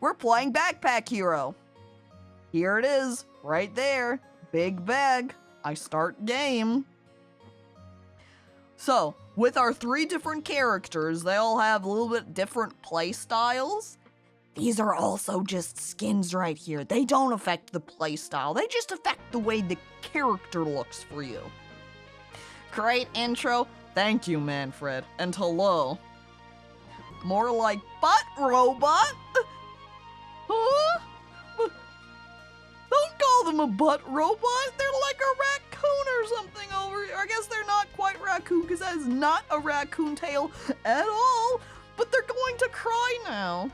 we're playing Backpack Hero. Here it is, right there. Big bag. I start game. So, with our 3 different characters, they all have a little bit different play styles. These are also just skins right here. They don't affect the play style. They just affect the way the character looks for you. Great intro. Thank you, Manfred. And hello. More like butt robot? Huh? Don't call them a butt robot. They're like a raccoon or something over here. I guess they're not quite raccoon because that is not a raccoon tail at all. But they're going to cry now.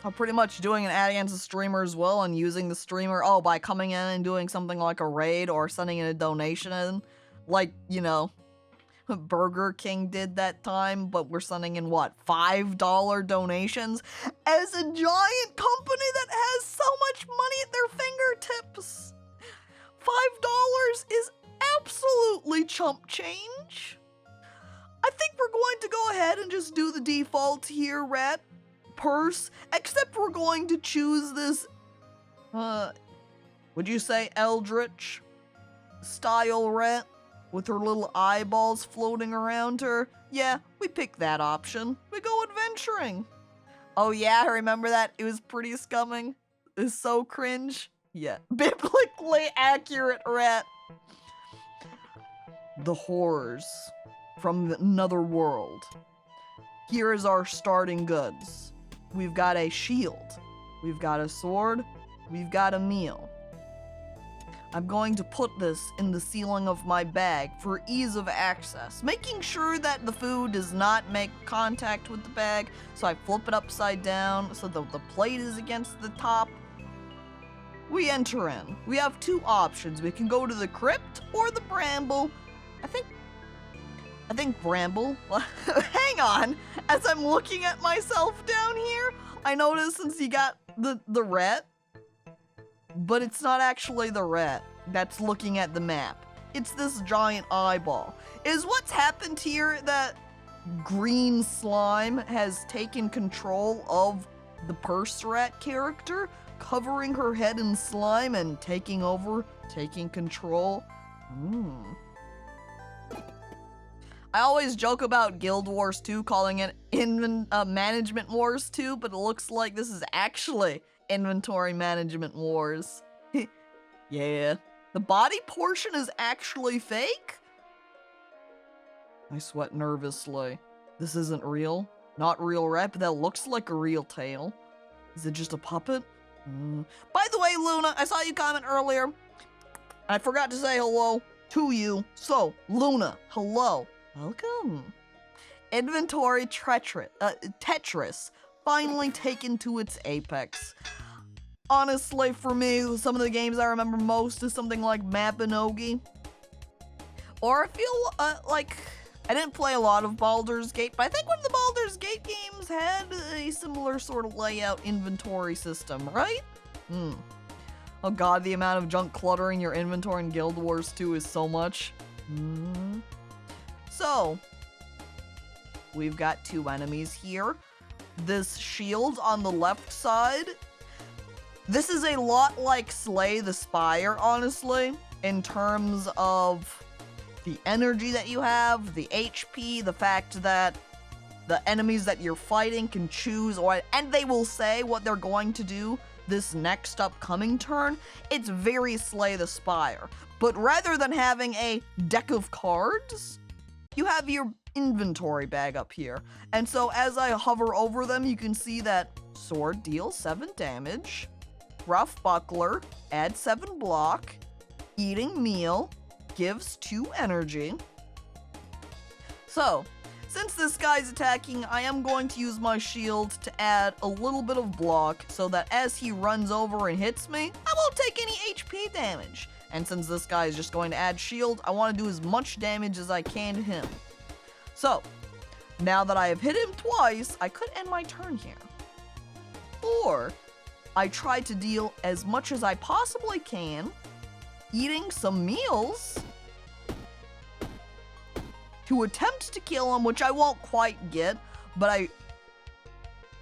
I'm pretty much doing an ad against a streamer as well and using the streamer, by coming in and doing something like a raid or sending in a donation in. Like, you know, Burger King did that time, but we're sending in, what, $5 donations as a giant company that has so much money at their fingertips. $5 is absolutely chump change. I think we're going to go ahead and just do the default here, Rat. Purse, except we're going to choose this, would you say Eldritch style rat with her little eyeballs floating around her? Yeah, we pick that option. We go adventuring. Oh yeah, I remember that. It was pretty scumming. It's so cringe. Yeah, biblically accurate rat. The horrors from another world. Here is our starting goods. We've got a shield, we've got a sword, we've got a meal. I'm going to put this in the ceiling of my bag for ease of access, making sure that the food does not make contact with the bag. So I flip it upside down so that the plate is against the top. We enter in. We have 2 options. We can go to the crypt or the bramble. I think bramble. Hang on. As I'm looking at myself down here, I noticed since you got the rat, but it's not actually the rat that's looking at the map. It's this giant eyeball. Is what's happened here that green slime has taken control of the purse rat character, covering her head in slime and taking over, taking control? I always joke about Guild Wars 2, calling it Management Wars 2, but it looks like this is actually Inventory Management Wars. Yeah. The body portion is actually fake? I sweat nervously. This isn't real. Not real rat, but that looks like a real tail. Is it just a puppet? By the way, Luna, I saw you comment earlier. I forgot to say hello to you. So, Luna, hello. Welcome. Inventory Tetris finally taken to its apex. Honestly, for me, some of the games I remember most is something like Mapinogi. Or I feel like I didn't play a lot of Baldur's Gate, but I think one of the Baldur's Gate games had a similar sort of layout inventory system, right? Oh god, the amount of junk cluttering your inventory in Guild Wars 2 is so much. So, we've got 2 enemies here. This shield on the left side. This is a lot like Slay the Spire, honestly, in terms of the energy that you have, the HP, the fact that the enemies that you're fighting can choose, and they will say what they're going to do this next upcoming turn. It's very Slay the Spire. But rather than having a deck of cards, you have your inventory bag up here. And so as I hover over them, you can see that sword deals 7 damage, rough buckler adds 7 block, eating meal gives 2 energy. So, since this guy's attacking, I am going to use my shield to add a little bit of block so that as he runs over and hits me, I won't take any HP damage. And since this guy is just going to add shield, I want to do as much damage as I can to him. So, now that I have hit him twice, I could end my turn here. Or, I try to deal as much as I possibly can, eating some meals, to attempt to kill him, which I won't quite get, but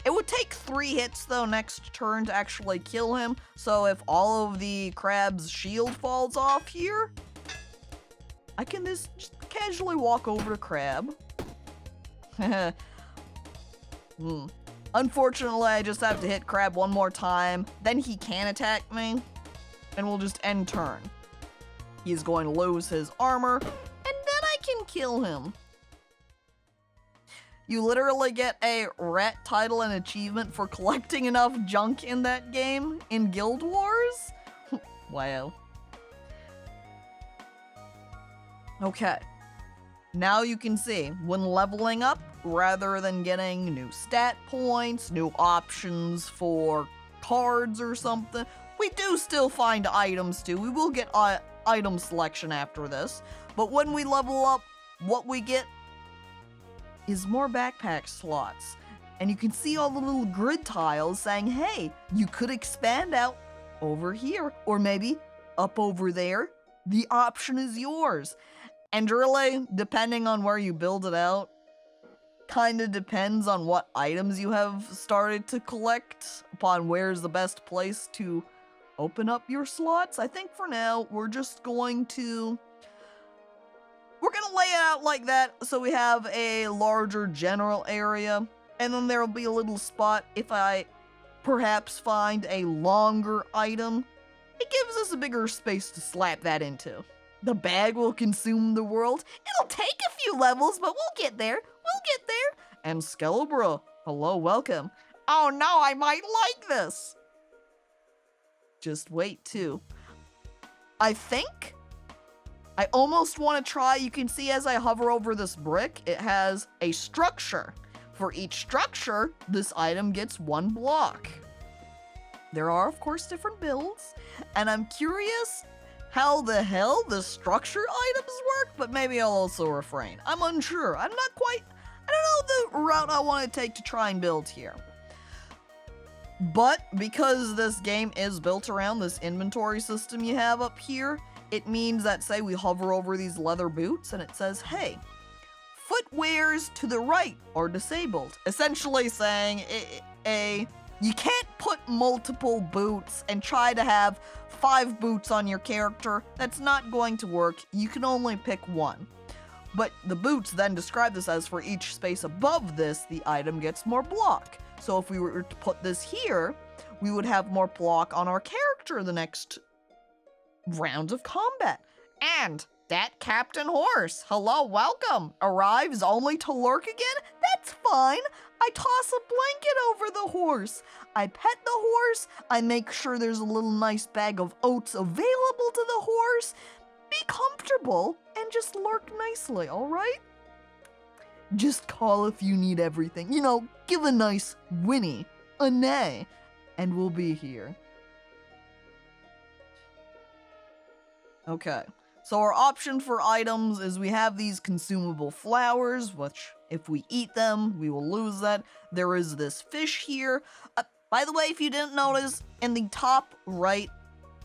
it would take 3 hits though next turn to actually kill him. So if all of the crab's shield falls off here, I can just casually walk over to Crab. Unfortunately, I just have to hit Crab one more time, then he can attack me, and we'll just end turn. He's going to lose his armor, and then I can kill him. You literally get a rat title and achievement for collecting enough junk in that game in Guild Wars? Wow. Okay. Now you can see, when leveling up, rather than getting new stat points, new options for cards or something, we do still find items too. We will get item selection after this. But when we level up, what we get is more backpack slots. And you can see all the little grid tiles saying, hey, you could expand out over here, or maybe up over there. The option is yours. And really, depending on where you build it out, kind of depends on what items you have started to collect, upon where's the best place to open up your slots. I think for now, we're just going to lay it out like that, so we have a larger general area, and then there will be a little spot if I perhaps find a longer item. It gives us a bigger space to slap that into. The bag will consume the world. It'll take a few levels, but we'll get there. We'll get there. And Skelebra, hello, welcome. Oh no, I might like this. Just wait too. I think I almost want to try. You can see as I hover over this brick, it has a structure. For each structure, this item gets 1 block. There are, of course, different builds, and I'm curious how the hell the structure items work, but maybe I'll also refrain. I'm unsure. I don't know the route I want to take to try and build here. But because this game is built around this inventory system you have up here, it means that, say we hover over these leather boots and it says, hey, footwears to the right are disabled. Essentially saying you can't put multiple boots and try to have 5 boots on your character. That's not going to work. You can only pick 1. But the boots then describe this as for each space above this, the item gets more block. So if we were to put this here, we would have more block on our character the next round of combat. And that Captain Horse, hello, welcome, arrives only to lurk again? That's fine. I toss a blanket over the horse. I pet the horse. I make sure there's a little nice bag of oats available to the horse. Be comfortable and just lurk nicely, all right? Just call if you need everything. You know, give a nice whinny, a neigh, and we'll be here. Okay, so our option for items is we have these consumable flowers, which if we eat them, we will lose that. There is this fish here. By the way, if you didn't notice, in the top right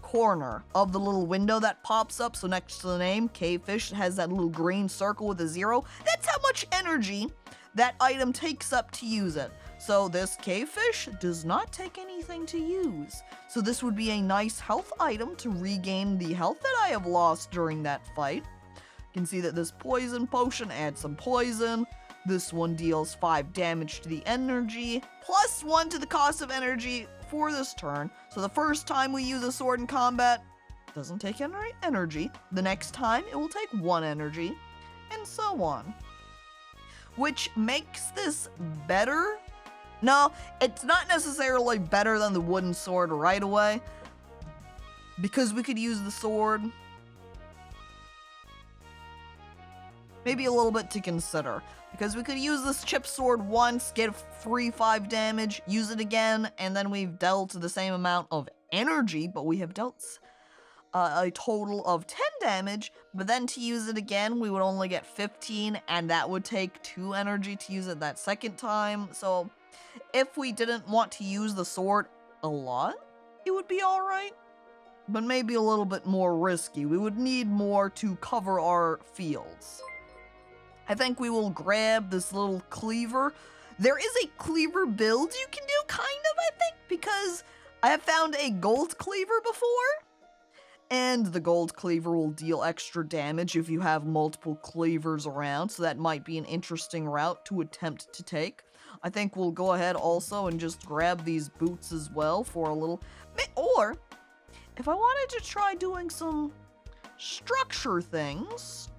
corner of the little window that pops up, so next to the name, Cavefish, has that little green circle with a 0. That's how much energy that item takes up to use it. So this Cavefish does not take anything to use. So this would be a nice health item to regain the health that I have lost during that fight. You can see that this poison potion adds some poison. This one deals 5 damage to the energy, plus 1 to the cost of energy for this turn. So the first time we use a sword in combat, it doesn't take any energy. The next time, it will take 1 energy, and so on. Which makes this better. No, it's not necessarily better than the wooden sword right away, because we could use the sword. Maybe a little bit to consider, because we could use this chip sword once, get free 5 damage, use it again, and then we've dealt the same amount of energy, but we have dealt a total of 10 damage, but then to use it again, we would only get 15, and that would take 2 energy to use it that second time. So if we didn't want to use the sword a lot, it would be alright, but maybe a little bit more risky. We would need more to cover our fields. I think we will grab this little cleaver. There is a cleaver build you can do, kind of, I think, because I have found a gold cleaver before. And the gold cleaver will deal extra damage if you have multiple cleavers around, so that might be an interesting route to attempt to take. I think we'll go ahead also and just grab these boots as well for a little... Or, if I wanted to try doing some structure things...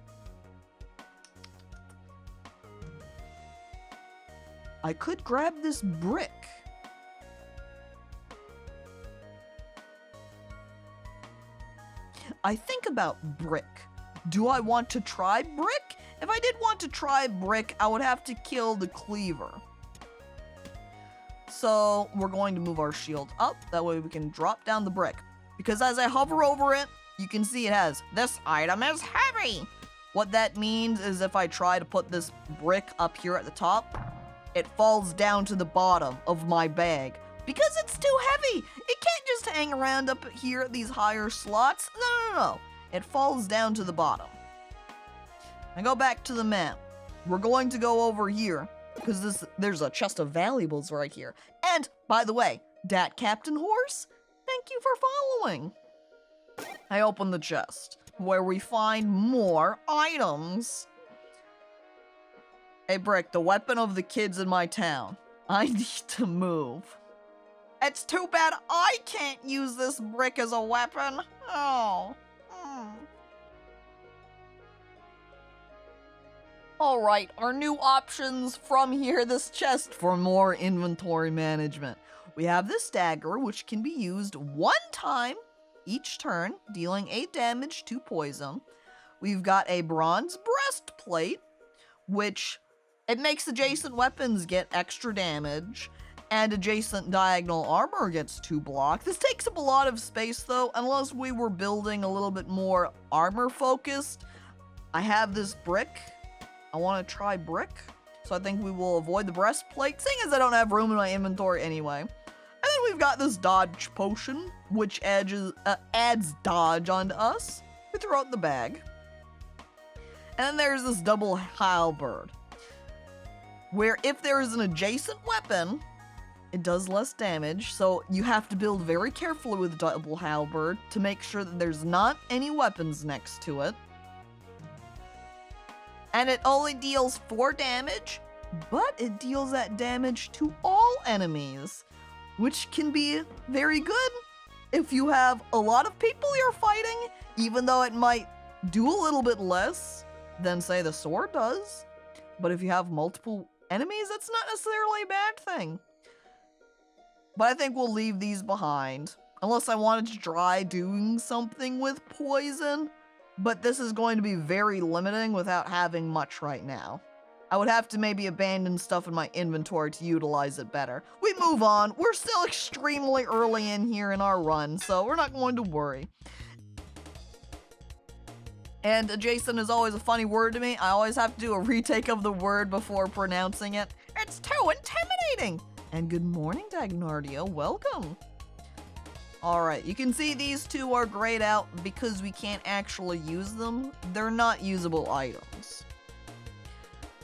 I could grab this brick. I think about brick. Do I want to try brick? If I did want to try brick, I would have to kill the cleaver. So we're going to move our shield up. That way we can drop down the brick. Because as I hover over it, you can see it has, this item is heavy. What that means is if I try to put this brick up here at the top, it falls down to the bottom of my bag. Because it's too heavy. It can't just hang around up here at these higher slots. No. It falls down to the bottom. I go back to the map. We're going to go over here because there's a chest of valuables right here. And, by the way, Dat Captain Horse, thank you for following. I open the chest where we find more items. Hey, Brick, the weapon of the kids in my town. I need to move. It's too bad I can't use this brick as a weapon. Oh. Alright, our new options from here, this chest for more inventory management. We have this dagger, which can be used one time each turn, dealing 8 damage to poison. We've got a bronze breastplate, which it makes adjacent weapons get extra damage. And adjacent diagonal armor gets 2 block. This takes up a lot of space though, unless we were building a little bit more armor focused. I have this brick. I want to try brick. So I think we will avoid the breastplate, seeing as I don't have room in my inventory anyway. And then we've got this dodge potion, which adds dodge onto us. We throw out the bag. And then there's this double halberd, where if there is an adjacent weapon, it does less damage, so you have to build very carefully with double halberd to make sure that there's not any weapons next to it. And it only deals 4 damage, but it deals that damage to all enemies, which can be very good if you have a lot of people you're fighting, even though it might do a little bit less than, say, the sword does. But if you have multiple enemies, that's not necessarily a bad thing. But I think we'll leave these behind. Unless I wanted to try doing something with poison. But this is going to be very limiting without having much right now. I would have to maybe abandon stuff in my inventory to utilize it better. We move on. We're still extremely early in here in our run, so we're not going to worry. And adjacent is always a funny word to me. I always have to do a retake of the word before pronouncing it. It's too intimidating! And good morning, Dagnardio. Welcome. Alright, you can see these two are grayed out because we can't actually use them. They're not usable items.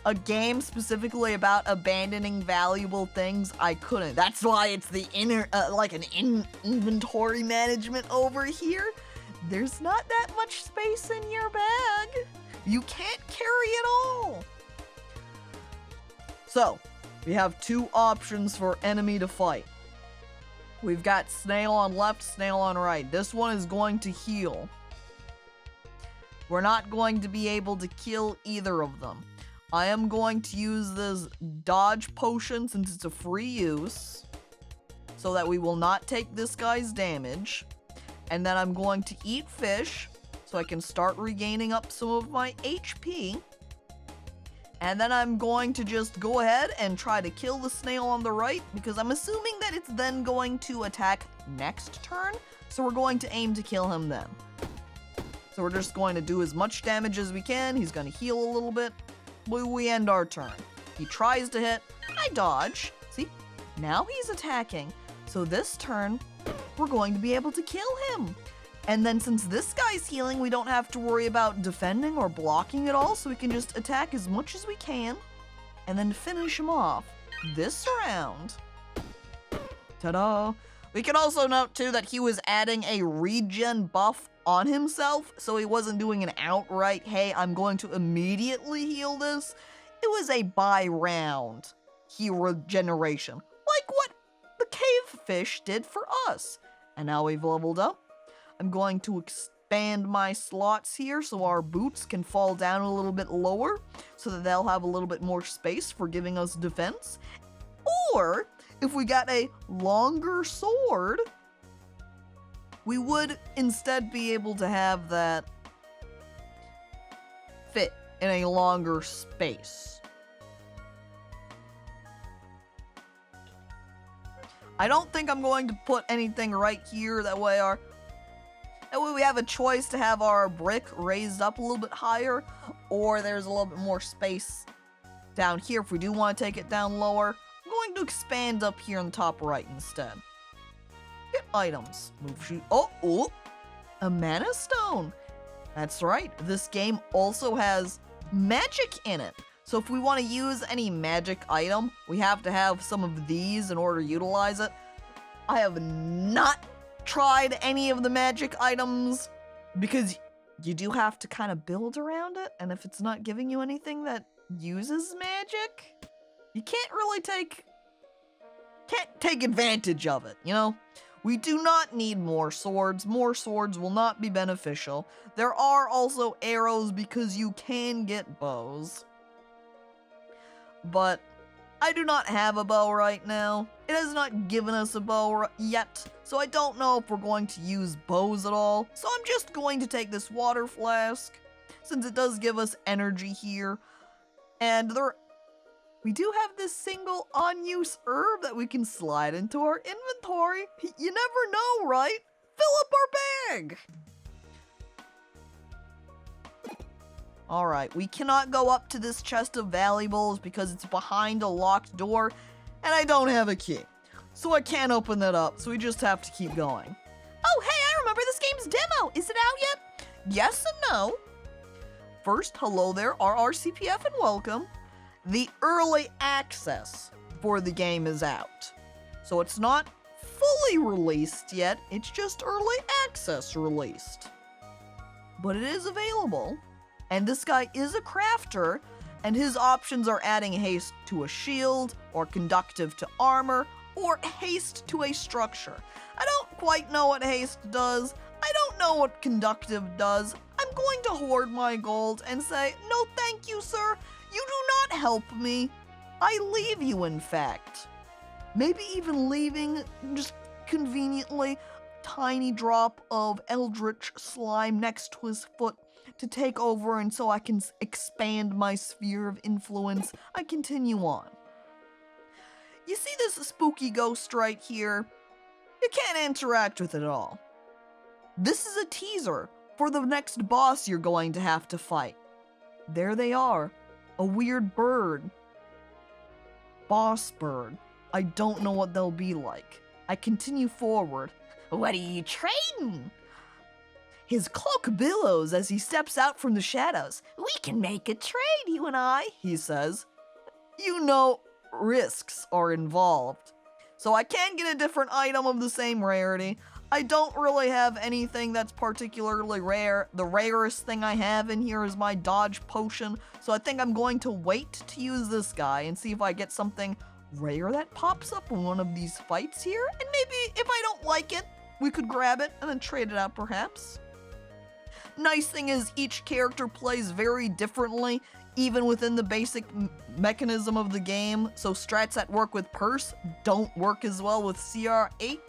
A game specifically about abandoning valuable things, I couldn't. That's why it's the inventory management over here. There's not that much space in your bag. You can't carry it all. So, we have 2 options for enemy to fight. We've got snail on left, snail on right. This one is going to heal. We're not going to be able to kill either of them. I am going to use this dodge potion since it's a free use, so that we will not take this guy's damage. And then I'm going to eat fish, so I can start regaining up some of my HP. And then I'm going to just go ahead and try to kill the snail on the right, because I'm assuming that it's then going to attack next turn. So we're going to aim to kill him then. So we're just going to do as much damage as we can. He's going to heal a little bit. We end our turn. He tries to hit. I dodge. See? Now he's attacking. So this turn, we're going to be able to kill him. And then since this guy's healing, we don't have to worry about defending or blocking at all, so we can just attack as much as we can and then finish him off this round. Ta-da! We can also note too that he was adding a regen buff on himself, so he wasn't doing an outright, hey, I'm going to immediately heal this. It was a by round heal regeneration, like what the cave fish did for us. And now we've leveled up. I'm going to expand my slots here so our boots can fall down a little bit lower so that they'll have a little bit more space for giving us defense. Or if we got a longer sword, we would instead be able to have that fit in a longer space. I don't think I'm going to put anything right here, that way we have a choice to have our brick raised up a little bit higher, or there's a little bit more space down here if we do want to take it down lower. I'm going to expand up here in the top right instead. Get items. Move, shoot. Oh, a mana stone. That's right. This game also has magic in it. So if we want to use any magic item, we have to have some of these in order to utilize it. I have not tried any of the magic items because you do have to kind of build around it, and if it's not giving you anything that uses magic, you can't really take advantage of it, you know? We do not need more swords. More swords will not be beneficial. There are also arrows because you can get bows. But I do not have a bow right now. It has not given us a bow yet, so I don't know if we're going to use bows at all. So I'm just going to take this water flask, since it does give us energy here. And we do have this single unused herb that we can slide into our inventory. You never know, right? Fill up our bag! Alright, we cannot go up to this chest of valuables because it's behind a locked door, and I don't have a key. So I can't open that up, so we just have to keep going. Oh, hey, I remember this game's demo! Is it out yet? Yes and no. First, hello there, RRCPF, and welcome. The early access for the game is out. So it's not fully released yet, it's just early access released. But it is available. And this guy is a crafter, and his options are adding haste to a shield, or conductive to armor, or haste to a structure. I don't quite know what haste does. I don't know what conductive does. I'm going to hoard my gold and say, no thank you, sir. You do not help me. I leave you, in fact. Maybe even leaving, just conveniently, tiny drop of eldritch slime next to his foot to take over, and so I can expand my sphere of influence. I continue on. You see this spooky ghost right here? You can't interact with it at all. This is a teaser for the next boss you're going to have to fight. There they are. A weird bird. Boss bird. I don't know what they'll be like. I continue forward. What are you trading? His cloak billows as he steps out from the shadows. We can make a trade, you and I, he says. You know, risks are involved. So I can get a different item of the same rarity. I don't really have anything that's particularly rare. The rarest thing I have in here is my dodge potion. So I think I'm going to wait to use this guy and see if I get something rare that pops up in one of these fights here. And maybe if I don't like it, we could grab it and then trade it out perhaps. Nice thing is each character plays very differently, even within the basic mechanism of the game. So strats that work with Purse don't work as well with CR8.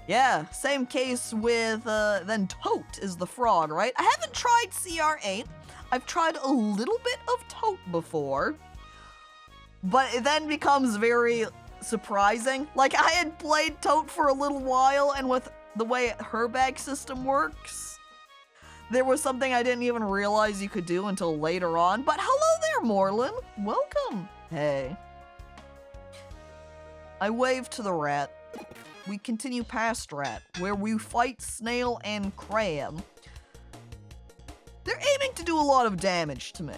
Yeah, same case with, then Tote is the frog, right? I haven't tried CR8. I've tried a little bit of Tote before, but it then becomes very surprising. Like, I had played Tote for a little while, and with the way her bag system works, there was something I didn't even realize you could do until later on. But hello there, Morlin. Welcome. Hey. I waved to the rat. we continue past Rat, where we fight Snail and Crab. They're aiming to do a lot of damage to me.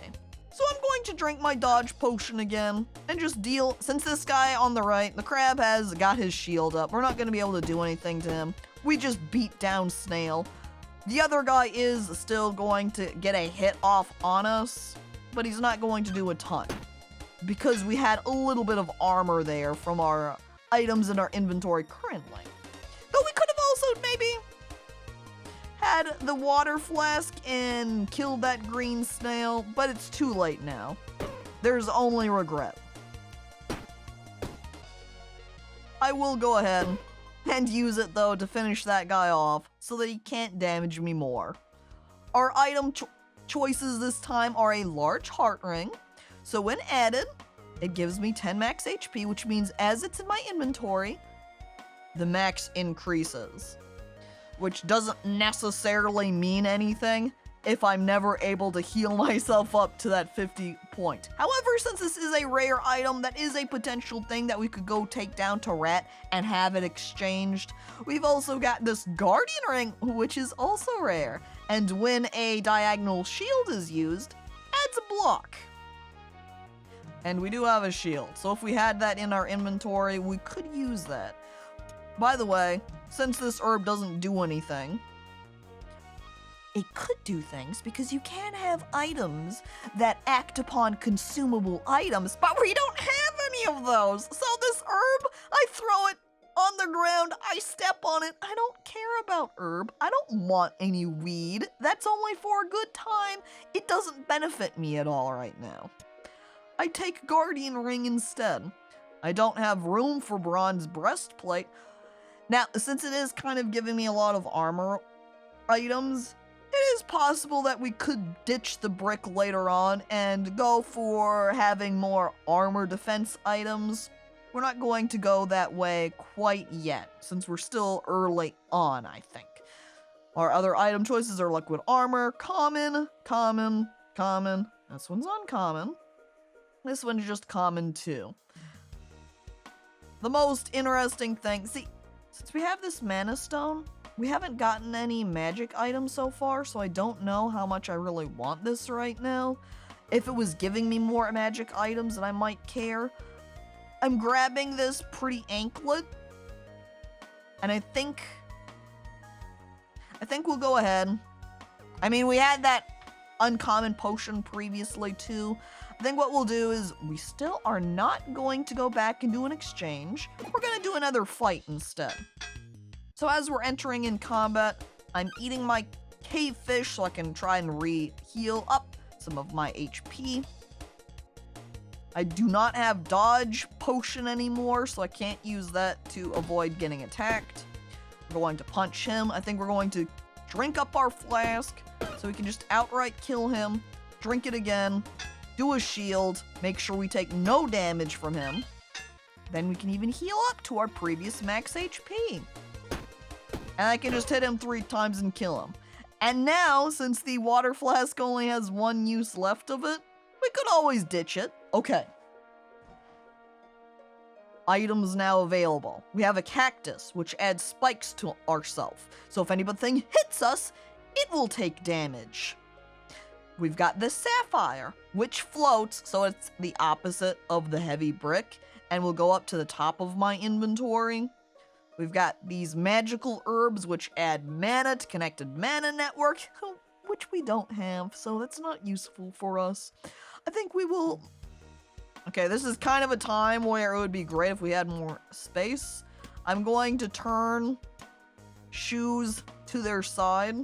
So I'm going to drink my dodge potion again and just deal, since this guy on the right, the crab has got his shield up, we're not going to be able to do anything to him. We just beat down Snail. The other guy is still going to get a hit off on us, but he's not going to do a ton because we had a little bit of armor there from our items in our inventory currently. Though we could have also maybe had the water flask and killed that green snail, but it's too late now. There's only regret. I will go ahead and use it though to finish that guy off so that he can't damage me more. Our item choices this time are a large heart ring. So when added, it gives me 10 max HP, which means as it's in my inventory, the max increases. Which doesn't necessarily mean anything if I'm never able to heal myself up to that 50 point. However, since this is a rare item, that is a potential thing that we could go take down to Rat and have it exchanged. We've also got this Guardian Ring, which is also rare. And when a diagonal shield is used, adds a block. And we do have a shield, so if we had that in our inventory, we could use that. By the way, since this herb doesn't do anything, it could do things because you can have items that act upon consumable items, but we don't have any of those. So this herb, I throw it on the ground, I step on it. I don't care about herb. I don't want any weed. That's only for a good time. It doesn't benefit me at all right now. I take Guardian Ring instead. I don't have room for Bronze Breastplate. Now, since it is kind of giving me a lot of armor items, it is possible that we could ditch the brick later on and go for having more armor defense items. We're not going to go that way quite yet, since we're still early on, I think. Our other item choices are liquid armor, common, common, common. This one's uncommon. This one's just common too. The most interesting thing, see, since we have this mana stone, we haven't gotten any magic items so far, so I don't know how much I really want this right now. If it was giving me more magic items, then I might care. I'm grabbing this pretty anklet, and I think we'll go ahead. I mean, we had that uncommon potion previously too. I think what we'll do is we still are not going to go back and do an exchange. We're going to do another fight instead. So as we're entering in combat, I'm eating my cave fish so I can try and heal up some of my HP. I do not have dodge potion anymore, so I can't use that to avoid getting attacked. We're going to punch him. I think we're going to drink up our flask so we can just outright kill him, drink it again, do a shield, make sure we take no damage from him. Then we can even heal up to our previous max HP. And I can just hit him 3 times and kill him. And now, since the water flask only has 1 use left of it, we could always ditch it. Okay. Items now available. We have a cactus, which adds spikes to ourself. So if anything hits us, it will take damage. We've got the sapphire, which floats, so it's the opposite of the heavy brick, and will go up to the top of my inventory. We've got these magical herbs, which add mana to connected mana network, which we don't have, so that's not useful for us. I think we will... Okay, this is kind of a time where it would be great if we had more space. I'm going to turn shoes to their side.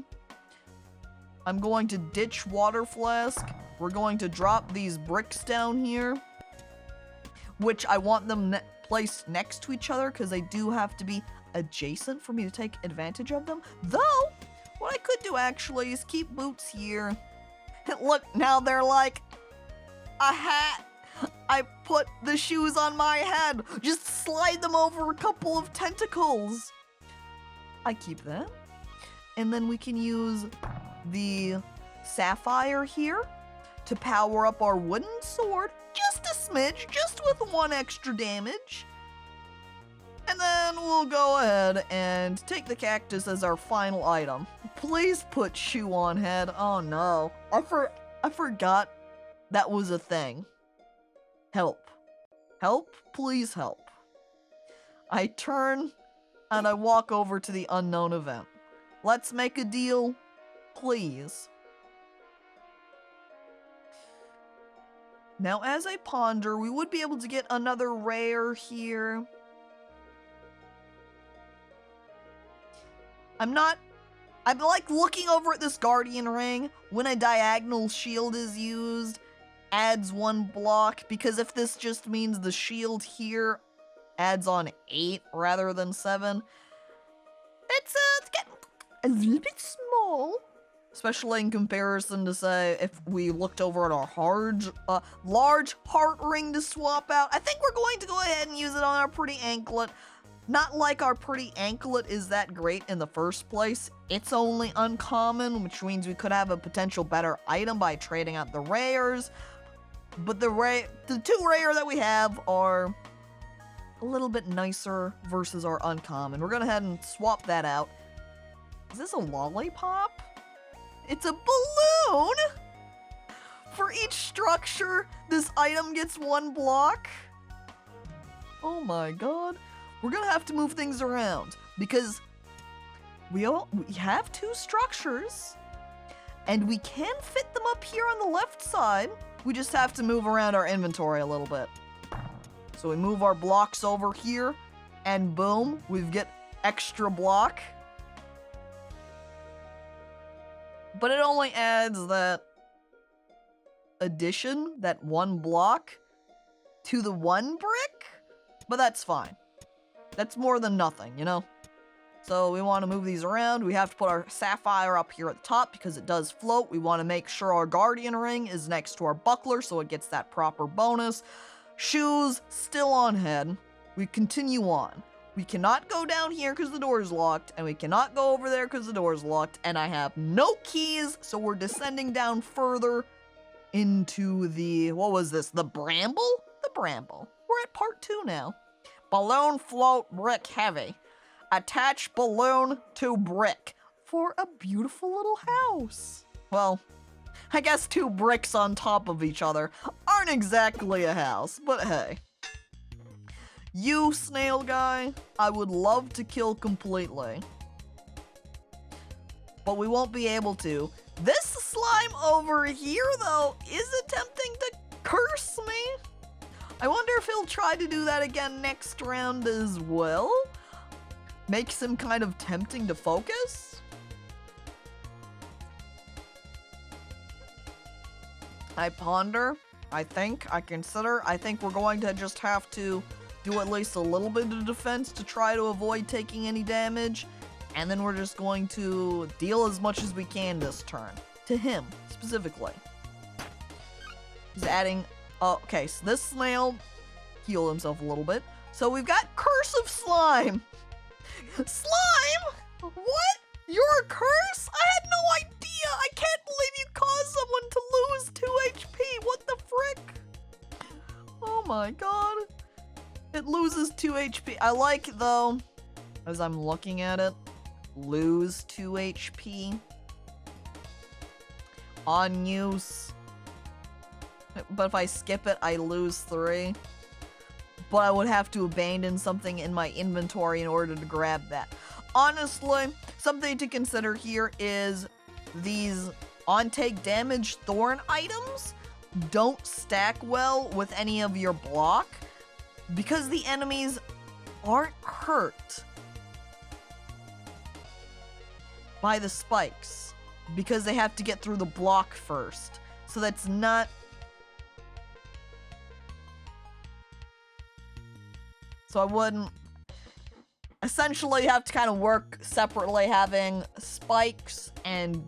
I'm going to ditch water flask. We're going to drop these bricks down here, which I want them placed next to each other because they do have to be adjacent for me to take advantage of them. Though, what I could do actually is keep boots here. Look, now they're like a hat. I put the shoes on my head. Just slide them over a couple of tentacles. I keep that. And then we can use the sapphire here to power up our wooden sword. Just a smidge, just with 1 extra damage. And then we'll go ahead and take the cactus as our final item. Please put shoe on head. Oh no. I forgot that was a thing. Help. Help, please help. I turn and I walk over to the unknown event. Let's make a deal, please. Now, as I ponder, we would be able to get another rare here. I'm like looking over at this guardian ring. When a diagonal shield is used, adds 1 block, because if this just means the shield here adds on 8 rather than 7, it's getting a little bit small. Especially in comparison to, say, if we looked over at our large heart ring to swap out. I think we're going to go ahead and use it on our pretty anklet. Not like our pretty anklet is that great in the first place. It's only uncommon, which means we could have a potential better item by trading out the rares. But the 2 rare that we have are a little bit nicer versus our uncommon. We're gonna head and swap that out. Is this a lollipop? It's a balloon! For each structure, this item gets 1 block. Oh my god. We're gonna have to move things around because we have 2 structures and we can fit them up here on the left side. We just have to move around our inventory a little bit. So we move our blocks over here and boom, we get extra block. But it only adds that addition, that 1 block, to the 1 brick? But that's fine. That's more than nothing, you know? So we want to move these around. We have to put our sapphire up here at the top because it does float. We want to make sure our guardian ring is next to our buckler so it gets that proper bonus. Shoes, still on head. We continue on. We cannot go down here because the door is locked, and we cannot go over there because the door is locked, and I have no keys, so we're descending down further into the, what was this, the bramble? The bramble. We're at part 2 now. Balloon float brick heavy. Attach balloon to brick for a beautiful little house. Well, I guess 2 bricks on top of each other aren't exactly a house, but hey. You, snail guy, I would love to kill completely. But we won't be able to. This slime over here, though, is attempting to curse me. I wonder if he'll try to do that again next round as well. Makes him kind of tempting to focus. I ponder, I think we're going to just have to do at least a little bit of defense to try to avoid taking any damage, and then we're just going to deal as much as we can this turn. To him, specifically. He's adding, okay, so this snail healed himself a little bit. So we've got Curse of Slime! Slime? What? You're a curse? I had no idea! I can't believe you caused someone to lose 2 HP! What the frick? Oh my god. It loses 2 HP. I like, though, as I'm looking at it, lose 2 HP. On use. But if I skip it, I lose 3. But I would have to abandon something in my inventory in order to grab that. Honestly, something to consider here is these on-take damage thorn items don't stack well with any of your block because the enemies aren't hurt by the spikes because they have to get through the block first. So that's not... So I wouldn't... Essentially, you have to kind of work separately, having spikes and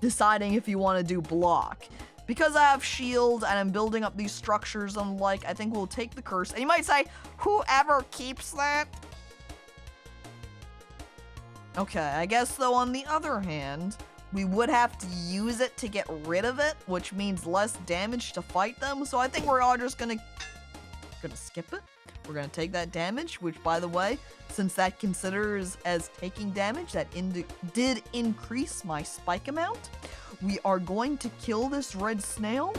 deciding if you want to do block. Because I have shield and I'm building up these structures, I'm like, I think we'll take the curse. And you might say, whoever keeps that? Okay, I guess though on the other hand, we would have to use it to get rid of it, which means less damage to fight them. So I think we're all just gonna gonna skip it. We're gonna take that damage, which, by the way, since that considers as taking damage, that did increase my spike amount. We are going to kill this red snail.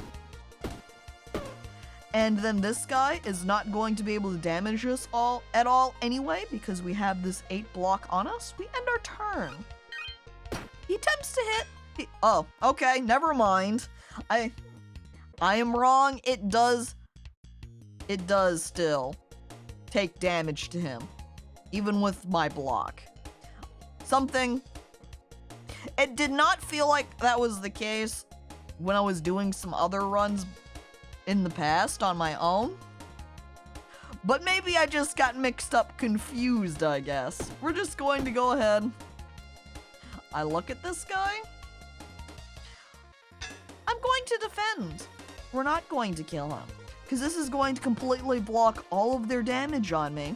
And then this guy is not going to be able to damage us at all anyway, because we have this 8 block on us. We end our turn. He attempts to hit. Oh, okay, never mind. I am wrong. It does still take damage to him, even with my block. It did not feel like that was the case when I was doing some other runs in the past on my own. But maybe I just got mixed up, confused, I guess. We're just going to go ahead. I look at this guy. I'm going to defend. We're not going to kill him, because this is going to completely block all of their damage on me.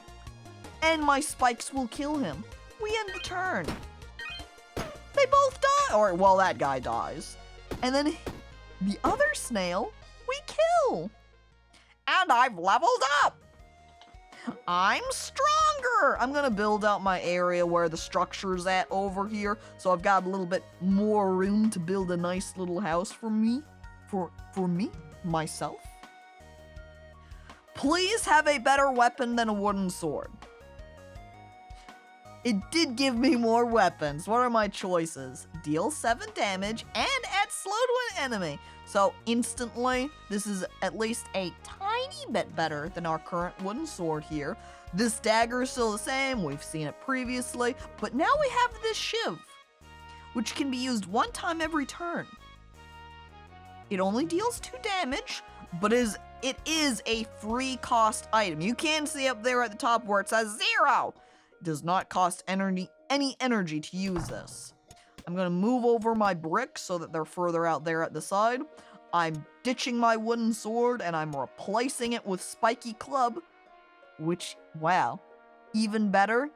And my spikes will kill him. We end the turn. They both die. Or, well, that guy dies. And then the other snail, we kill. And I've leveled up. I'm stronger. I'm going to build out my area where the structure's at over here. So I've got a little bit more room to build a nice little house for me. For me, myself. Please have a better weapon than a wooden sword. It did give me more weapons. What are my choices? Deal 7 damage and add slow to an enemy. So instantly, this is at least a tiny bit better than our current wooden sword here. This dagger is still the same. We've seen it previously. But now we have this Shiv, which can be used 1 time every turn. It only deals 2 damage, but it is a free cost item. You can see up there at the top where it says 0. It does not cost any energy to use this. I'm going to move over my bricks so that they're further out there at the side. I'm ditching my wooden sword and I'm replacing it with spiky club, which, wow, even better.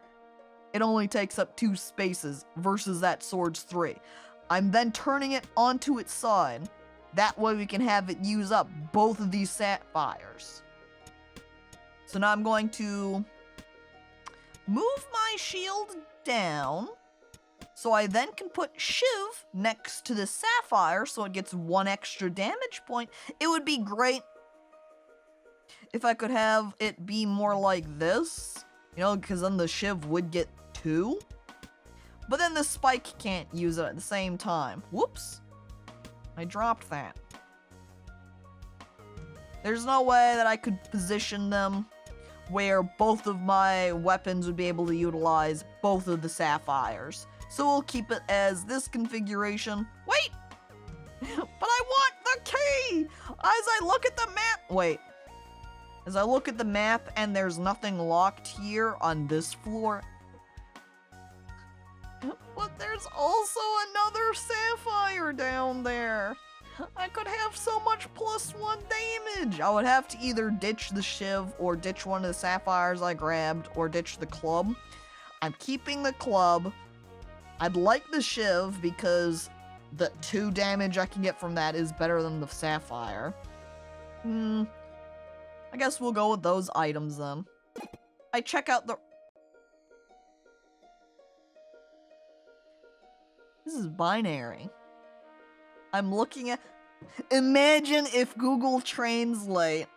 It only takes up 2 spaces versus that sword's 3. I'm then turning it onto its side. That way we can have it use up both of these sapphires. So now I'm going to move my shield down, so I then can put Shiv next to the sapphire so it gets 1 extra damage point. It would be great if I could have it be more like this, you know, because then the Shiv would get 2. But then the spike can't use it at the same time. Whoops. I dropped that. There's no way that I could position them where both of my weapons would be able to utilize both of the sapphires. So we'll keep it as this configuration. Wait! But I want the key! As I look at the map... Wait. As I look at the map and there's nothing locked here on this floor... But there's also another sapphire down there. I could have so much +1 damage. I would have to either ditch the Shiv or ditch one of the sapphires I grabbed or ditch the club. I'm keeping the club. I'd like the Shiv because the 2 damage I can get from that is better than the sapphire. I guess we'll go with those items then. I check out the... This is binary. I'm looking at... Imagine if Google Translate,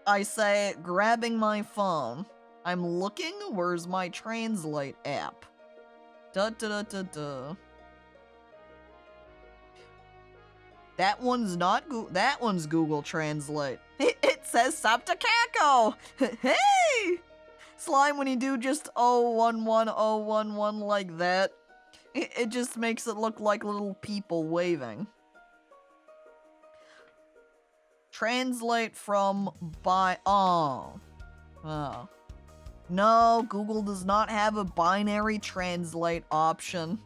I say, grabbing my phone. I'm looking, where's my Translate app? That one's not that one's Google Translate. It says DistantCacophony. Hey! Slime, when you do just 011011 like that, it just makes it look like little people waving. Translate from by... Oh. No, Google does not have a binary translate option.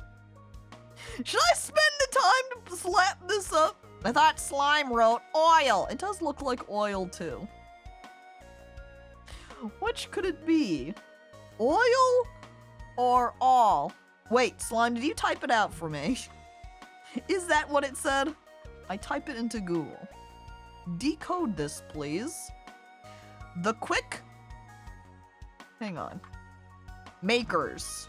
Should I spend the time to slap this up? I thought Slime wrote oil. It does look like oil too. Which could it be? Oil or all? Wait, Slime, did you type it out for me? Is that what it said? I type it into Google. Decode this, please. The quick... Hang on. Makers.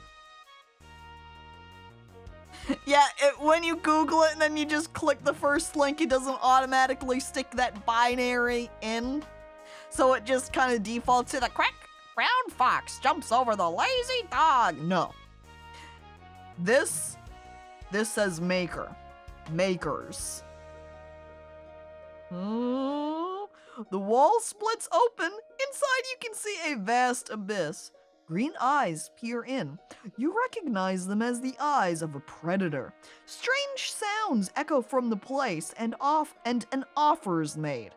Yeah, when you Google it and then you just click the first link, it doesn't automatically stick that binary in. So it just kind of defaults to the quick brown fox jumps over the lazy dog. No. This says maker. Makers. The wall splits open. Inside you can see a vast abyss. Green eyes peer in. You recognize them as the eyes of a predator. Strange sounds echo from the place and an offer is made.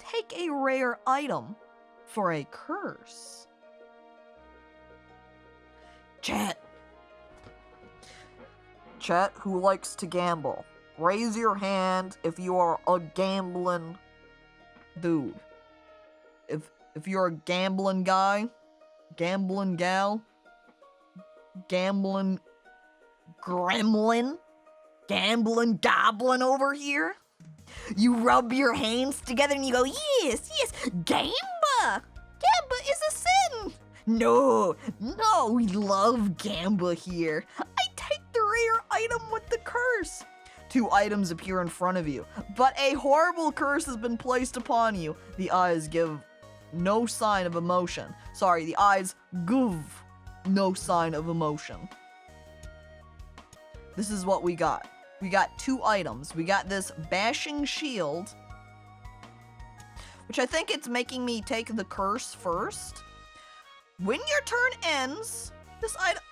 Take a rare item for a curse. Chat, who likes to gamble? Raise your hand if you are a gambling dude. If you're a gambling guy, gambling gal, gambling gremlin, gambling goblin over here, you rub your hands together and you go, yes, gamba! Gamba is a sin! No, we love gamba here. I take the rare item with the curse. 2 items appear in front of you, but a horrible curse has been placed upon you. The eyes give no sign of emotion. Sorry, the eyes give no sign of emotion. This is what we got. We got 2 items. We got this bashing shield, which I think it's making me take the curse first. When your turn ends, this item...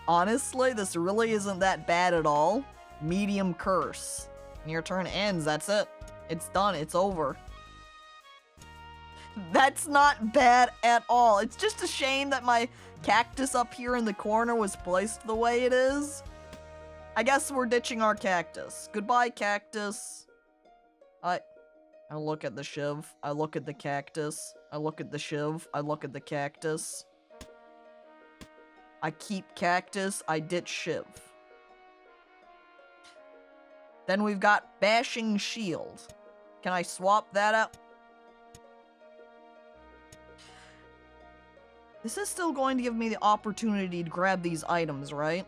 Honestly, this really isn't that bad at all. Medium curse. When your turn ends, that's it. It's done. It's over. That's not bad at all. It's just a shame that my cactus up here in the corner was placed the way it is. I guess we're ditching our cactus. Goodbye, cactus. I look at the Shiv. I look at the cactus. I look at the Shiv. I look at the cactus. I keep cactus. I ditch Shiv. Then we've got bashing shield. Can I swap that out? This is still going to give me the opportunity to grab these items, right?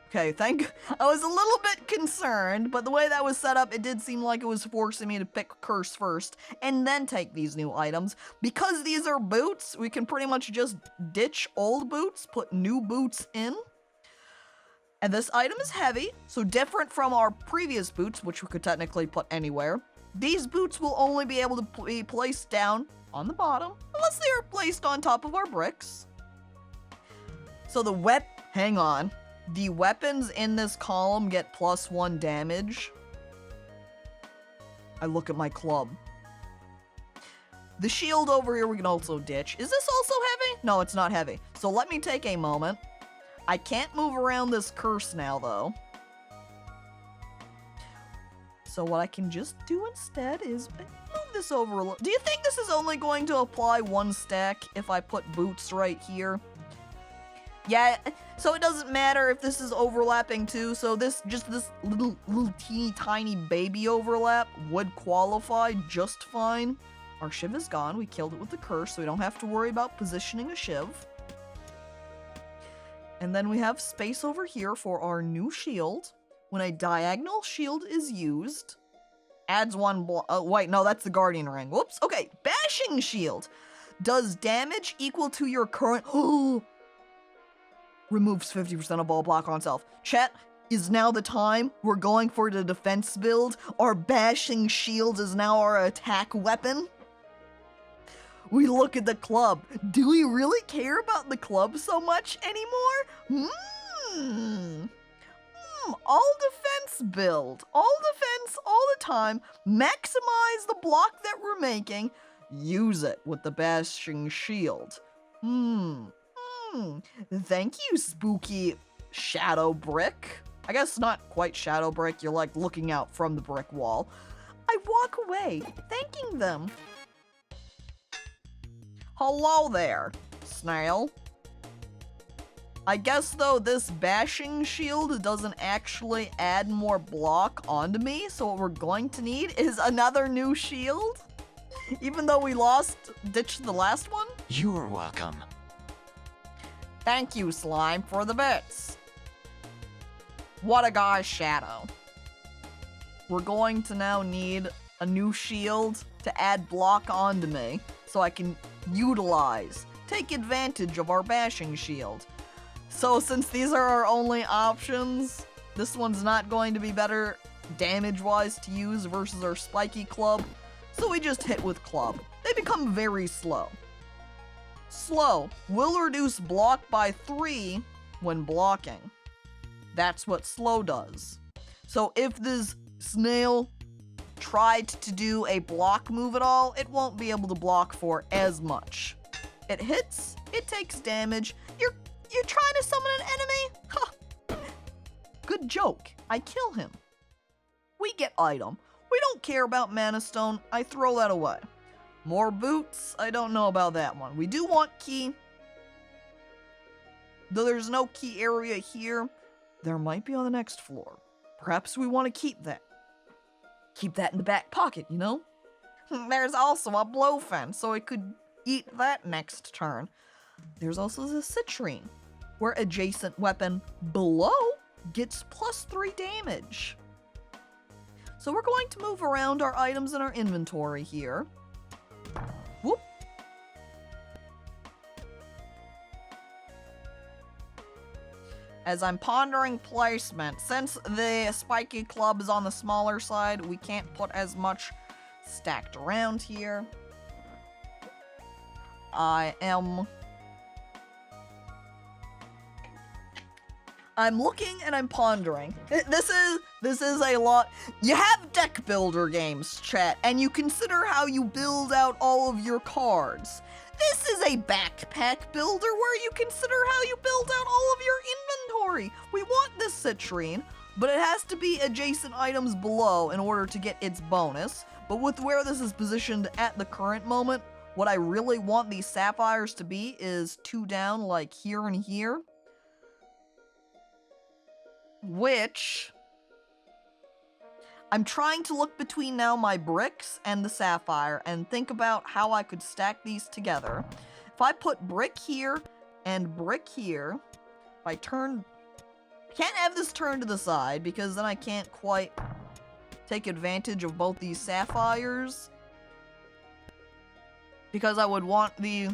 Okay, I was a little bit concerned, but the way that was set up, it did seem like it was forcing me to pick curse first, and then take these new items. Because these are boots, we can pretty much just ditch old boots, put new boots in. And this item is heavy, so different from our previous boots, which we could technically put anywhere. These boots will only be able to be placed down on the bottom, unless they are placed on top of our bricks. So hang on. The weapons in this column get +1 damage. I look at my club. The shield over here we can also ditch. Is this also heavy? No, it's not heavy. So let me take a moment. I can't move around this curse now, though. So what I can just do instead is move this over a little. Do you think this is only going to apply 1 stack if I put boots right here? Yeah, so it doesn't matter if this is overlapping too, so this little teeny tiny baby overlap would qualify just fine. Our Shiv is gone, we killed it with the curse, so we don't have to worry about positioning a Shiv. And then we have space over here for our new shield. When a diagonal shield is used, adds 1 block. Oh, wait, no, that's the Guardian Ring. Whoops, okay, bashing shield. Does damage equal to your current... Removes 50% of all block on self. Chat, is now the time. We're going for the defense build. Our bashing shield is now our attack weapon. We look at the club. Do we really care about the club so much anymore? All defense build. All defense all the time. Maximize the block that we're making. Use it with the bashing shield. Thank you, spooky shadow brick. I guess not quite shadow brick, you're like looking out from the brick wall. I walk away, thanking them. Hello there, snail. I guess though this bashing shield doesn't actually add more block onto me, so what we're going to need is another new shield. Even though we ditched the last one? You're welcome. Thank you, Slime, for the bits. What a guy's shadow. We're going to now need a new shield to add block onto me so I can take advantage of our bashing shield. So since these are our only options, this one's not going to be better damage-wise to use versus our spiky club, so we just hit with club. They become very slow. Slow will reduce block by 3 when blocking. That's what slow does. So if this snail tried to do a block move at all, it won't be able to block for as much. It hits, it takes damage. You're trying to summon an enemy? Huh. Good joke. I kill him. We get item. We don't care about mana stone. I throw that away. More boots. I don't know about that one. We do want key. Though there's no key area here, there might be on the next floor. Perhaps we want to keep that. Keep that in the back pocket, you know? There's also a blowfen, so I could eat that next turn. There's also the citrine, where adjacent weapon below gets +3 damage. So we're going to move around our items in our inventory here. Whoop. As I'm pondering placement, since the spiky club is on the smaller side, we can't put as much stacked around here. I'm looking and I'm pondering. This is a lot. You have deck builder games, chat, and you consider how you build out all of your cards. This is a backpack builder where you consider how you build out all of your inventory. We want this citrine, but it has to be adjacent items below in order to get its bonus. But with where this is positioned at the current moment, what I really want these sapphires to be is 2 down, like here and here. Which I'm trying to look between now my bricks and the sapphire and think about how I could stack these together. If I put brick here and brick here, if I turn... Can't have this turned to the side because then I can't quite take advantage of both these sapphires. Because I would want the...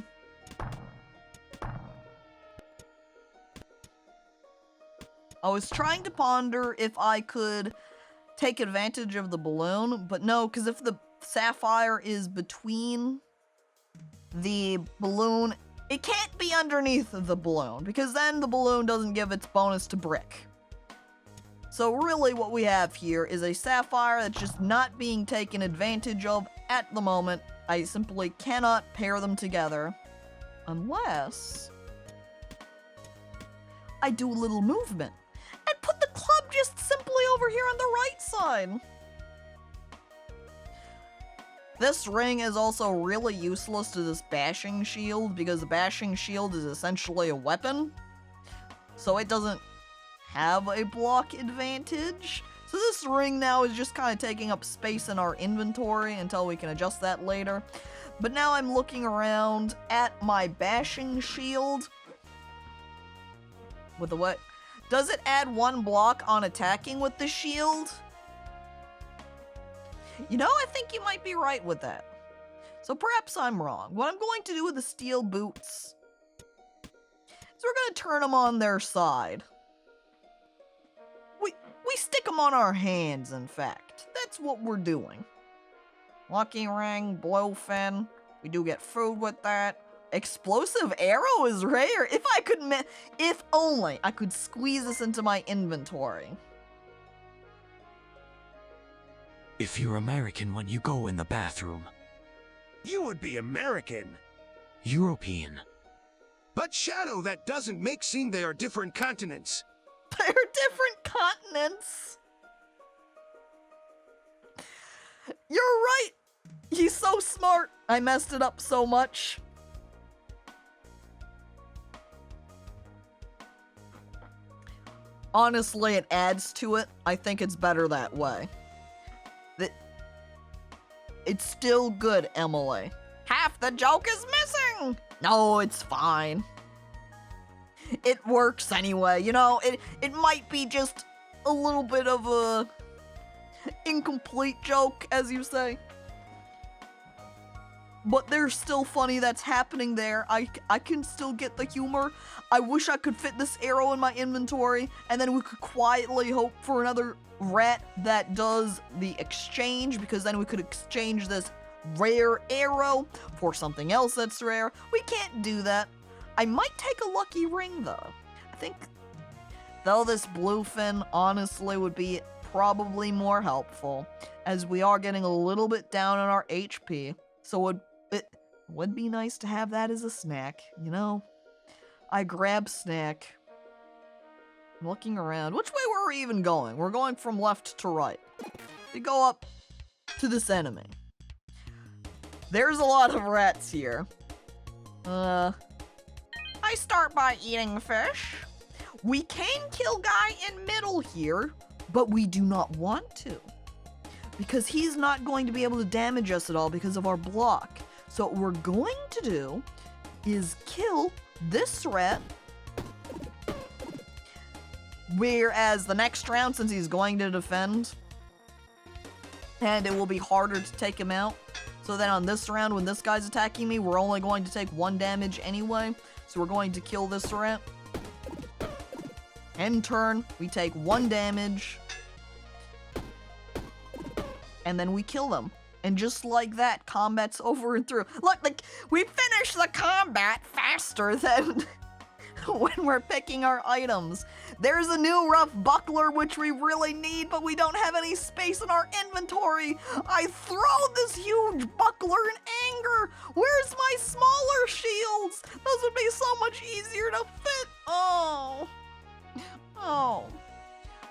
I was trying to ponder if I could take advantage of the balloon, but no, because if the sapphire is between the balloon, it can't be underneath the balloon, because then the balloon doesn't give its bonus to brick. So really what we have here is a sapphire that's just not being taken advantage of at the moment. I simply cannot pair them together unless I do a little movement. And put the club just simply over here on the right side. This ring is also really useless to this bashing shield because the bashing shield is essentially a weapon. So it doesn't have a block advantage. So this ring now is just kind of taking up space in our inventory until we can adjust that later. But now I'm looking around at my bashing shield. With the what? Does it add 1 block on attacking with the shield? You know, I think you might be right with that. So perhaps I'm wrong. What I'm going to do with the steel boots is we're going to turn them on their side. We stick them on our hands, in fact. That's what we're doing. Lucky ring, blowfen. We do get food with that. Explosive arrow is rare. If only I could squeeze this into my inventory. If you're American when you go in the bathroom. You would be American. European. But Shadow, that doesn't make seem they are different continents. They're different continents. You're right. He's so smart. I messed it up so much. Honestly, it adds to it. I think it's better that way. It's still good, Emily. Half the joke is missing! No, it's fine. It works anyway, you know, it might be just a little bit of a incomplete joke, as you say. But there's still funny that's happening there. I can still get the humor. I wish I could fit this arrow in my inventory, and then we could quietly hope for another rat that does the exchange, because then we could exchange this rare arrow for something else that's rare. We can't do that. I might take a lucky ring, though. I think, though, this bluefin honestly would be probably more helpful, as we are getting a little bit down on our HP. So it would be nice to have that as a snack, you know? I grab snack. I'm looking around. Which way were we even going? We're going from left to right. We go up to this enemy. There's a lot of rats here. I start by eating fish. We can kill guy in middle here, but we do not want to, because he's not going to be able to damage us at all because of our block. So what we're going to do is kill this rat, whereas the next round, since he's going to defend, and it will be harder to take him out, so then on this round, when this guy's attacking me, we're only going to take 1 damage anyway. So we're going to kill this rat. End turn, we take 1 damage. And then we kill them. And just like that, combat's over and through. Look, like, we finish the combat faster than when we're picking our items. There's a new rough buckler, which we really need, but we don't have any space in our inventory. I throw this huge buckler in anger. Where's my smaller shields? Those would be so much easier to fit. Oh.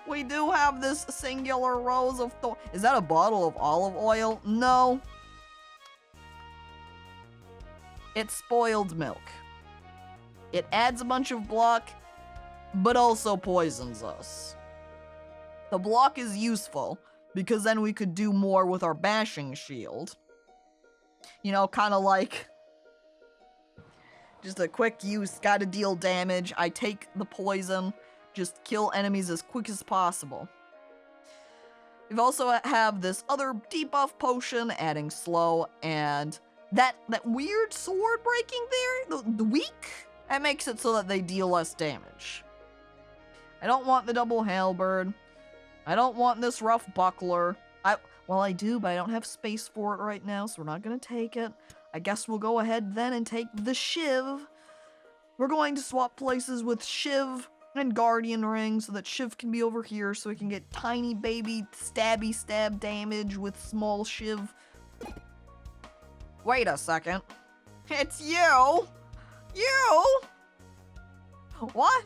We do have this singular rose of thorn. Is that a bottle of olive oil? No. It's spoiled milk. It adds a bunch of block, but also poisons us. The block is useful, because then we could do more with our bashing shield. You know, kind of like just a quick use, gotta deal damage. I take the poison, just kill enemies as quick as possible. We've also have this other debuff potion, adding slow, and that weird sword breaking there, the weak, that makes it so that they deal less damage. I don't want the double halberd. I don't want this rough buckler. Well, I do, but I don't have space for it right now, so we're not gonna take it. I guess we'll go ahead then and take the Shiv. We're going to swap places with Shiv and Guardian Ring so that Shiv can be over here so we can get tiny baby stabby stab damage with small Shiv. Wait a second. It's you! You? What?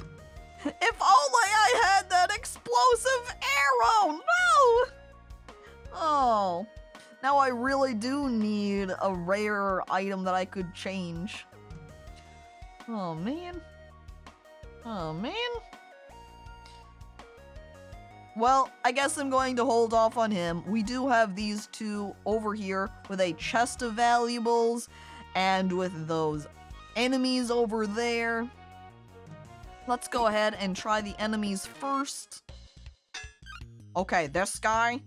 If only I had that explosive arrow! No! Oh. Now I really do need a rare item that I could change. Oh, man. Oh, man. Well, I guess I'm going to hold off on him. We do have these two over here with a chest of valuables and with those enemies over there. Let's go ahead and try the enemies first. Okay, this guy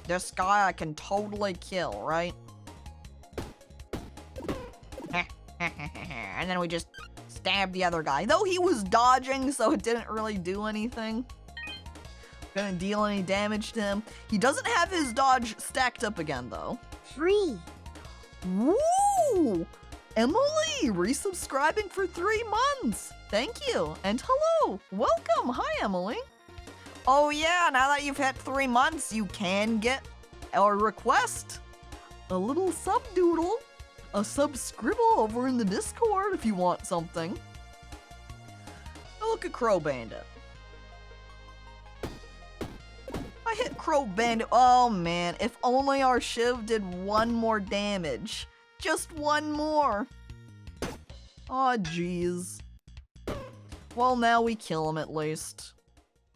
I can totally kill, right? And then we just stab the other guy. Though he was dodging, so it didn't really do anything. Gonna deal any damage to him. He doesn't have his dodge stacked up again, though. Free. Woo! Emily, resubscribing for 3 months. Thank you, and hello, welcome. Hi, Emily. Oh yeah, now that you've hit 3 months, you can get or request a little sub doodle, a sub scribble over in the Discord if you want something. Oh, look at Crow Bandit. I hit Crow Bandit. Oh man, if only our Shiv did 1 more damage. Just 1 more. Aw, jeez. Well, now we kill him at least.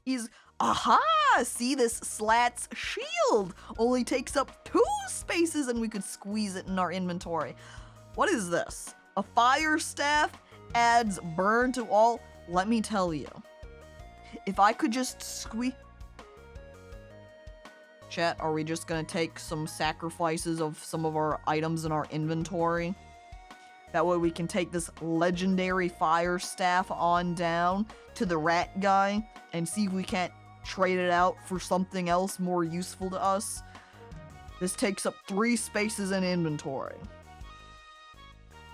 He's... Aha! see, this Slat's shield only takes up 2 spaces and we could squeeze it in our inventory. What is this? A fire staff adds burn to all. Let me tell you, if I could just squeeze... Chat, are we just gonna take some sacrifices of some of our items in our inventory? That way we can take this legendary fire staff on down to the rat guy and see if we can't trade it out for something else more useful to us. This takes up 3 spaces in inventory.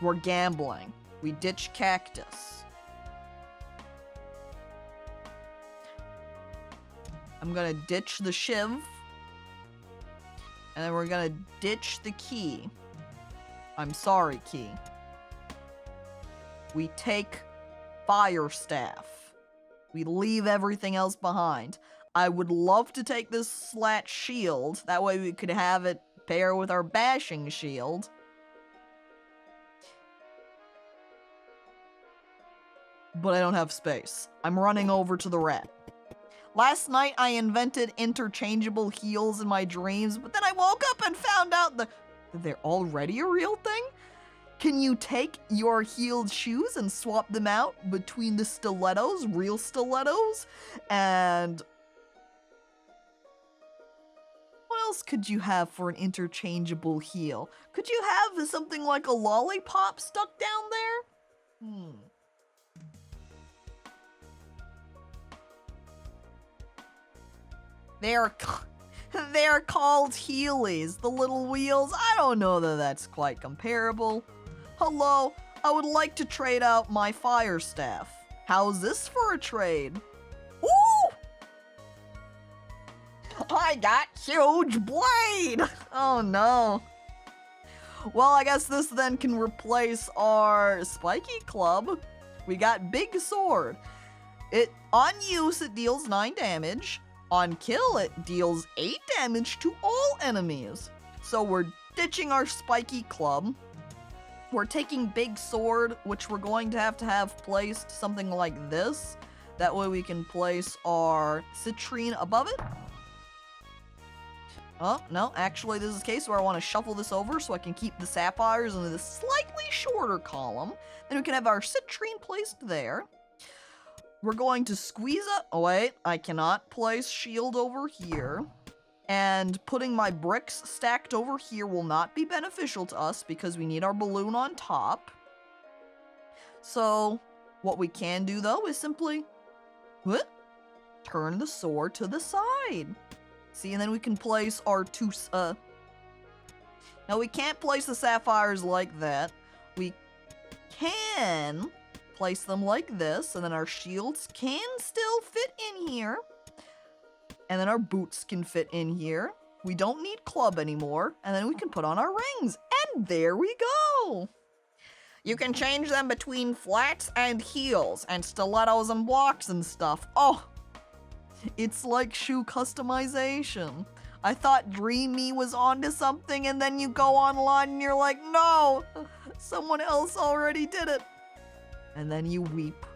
We're gambling. We ditch cactus. I'm gonna ditch the Shiv. And then we're gonna ditch the key. I'm sorry, key. We take fire staff. We leave everything else behind. I would love to take this Slat shield. That way we could have it pair with our bashing shield. But I don't have space. I'm running over to the rat. Last night I invented interchangeable heels in my dreams, but then I woke up and found out that they're already a real thing? Can you take your heeled shoes and swap them out between the stilettos, real stilettos? And what else could you have for an interchangeable heel? Could you have something like a lollipop stuck down there? They're called Heelys, the little wheels. I don't know that that's quite comparable. Hello, I would like to trade out my fire staff. How's this for a trade? Ooh! I got huge blade! Oh no. Well, I guess this then can replace our spiky club. We got big sword. On use, it deals 9 damage. On kill, it deals 8 damage to all enemies. So we're ditching our spiky club. We're taking big sword, which we're going to have placed something like this. That way we can place our citrine above it. Oh, no, actually this is the case where I want to shuffle this over so I can keep the sapphires in this slightly shorter column. Then we can have our citrine placed there. We're going to squeeze up. Oh, wait, I cannot place shield over here. And putting my bricks stacked over here will not be beneficial to us because we need our balloon on top. So, what we can do though is simply turn the sword to the side. See, and then we can place our 2, now we can't place the sapphires like that. We can place them like this, and then our shields can still fit in here. And then our boots can fit in here. We don't need club anymore, and then we can put on our rings, and there we go! You can change them between flats and heels, and stilettos and blocks and stuff. Oh! It's like shoe customization. I thought Dream Me was onto something, and then you go online and you're like, no! Someone else already did it. And then you weep.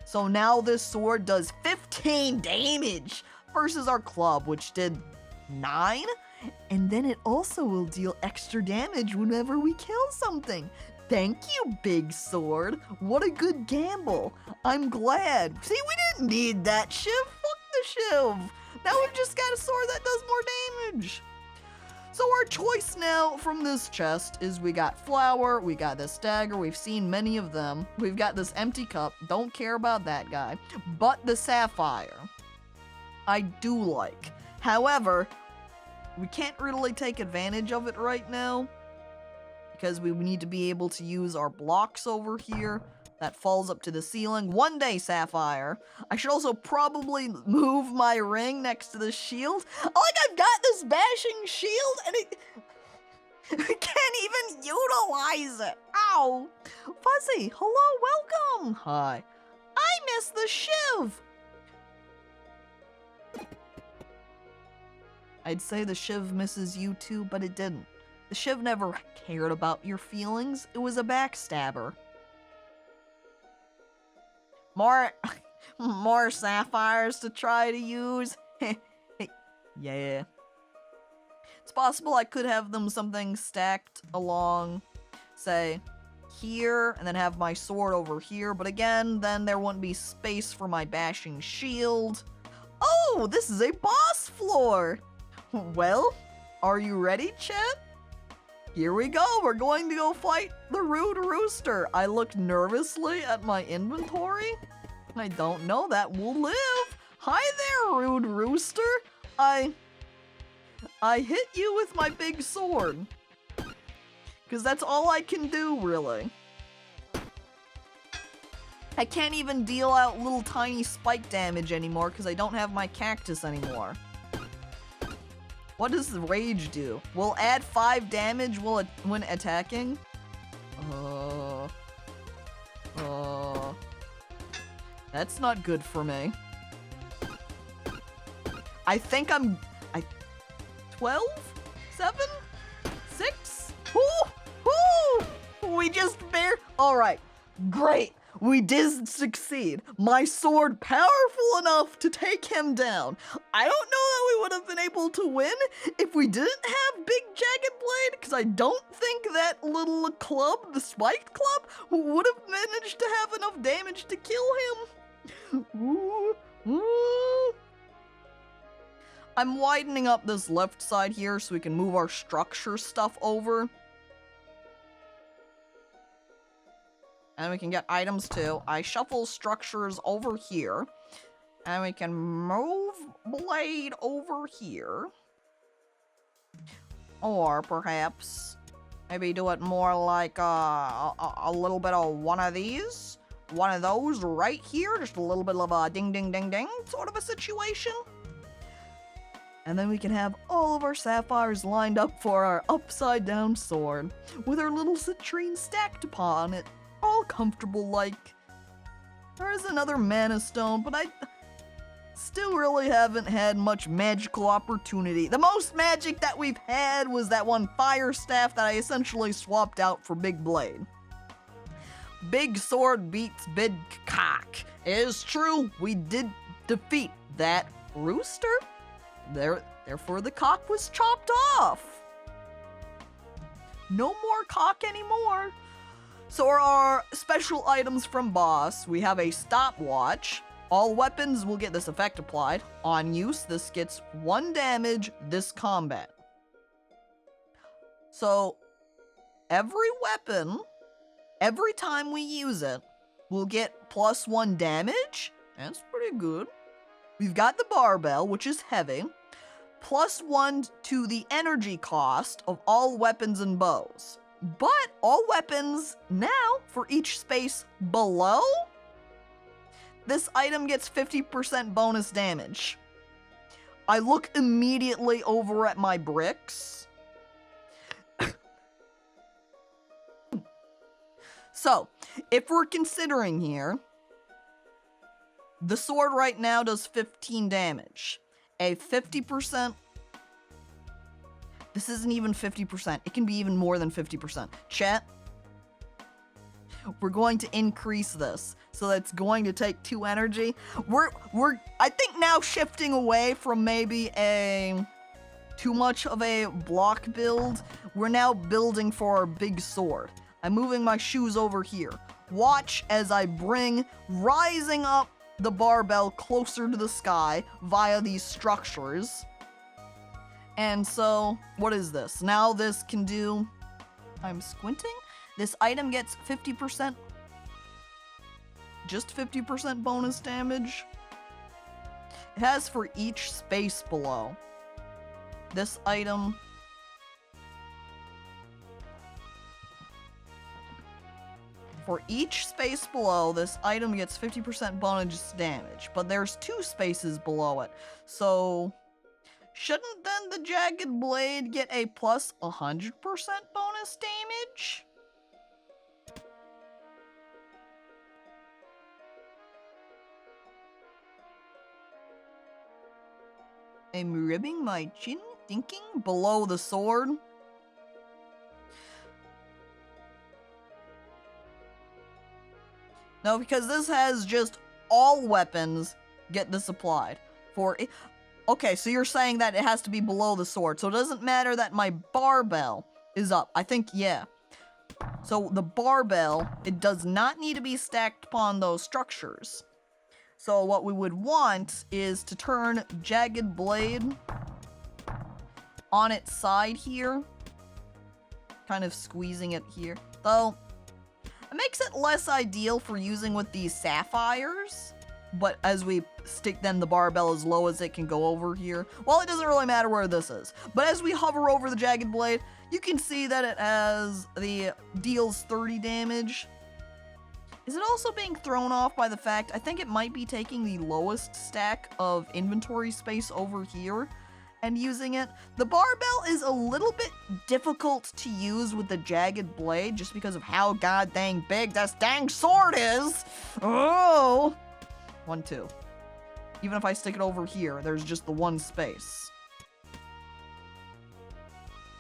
So now this sword does 15 damage versus our club, which did 9. And then it also will deal extra damage whenever we kill something. Thank you, big sword. What a good gamble. I'm glad. See, we didn't need that, Shiv. Fuck the Shiv. Now we've just got a sword that does more damage. So our choice now from this chest is we got flour, we got this dagger, we've seen many of them. We've got this empty cup, don't care about that guy. But the sapphire, I do like. However, we can't really take advantage of it right now because we need to be able to use our blocks over here. That falls up to the ceiling. One day, Sapphire. I should also probably move my ring next to the shield. I've got this bashing shield and it can't even utilize it. Ow. Fuzzy, hello, welcome. Hi. I miss the Shiv. I'd say the Shiv misses you too, but it didn't. The Shiv never cared about your feelings. It was a backstabber. More sapphires to try to use. Yeah. It's possible I could have them something stacked along, say, here, and then have my sword over here, but again, then there wouldn't be space for my bashing shield. Oh, this is a boss floor! Well, are you ready, chat? Here we go, we're going to go fight the Rude Rooster. I look nervously at my inventory. I don't know, that will live. Hi there, Rude Rooster. I hit you with my big sword. Because that's all I can do, really. I can't even deal out little tiny spike damage anymore because I don't have my cactus anymore. What does the rage do? Will add 5 damage when attacking? That's not good for me. I think I'm... 12? 7? 6? We just Alright, great. We did succeed. My sword powerful enough to take him down. I don't know that we would have been able to win if we didn't have Big Jagged Blade, because I don't think that little club, the Spiked Club, would have managed to have enough damage to kill him. I'm widening up this left side here so we can move our structure stuff over. And we can get items too. I shuffle structures over here. And we can move blade over here. Or perhaps maybe do it more like a little bit of one of these. One of those right here. Just a little bit of a ding ding ding ding sort of a situation. And then we can have all of our sapphires lined up for our upside down sword. With our little citrine stacked upon it. All comfortable like. There is another mana stone, but I still really haven't had much magical opportunity. The most magic that we've had was that one fire staff that I essentially swapped out for Big Blade. Big sword beats big cock. It is true, we did defeat that rooster. Therefore the cock was chopped off. No more cock anymore. So our special items from boss, we have a stopwatch. All weapons will get this effect applied. On use, this gets 1 damage this combat. So every weapon, every time we use it, we'll get +1 damage. That's pretty good. We've got the barbell, which is heavy. +1 to the energy cost of all weapons and bows. But all weapons now, for each space below, this item gets 50% bonus damage. I look immediately over at my bricks. So, if we're considering here, the sword right now does 15 damage. A 50%... This isn't even 50%. It can be even more than 50%. Chat, we're going to increase this. So that's going to take 2 energy. We're I think now shifting away from maybe too much of a block build. We're now building for our big sword. I'm moving my shoes over here. Watch as I bring rising up the barbell closer to the sky via these structures. And so, what is this? Now this can do... I'm squinting? This item gets 50%... Just 50% bonus damage. It has for each space below. This item... For each space below, this item gets 50% bonus damage. But there's 2 spaces below it. So... Shouldn't then the Jagged Blade get a plus 100% bonus damage? I'm rubbing my chin, thinking below the sword. No, because this has just all weapons get this applied. For it. Okay, so you're saying that it has to be below the sword. So it doesn't matter that my barbell is up. I think, yeah. So the barbell, it does not need to be stacked upon those structures. So what we would want is to turn Jagged Blade on its side here. Kind of squeezing it here. Though, it makes it less ideal for using with these sapphires. But as we stick then the barbell as low as it can go over here, well, it doesn't really matter where this is. But as we hover over the Jagged Blade, you can see that it has deals 30 damage. Is it also being thrown off by the fact, I think it might be taking the lowest stack of inventory space over here and using it. The barbell is a little bit difficult to use with the Jagged Blade just because of how god dang big this dang sword is. Oh! 1, 2. Even if I stick it over here, there's just the one space.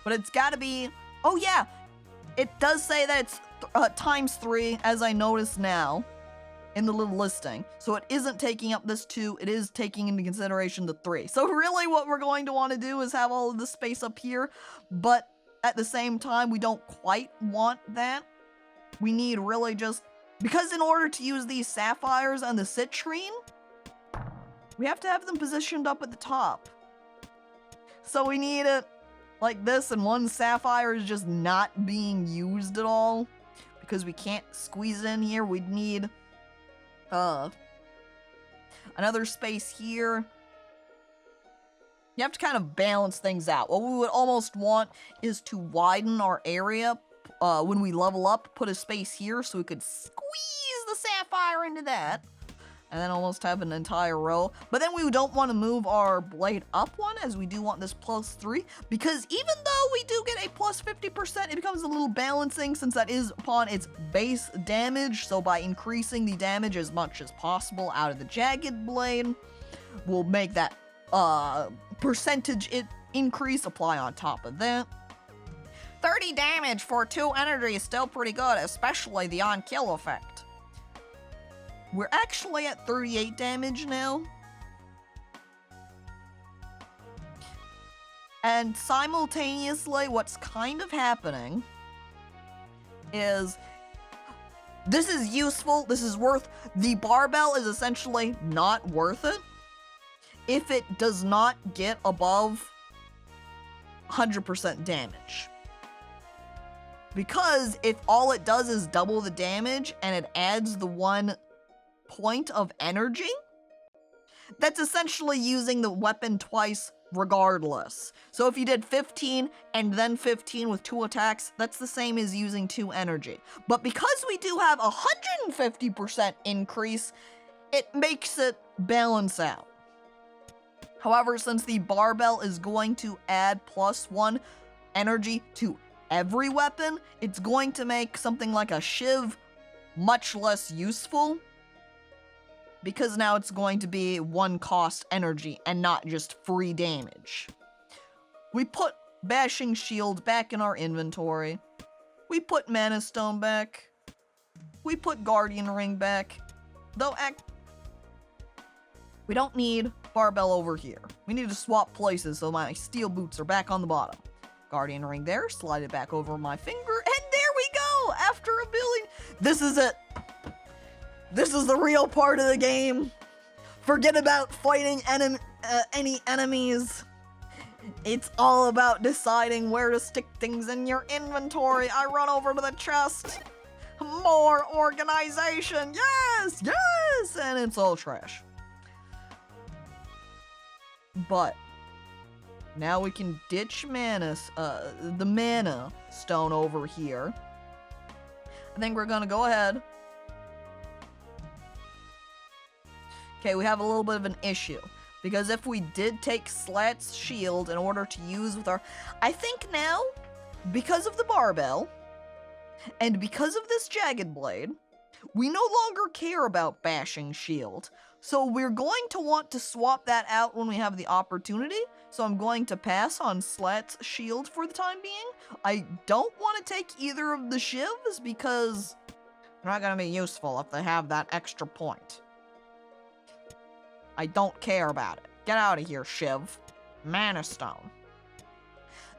But it's gotta be... Oh yeah! It does say that it's ×3, as I notice now, in the little listing. So it isn't taking up this 2, it is taking into consideration the 3. So really what we're going to want to do is have all of this space up here, but at the same time, we don't quite want that. We need really just... Because in order to use these sapphires on the citrine, we have to have them positioned up at the top. So we need it like this, and one sapphire is just not being used at all. Because we can't squeeze in here, we'd need another space here. You have to kind of balance things out. What we would almost want is to widen our area when we level up, put a space here so we could squeeze the sapphire into that. And then almost have an entire row. But then we don't want to move our blade up one, as we do want this +3. Because even though we do get a +50%, it becomes a little balancing since that is upon its base damage. So by increasing the damage as much as possible out of the Jagged Blade, we'll make that percentage increase apply on top of that. 30 damage for 2 energy is still pretty good, especially the on-kill effect. We're actually at 38 damage now. And simultaneously, what's kind of happening is this is useful, this is worth, the barbell is essentially not worth it if it does not get above 100% damage. Because if all it does is double the damage and it adds the 1 point of energy, that's essentially using the weapon twice regardless. So if you did 15 and then 15 with 2 attacks, that's the same as using 2 energy. But because we do have 150% increase, it makes it balance out. However, since the barbell is going to add +1 energy to every weapon, it's going to make something like a Shiv much less useful. Because now it's going to be 1 cost energy and not just free damage. We put Bashing Shield back in our inventory. We put Mana Stone back. We put Guardian Ring back. Though we don't need Barbell over here. We need to swap places so my steel boots are back on the bottom. Guardian Ring there, slide it back over my finger, and there we go! After a billion... This is it! This is the real part of the game. Forget about fighting any enemies. It's all about deciding where to stick things in your inventory. I run over to the chest. More organization. Yes, yes, and it's all trash. But now we can ditch the mana stone over here. I think we're gonna go ahead. Okay, we have a little bit of an issue. Because if we did take Slat's shield in order to use with our... I think now, because of the barbell, and because of this Jagged Blade, we no longer care about Bashing Shield. So we're going to want to swap that out when we have the opportunity. So I'm going to pass on Slat's shield for the time being. I don't want to take either of the Shivs because they're not going to be useful if they have that extra point. I don't care about it. Get out of here, Shiv. Mana Stone.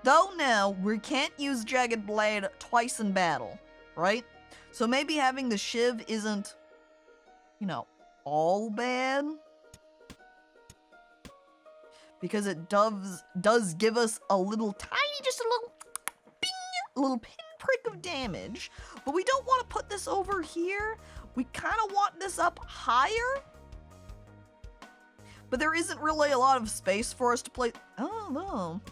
Though now, we can't use Jagged Blade twice in battle, right? So maybe having the Shiv isn't, you know, all bad. Because it does give us a little tiny, just a little bing, a little pinprick of damage. But we don't want to put this over here. We kind of want this up higher. But there isn't really a lot of space for us to play. Oh, no.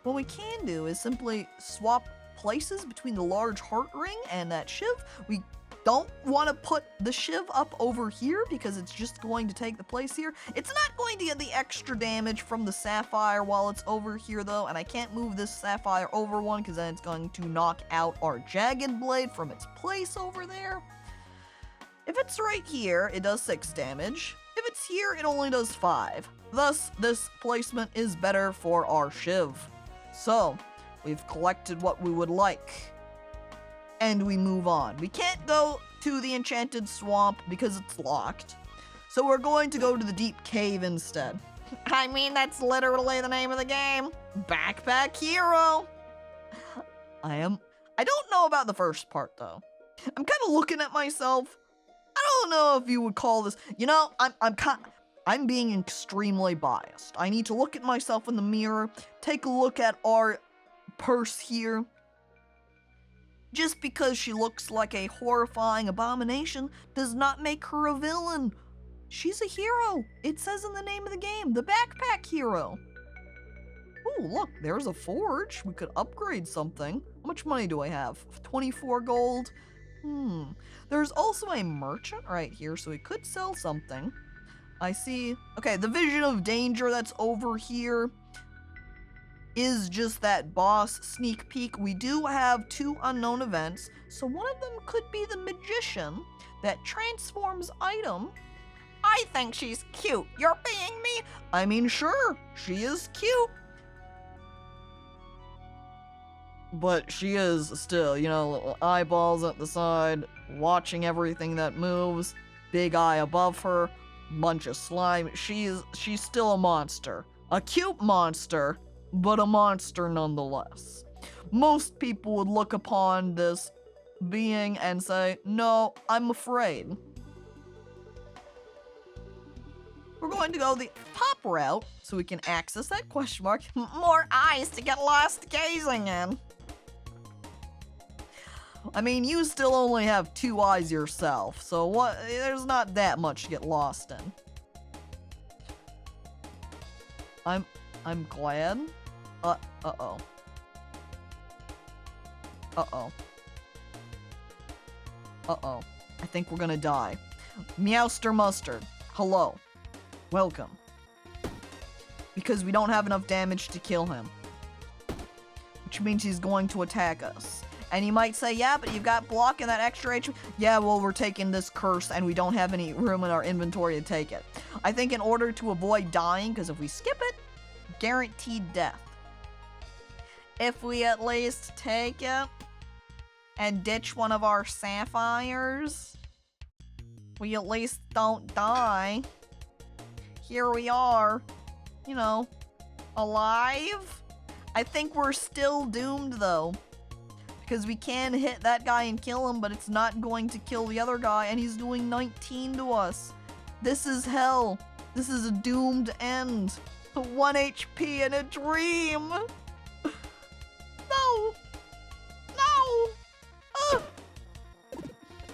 What we can do is simply swap places between the large heart ring and that Shiv. We don't want to put the Shiv up over here because it's just going to take the place here. It's not going to get the extra damage from the Sapphire while it's over here though, and I can't move this Sapphire over one because then it's going to knock out our Jagged Blade from its place over there. If it's right here, it does 6 damage. If it's here, it only does 5. Thus, this placement is better for our Shiv. So, we've collected what we would like. And we move on. We can't go to the Enchanted Swamp because it's locked. So we're going to go to the Deep Cave instead. I mean, that's literally the name of the game. Backpack Hero. I don't know about the first part though. I'm kind of looking at myself. I don't know if you would call this, you know, I'm being extremely biased. I need to look at myself in the mirror, take a look at our purse here. Just because she looks like a horrifying abomination does not make her a villain. She's a hero. It says in the name of the game, the Backpack Hero. Ooh, look, there's a forge. We could upgrade something. How much money do I have? 24 gold. There's also a merchant right here, so we could sell something. I see. Okay, the Vision of Danger that's over here is just that boss sneak peek. We do have 2 unknown events, so one of them could be the magician that transforms item. I think she's cute. You're paying me? I mean, sure, she is cute. But she is still, you know, little eyeballs at the side, watching everything that moves, big eye above her, bunch of slime. She's still a monster. A cute monster, but a monster nonetheless. Most people would look upon this being and say, no, I'm afraid. We're going to go the top route so we can access that question mark. More eyes to get lost gazing in. I mean, you still only have 2 eyes yourself, so what? There's not that much to get lost in. I'm glad. Uh-oh. Uh-oh. Uh-oh. I think we're gonna die. Meowster Mustard, hello. Welcome. Because we don't have enough damage to kill him. Which means he's going to attack us. And you might say, yeah, but you've got block and that extra HP. Yeah, well, we're taking this curse and we don't have any room in our inventory to take it. I think in order to avoid dying, because if we skip it, guaranteed death. If we at least take it and ditch one of our sapphires, we at least don't die. Here we are, you know, alive. I think we're still doomed though. Because we can hit that guy and kill him, but it's not going to kill the other guy, and he's doing 19 to us. This is hell. This is a doomed end. 1 HP in a dream. No. No.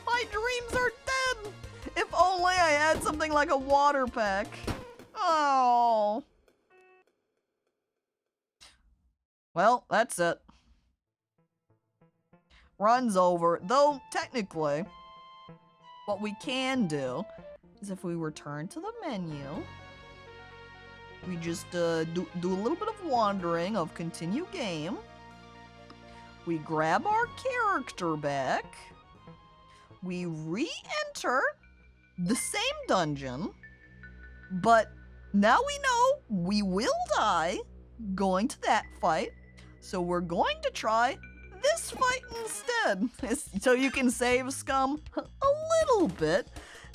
My dreams are dead. If only I had something like a water pack. Oh. Well, that's it. Run's over, though technically what we can do is if we return to the menu, we just do a little bit of wandering of continue game, we grab our character back, we re-enter the same dungeon, but now we know we will die going to that fight, so we're going to try this fight instead, so you can save scum a little bit.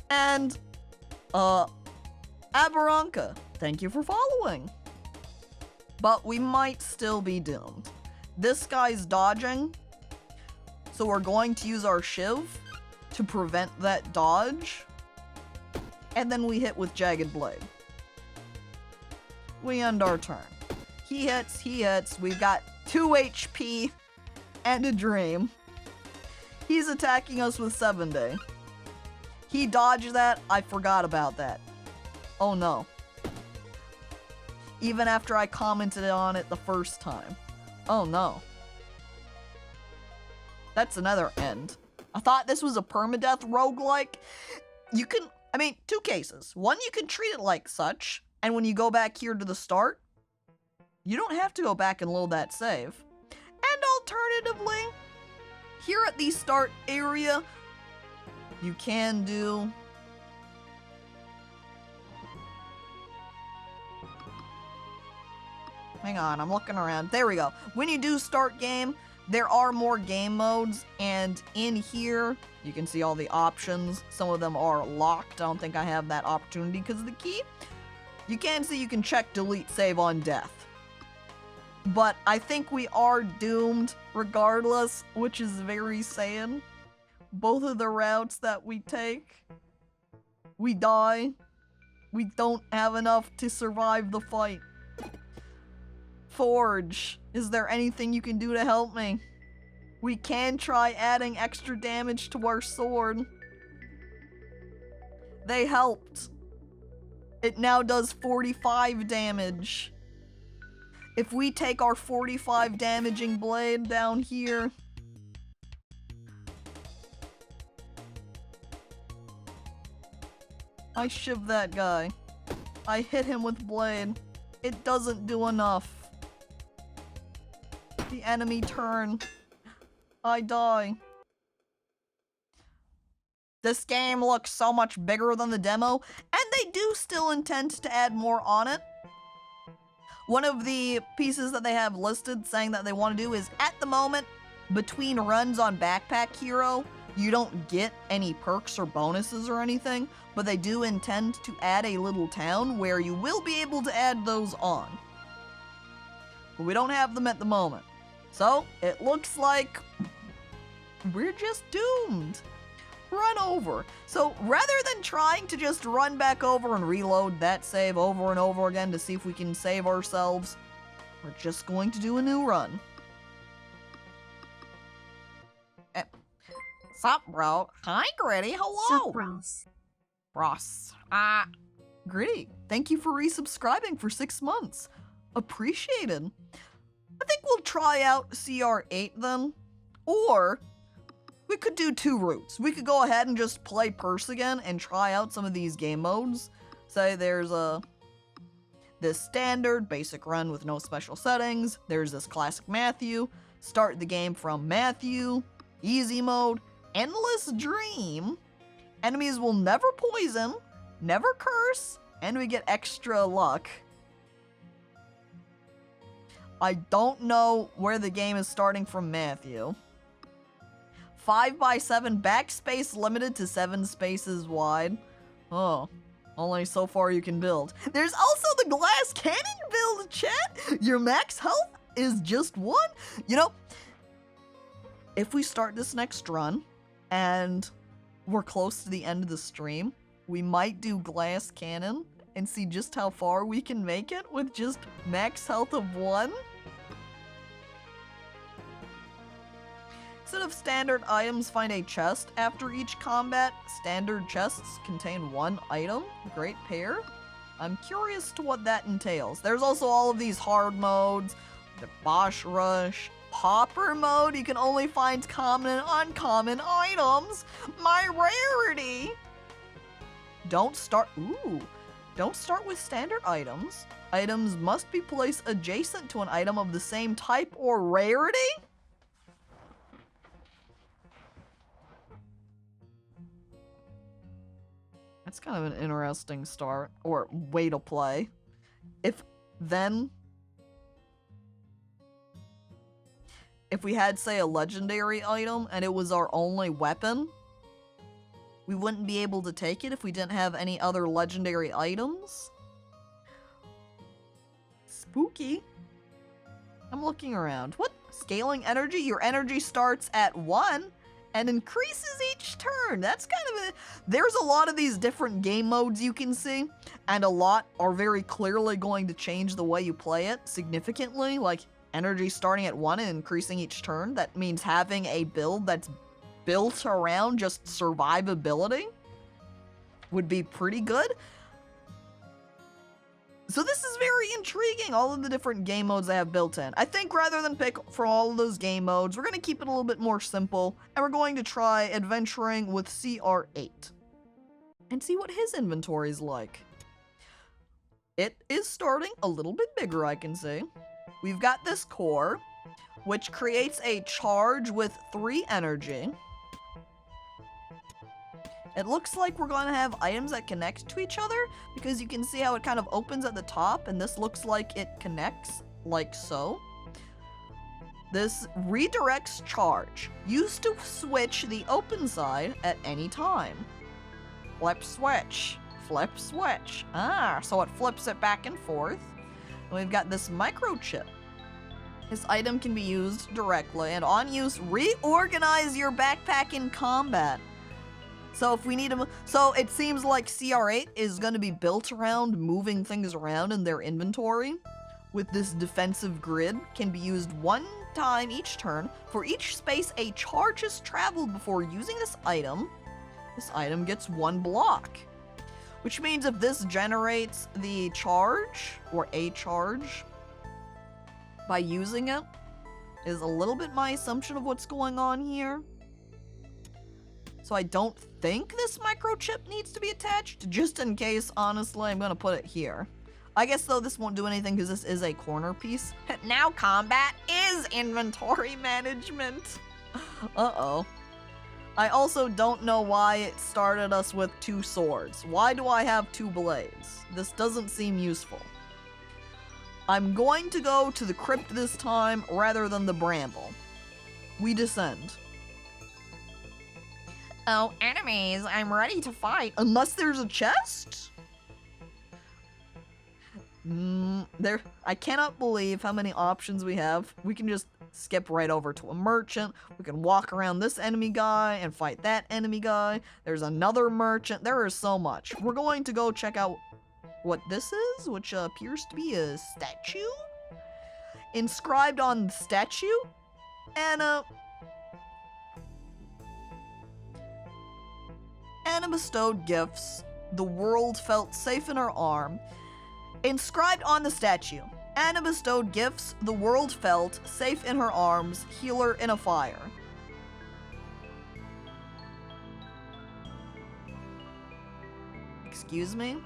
And Abaranka, thank you for following. But we might still be doomed. This guy's dodging, so we're going to use our Shiv to prevent that dodge, and then we hit with Jagged Blade. We end our turn. He hits, we've got 2 HP and a dream. He's attacking us with 7-day. He dodged that, I forgot about that. Oh no. Even after I commented on it the first time. Oh no. That's another end. I thought this was a permadeath roguelike. You can, I mean, 2 cases. One, you can treat it like such, and when you go back here to the start, you don't have to go back and load that save. And alternatively, here at the start area, you can do... Hang on, I'm looking around. There we go. When you do start game, there are more game modes, and in here, you can see all the options. Some of them are locked. I don't think I have that opportunity because of the key. You can see you can check delete save on death. But I think we are doomed regardless, which is very sad. Both of the routes that we take, we die. We don't have enough to survive the fight. Forge, is there anything you can do to help me? We can try adding extra damage to our sword. They helped. It now does 45 damage. If we take our 45 damaging blade down here, I shiv that guy. I hit him with blade. It doesn't do enough. The enemy turn. I die. This game looks so much bigger than the demo, and they do still intend to add more on it. One of the pieces that they have listed saying that they want to do is, at the moment, between runs on Backpack Hero, you don't get any perks or bonuses or anything, but they do intend to add a little town where you will be able to add those on. But we don't have them at the moment. So, it looks like we're just doomed. Run over. So, rather than trying to just run back over and reload that save over and over again to see if we can save ourselves, we're just going to do a new run. Sup, bro? Hi, Gritty. Hello. Sup, Ross? Ross. Gritty, thank you for resubscribing for 6 months. Appreciated. I think we'll try out CR8 then. Or we could do 2 routes. We could go ahead and just play Purse again and try out some of these game modes. Say there's this standard basic run with no special settings. There's this classic Matthew. Start the game from Matthew. Easy mode. Endless dream. Enemies will never poison, never curse, and we get extra luck. I don't know where the game is starting from Matthew. 5x7 backspace limited to 7 spaces wide. Oh, only so far you can build. There's also the glass cannon build, chat. Your max health is just 1. You know, if we start this next run and we're close to the end of the stream, we might do glass cannon and see just how far we can make it with just max health of 1. Instead of standard items, find a chest after each combat. Standard chests contain 1 item. Great pair. I'm curious to what that entails. There's also all of these hard modes. The Boss Rush. Pauper mode. You can only find common and uncommon items. My rarity. Don't start with standard items. Items must be placed adjacent to an item of the same type or rarity? That's kind of an interesting start, or way to play. If we had, say, a legendary item and it was our only weapon, we wouldn't be able to take it if we didn't have any other legendary items. spooky. I'm looking around. What? Scaling energy? Your energy starts at 1 and increases each turn. That's kind of a... There's a lot of these different game modes you can see, and a lot are very clearly going to change the way you play it significantly, like energy starting at 1 and increasing each turn. That means having a build that's built around just survivability would be pretty good. So this is very intriguing, all of the different game modes they have built in. I think rather than pick from all of those game modes, we're going to keep it a little bit more simple, and we're going to try adventuring with CR8 and see what his inventory is like. It is starting a little bit bigger, I can see. We've got this core, which creates a charge with 3 energy. It looks like we're going to have items that connect to each other, because you can see how it kind of opens at the top, and this looks like it connects, like so. This redirects charge, used to switch the open side at any time. Flip switch, flip switch. Ah, so it flips it back and forth. And we've got this microchip. This item can be used directly, and on use, reorganize your backpack in combat. So if we need to, so it seems like CR8 is going to be built around moving things around in their inventory. With this defensive grid, can be used 1 time each turn. For each space a charge is traveled before using this item gets 1 block. Which means if this generates the charge, or a charge, by using it, is a little bit my assumption of what's going on here. So I don't think this microchip needs to be attached. Just in case, honestly, I'm gonna put it here. I guess, though, this won't do anything because this is a corner piece. Now combat is inventory management. Uh-oh. I also don't know why it started us with 2 swords. Why do I have 2 blades? This doesn't seem useful. I'm going to go to the crypt this time rather than the bramble. We descend. Oh, enemies, I'm ready to fight. Unless there's a chest? I cannot believe how many options we have. We can just skip right over to a merchant. We can walk around this enemy guy and fight that enemy guy. There's another merchant. There is so much. We're going to go check out what this is, which appears to be a statue. Inscribed on the statue, Anna bestowed gifts. The world felt safe in her arm. Inscribed on the statue, Anna bestowed gifts. The world felt safe in her arms. Healer in a fire. Excuse me?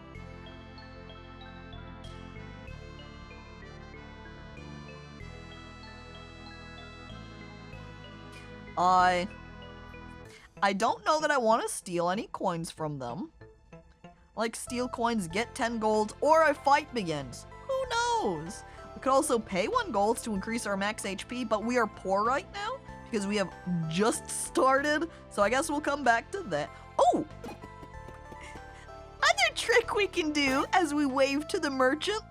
I don't know that I want to steal any coins from them. Like, steal coins, get 10 gold, or a fight begins. Who knows? We could also pay 1 gold to increase our max HP, but we are poor right now because we have just started, so I guess we'll come back to that. Oh! Other trick we can do as we wave to the merchant,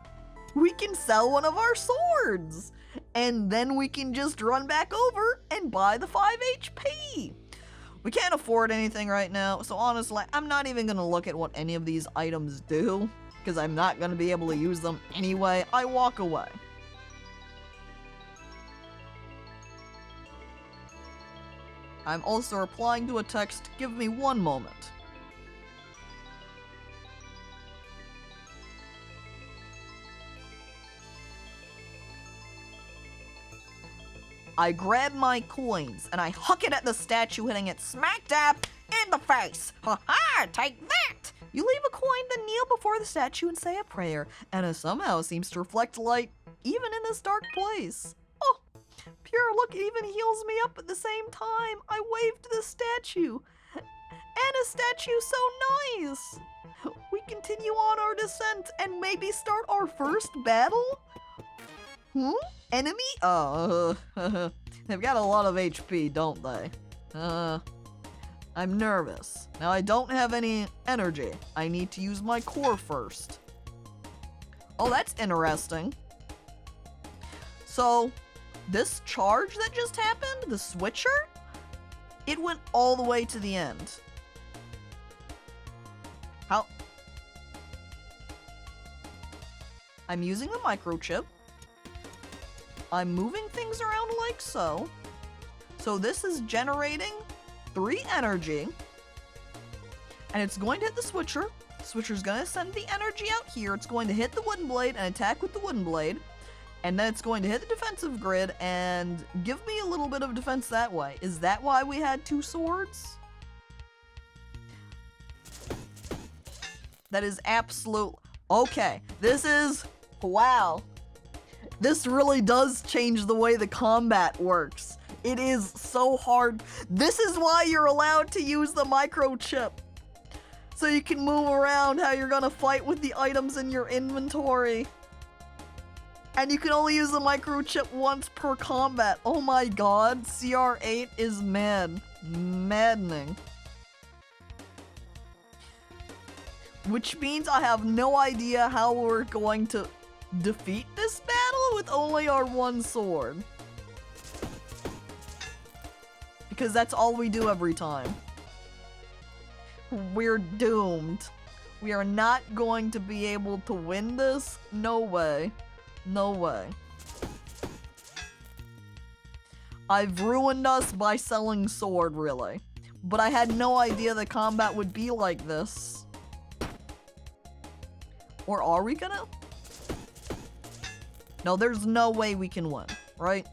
we can sell one of our swords, and then we can just run back over and buy the 5 HP. We can't afford anything right now, so honestly, I'm not even gonna look at what any of these items do, because I'm not gonna be able to use them anyway. I walk away. I'm also replying to a text. Give me 1 moment. I grab my coins, and I huck it at the statue, hitting it smack dab in the face. Ha ha, take that! You leave a coin, then kneel before the statue and say a prayer, and it somehow seems to reflect light, even in this dark place. Oh, pure look, it even heals me up at the same time. I waved to the statue. Anna's statue so nice. We continue on our descent and maybe start our first battle? Enemy? They've got a lot of HP, don't they? I'm nervous. Now I don't have any energy. I need to use my core first. Oh, that's interesting. So, this charge that just happened, the switcher, it went all the way to the end. How? I'm using the microchip. I'm moving things around like so. So this is generating 3 energy. And it's going to hit the switcher. The switcher's going to send the energy out here. It's going to hit the wooden blade and attack with the wooden blade. And then it's going to hit the defensive grid and give me a little bit of defense that way. Is that why we had 2 swords? That is absolute... Okay, this is... Wow. This really does change the way the combat works. It is so hard. This is why you're allowed to use the microchip. So you can move around how you're gonna fight with the items in your inventory. And you can only use the microchip once per combat. Oh my god, CR8 is mad. Maddening. Which means I have no idea how we're going to defeat this battle with only our 1 sword. Because that's all we do every time. We're doomed. We are not going to be able to win this. No way. No way. I've ruined us by selling sword, really. But I had no idea the combat would be like this. Or are we gonna? No, there's no way we can win, right?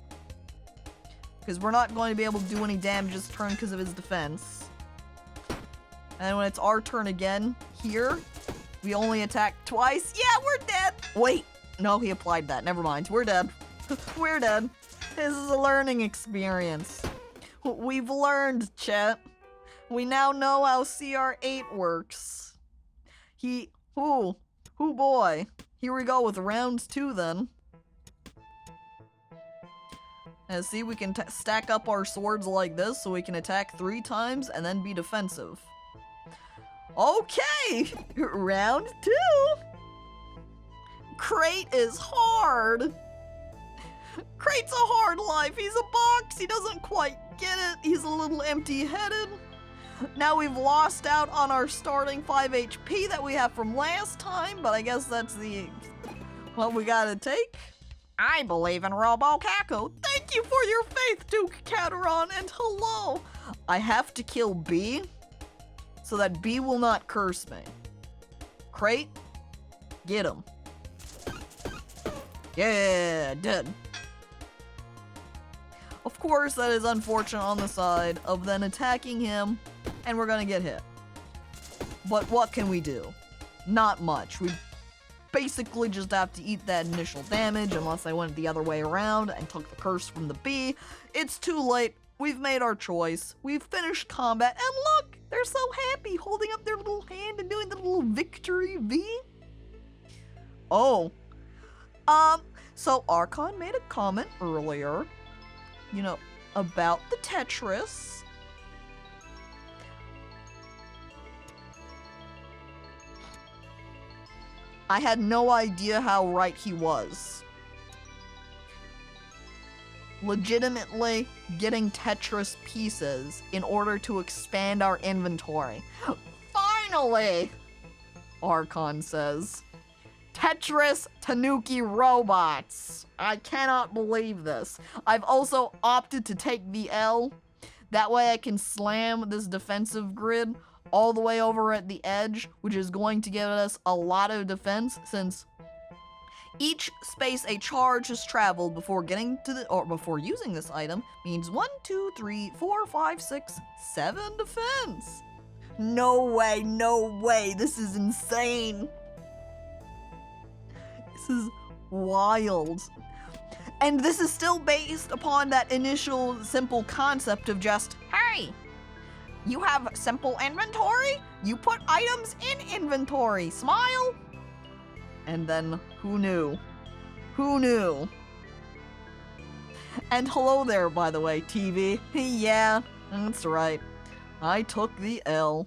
Because we're not going to be able to do any damage this turn because of his defense. And when it's our turn again, here, we only attack twice. Yeah, we're dead! Wait, no, he applied that. Never mind, we're dead. We're dead. This is a learning experience. We've learned, chat. We now know how CR8 works. Oh boy. Here we go with round 2 then. And see, we can stack up our swords like this so we can attack 3 times and then be defensive. Okay! Round 2! Crate is hard! Crate's a hard life. He's a box. He doesn't quite get it. He's a little empty-headed. Now we've lost out on our starting 5 HP that we have from last time, but I guess that's what we gotta take. I believe in RoboCaco. Thank you for your faith, Duke Cateron, and hello. I have to kill B so that B will not curse me. Crate, get him. Yeah, dead. Of course, that is unfortunate on the side of then attacking him, and we're gonna get hit. But what can we do? Not much. We basically just have to eat that initial damage unless I went the other way around and took the curse from the bee. It's too late. We've made our choice. We've finished combat, and look! They're so happy holding up their little hand and doing the little victory V. Oh. So Archon made a comment earlier, you know, about the Tetris. I had no idea how right he was. Legitimately getting Tetris pieces in order to expand our inventory. Finally! Archon says. Tetris Tanuki robots. I cannot believe this. I've also opted to take the L. That way I can slam this defensive grid all the way over at the edge, which is going to give us a lot of defense since each space a charge has traveled before getting to the, or before using this item means 1, 2, 3, 4, 5, 6, 7 defense. No way, no way. This is insane. This is wild. And this is still based upon that initial simple concept of just, hey, you have simple inventory? You put items in inventory. Smile. And then, who knew? Who knew? And hello there, by the way, TV. Yeah, that's right. I took the L.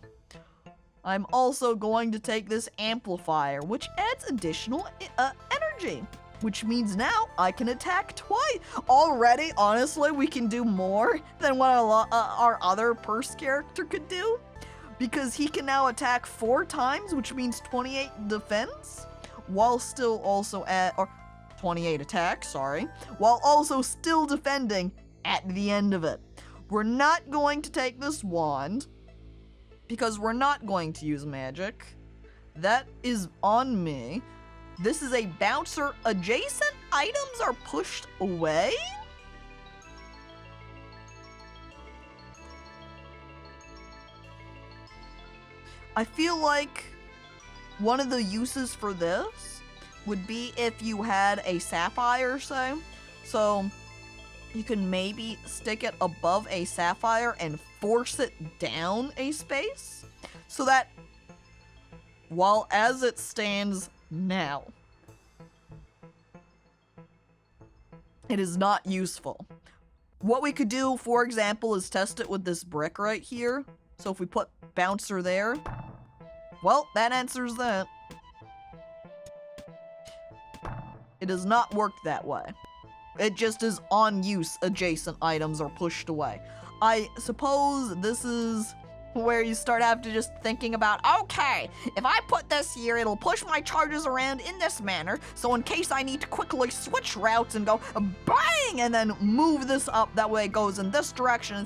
I'm also going to take this amplifier, which adds additional energy. which means now I can attack twice. Already, honestly, we can do more than what our other purse character could do, because he can now attack 4 times, which means 28 defense, while still also or 28 attack, sorry, while also still defending at the end of it. We're not going to take this wand, because we're not going to use magic. That is on me. This is a bouncer. Adjacent items are pushed away? I feel like one of the uses for this would be if you had a sapphire, say. So you can maybe stick it above a sapphire and force it down a space, so that while as it stands now, it is not useful. What we could do, for example, is test it with this brick right here. So if we put bouncer there, well, that answers that. It does not work that way. It just is on use, adjacent items are pushed away. I suppose this is where you start after just thinking about, okay, if I put this here, it'll push my charges around in this manner, so in case I need to quickly switch routes and go bang, and then move this up, that way it goes in this direction.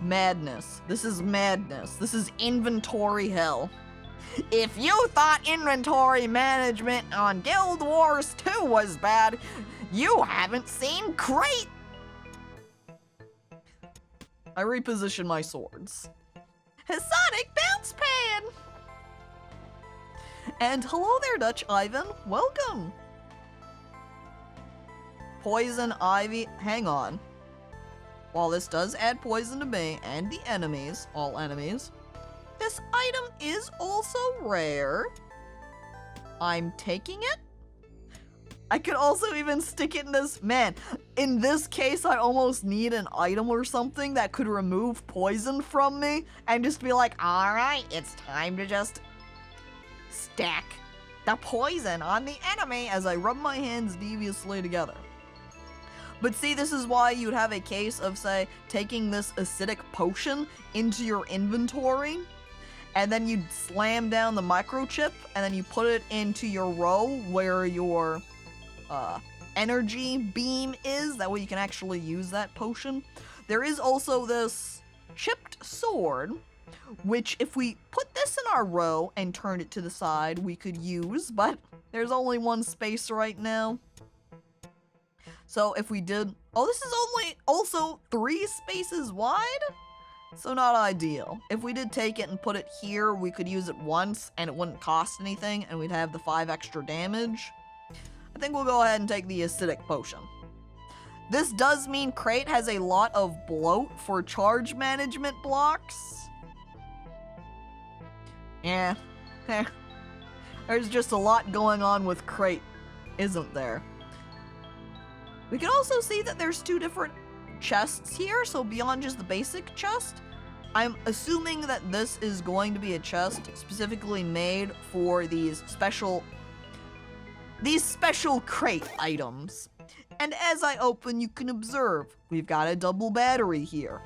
Madness. This is madness. This is inventory hell. If you thought inventory management on Guild Wars 2 was bad, you haven't seen Crate! I reposition my swords. Sonic Bounce Pan! And hello there, Dutch Ivan. Welcome! Poison Ivy. Hang on. While this does add poison to me and the enemies, all enemies, this item is also rare. I'm taking it. I could also even stick it in this. Man, in this case, I almost need an item or something that could remove poison from me and just be like, alright, it's time to just stack the poison on the enemy as I rub my hands deviously together. But see, this is why you'd have a case of, say, taking this acidic potion into your inventory, and then you'd slam down the microchip, and then you put it into your row where your energy beam is. That way you can actually use that potion. There is also this chipped sword, which if we put this in our row and turn it to the side, we could use, but there's only one space right now. So if we did, oh, this is only also 3 spaces wide? So not ideal. If we did take it and put it here, we could use it once and it wouldn't cost anything and we'd have the 5 extra damage. I think we'll go ahead and take the acidic potion. This does mean Crate has a lot of bloat for charge management blocks. Yeah, there's just a lot going on with Crate, isn't there? We can also see that there's 2 different chests here, so beyond just the basic chest, I'm assuming that this is going to be a chest specifically made for these special crate items. And as I open, you can observe we've got a double battery here,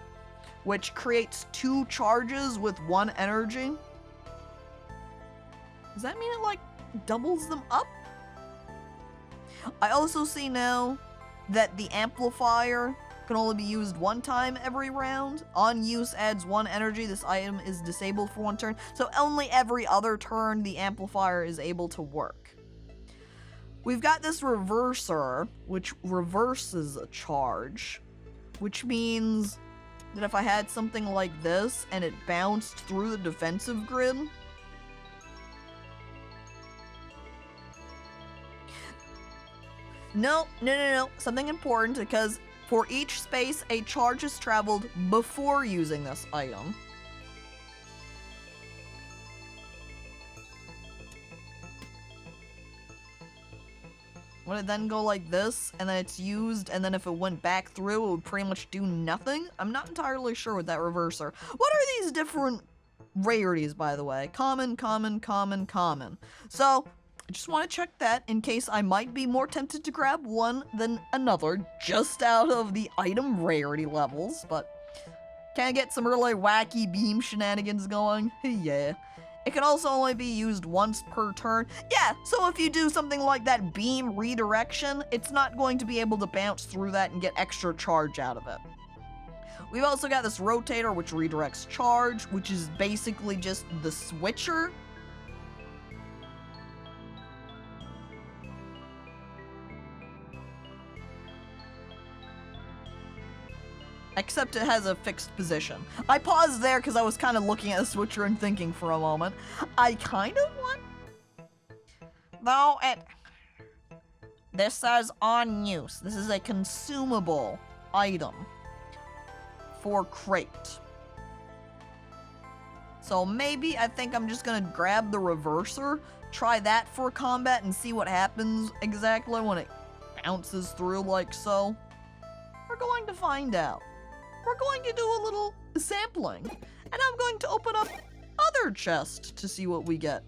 which creates 2 charges with 1 energy. Does that mean it like doubles them up? I also see now that the amplifier can only be used 1 time every round. On use adds 1 energy. This item is disabled for 1 turn. So only every other turn the amplifier is able to work. We've got this reverser, which reverses a charge, which means that if I had something like this and it bounced through the defensive grid, No. Something important, because for each space, a charge is traveled before using this item. Would it then go like this, and then it's used, and then if it went back through, it would pretty much do nothing? I'm not entirely sure with that reverser. What are these different rarities, by the way? Common, common, common, common. So, I just want to check that in case I might be more tempted to grab one than another, just out of the item rarity levels, but can I get some really wacky beam shenanigans going? Yeah. It can also only be used once per turn. Yeah, so if you do something like that beam redirection, it's not going to be able to bounce through that and get extra charge out of it. We've also got this rotator, which redirects charge, which is basically just the switcher. Except it has a fixed position. I paused there because I was kind of looking at the switcher and thinking for a moment. I kind of want... Though this says on use. This is a consumable item for crate. So maybe I think I'm just gonna grab the reverser, try that for combat and see what happens exactly when it bounces through like so. We're going to find out. We're going to do a little sampling, and I'm going to open up other chest to see what we get.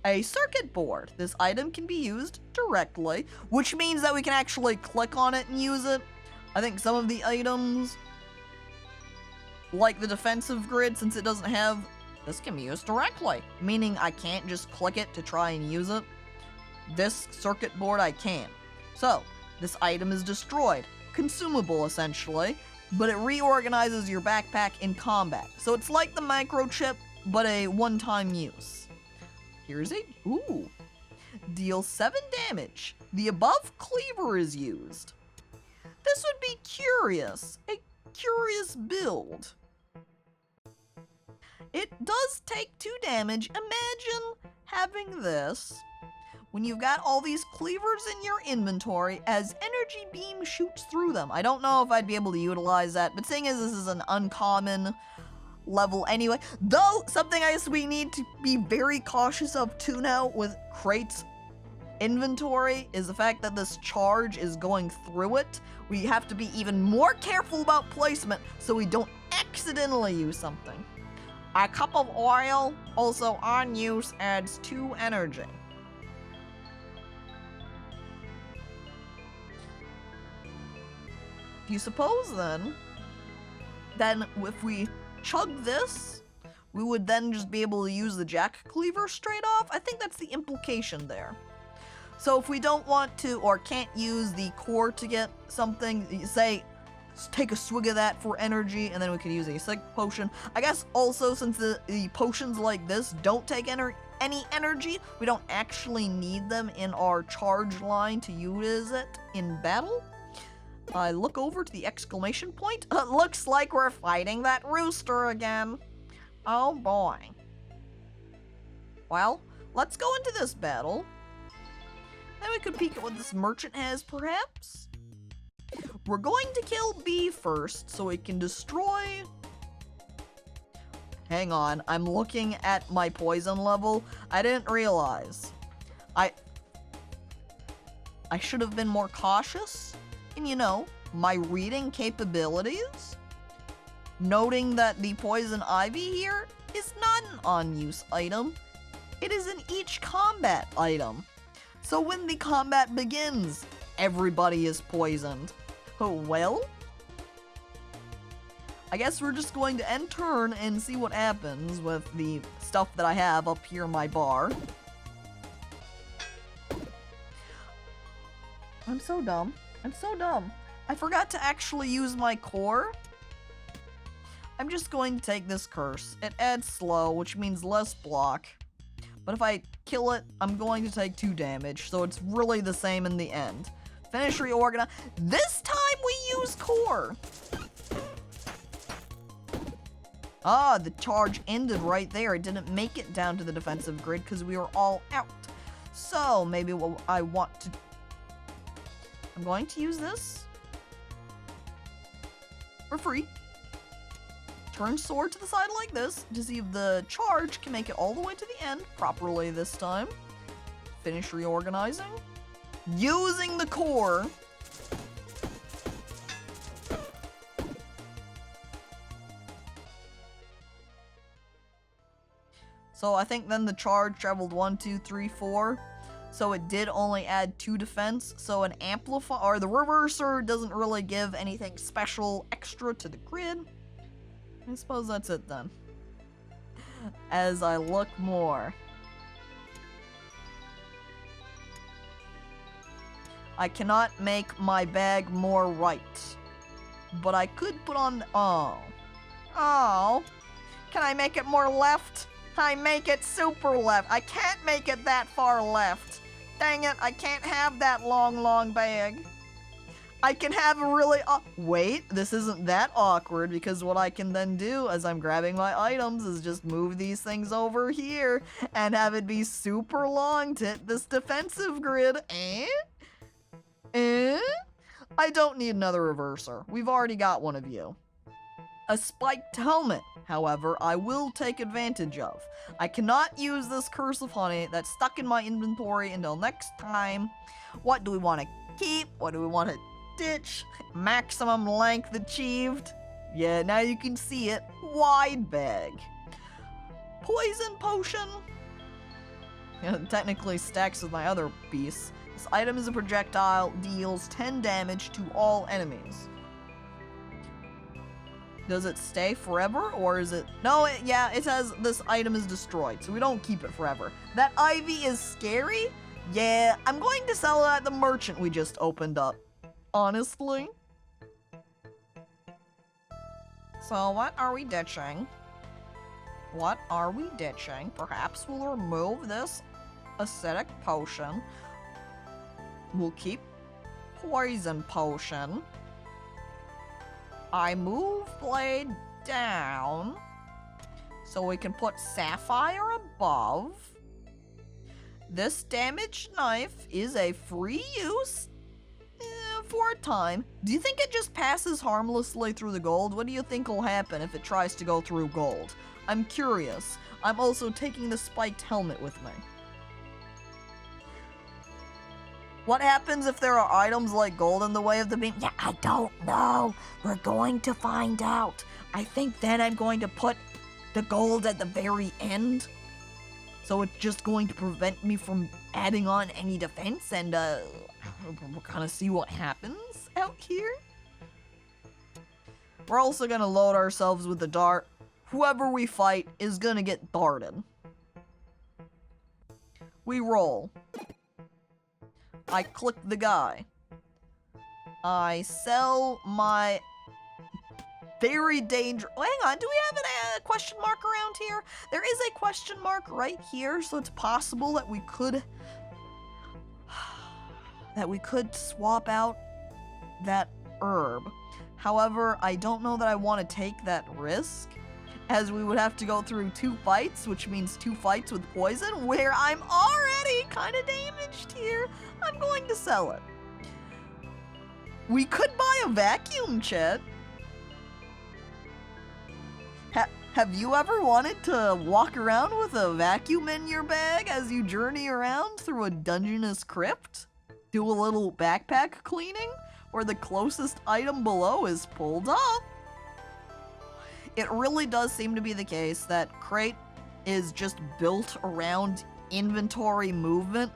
A circuit board. This item can be used directly, which means that we can actually click on it and use it. I think some of the items, like the defensive grid, since it doesn't have, this can be used directly, meaning I can't just click it to try and use it. This circuit board I can. So, this item is destroyed. Consumable, essentially. But it reorganizes your backpack in combat. So it's like the microchip, but a one-time use. Here's a... Ooh. Deal 7 damage. The above cleaver is used. This would be curious. A curious build. It does take 2 damage. Imagine having this when you've got all these cleavers in your inventory as energy beam shoots through them. I don't know if I'd be able to utilize that, but seeing as this is an uncommon level anyway, though something I guess we need to be very cautious of too now with crates inventory is the fact that this charge is going through it. We have to be even more careful about placement so we don't accidentally use something. A cup of oil, also on use, adds 2 energy. You suppose then if we chug this, we would then just be able to use the jack cleaver straight off? I think that's the implication there. So if we don't want to or can't use the core to get something, say, take a swig of that for energy, and then we could use a sick potion. I guess also since the potions like this don't take any energy, we don't actually need them in our charge line to use it in battle. I look over to the exclamation point. Looks like we're fighting that rooster again. Oh boy. Well, let's go into this battle. Then we could peek at what this merchant has, perhaps. We're going to kill B first, so we can destroy... Hang on, I'm looking at my poison level. I didn't realize. I should have been more cautious. And you know, my reading capabilities, noting that the poison ivy here is not an on-use item. It is an each combat item. So when the combat begins, everybody is poisoned. Oh, well? I guess we're just going to end turn and see what happens with the stuff that I have up here in my bar. I'm so dumb. I'm so dumb. I forgot to actually use my core. I'm just going to take this curse. It adds slow, which means less block. But if I kill it, I'm going to take 2 damage, so it's really the same in the end. Finish reorganize. This time we use core. Ah, the charge ended right there. It didn't make it down to the defensive grid because we were all out. So maybe what I want to... I'm going to use this for free. Turn sword to the side like this to see if the charge can make it all the way to the end properly this time. Finish reorganizing. Using the core. So I think then the charge traveled 1, 2, 3, 4. so it did only add 2 defense. So an amplifier, or the reverser, doesn't really give anything special extra to the grid. I suppose that's it then. As I look more. I cannot make my bag more right. But I could put on, oh. Can I make it more left? I make it super left. I can't make it that far left. Dang it, I can't have that long bag. I can have a really, wait, this isn't that awkward, because what I can then do as I'm grabbing my items is just move these things over here and have it be super long to hit this defensive grid. I don't need another reverser. We've already got one of you. A spiked helmet, however, I will take advantage of. I cannot use this curse of honey that's stuck in my inventory until next time. What do we want to keep? What do we want to ditch? Maximum length achieved. Yeah, now you can see it. Wide bag. Poison potion. Yeah, it technically stacks with my other piece. This item is a projectile, deals 10 damage to all enemies. Does it stay forever, or is it... No, yeah, it says this item is destroyed, so we don't keep it forever. That ivy is scary? Yeah, I'm going to sell it at the merchant we just opened up. Honestly. So what are we ditching? What are we ditching? Perhaps we'll remove this acidic potion. We'll keep poison potion. I move blade down so we can put sapphire above. This damaged knife is a free use for a time. Do you think it just passes harmlessly through the gold? What do you think will happen if it tries to go through gold? I'm curious. I'm also taking the spiked helmet with me. What happens if there are items like gold in the way of the beam? Yeah, I don't know. We're going to find out. I think then I'm going to put the gold at the very end. So it's just going to prevent me from adding on any defense, and we'll kind of see what happens out here. We're also going to load ourselves with the dart. Whoever we fight is going to get darted. We roll. I click the guy. I sell my very dangerous... Hang on, do we have a question mark around here? There is a question mark right here, so it's possible that we could... swap out that herb. However, I don't know that I want to take that risk, as we would have to go through 2 fights, which means 2 fights with poison, where I'm already kind of damaged here. I'm going to sell it. We could buy a vacuum, Chet. Have you ever wanted to walk around with a vacuum in your bag as you journey around through a dungeonous crypt? Do a little backpack cleaning, where the closest item below is pulled up? It really does seem to be the case that Crate is just built around inventory movement,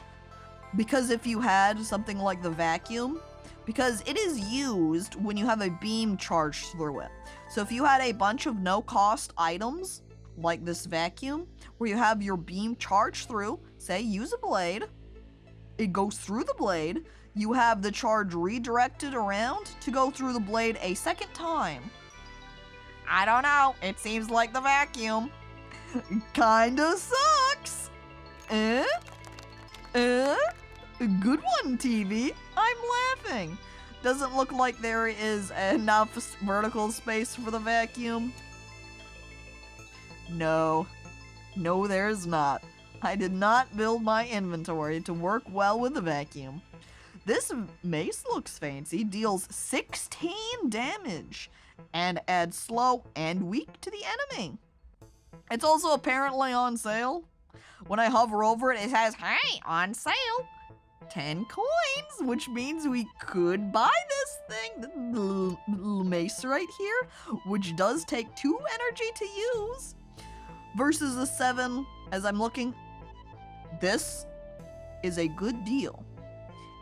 because if you had something like the vacuum, because it is used when you have a beam charged through it. So if you had a bunch of no-cost items, like this vacuum, where you have your beam charged through, say use a blade, it goes through the blade, you have the charge redirected around to go through the blade a second time. I don't know, it seems like the vacuum kinda sucks. Good one, TV. I'm laughing. Doesn't look like there is enough vertical space for the vacuum. No, there's not. I did not build my inventory to work well with the vacuum. This mace looks fancy, deals 16 damage, and adds slow and weak to the enemy. It's also apparently on sale. When I hover over it, it says, hey, on sale. 10 coins, which means we could buy this thing, the little mace right here, which does take 2 energy to use, versus a 7, as I'm looking. This is a good deal.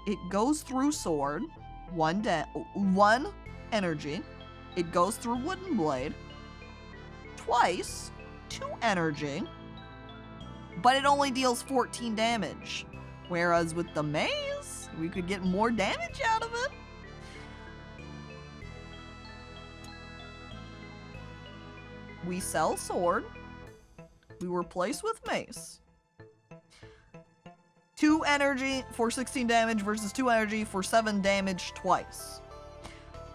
It goes through sword, 1 energy. It goes through wooden blade, twice, 2 energy, but it only deals 14 damage. Whereas with the mace, we could get more damage out of it. We sell sword. We replace with mace. 2 energy for 16 damage versus 2 energy for 7 damage twice.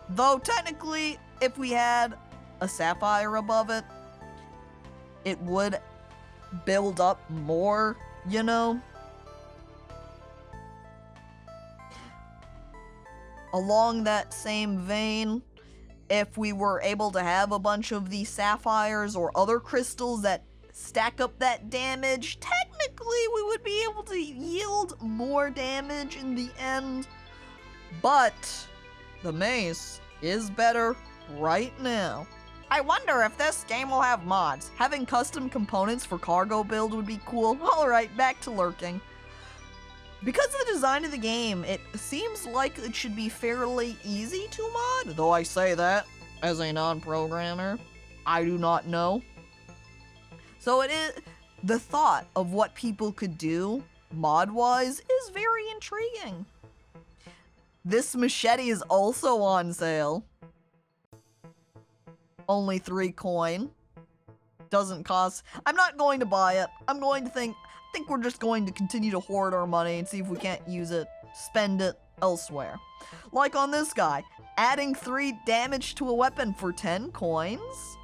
Though technically, if we had a sapphire above it, it would build up more, you know? Along that same vein, if we were able to have a bunch of these sapphires or other crystals that stack up that damage, technically we would be able to yield more damage in the end. But the mace is better right now. I wonder if this game will have mods. Having custom components for cargo build would be cool. Alright, back to lurking. Because of the design of the game, it seems like it should be fairly easy to mod, though I say that as a non-programmer. I do not know. So it is, the thought of what people could do mod-wise is very intriguing. This machete is also on sale. Only 3 coin. Doesn't cost. I'm not going to buy it. I'm going to think we're just going to continue to hoard our money and see if we can't use it, spend it elsewhere. Like on this guy, adding 3 damage to a weapon for 10 coins.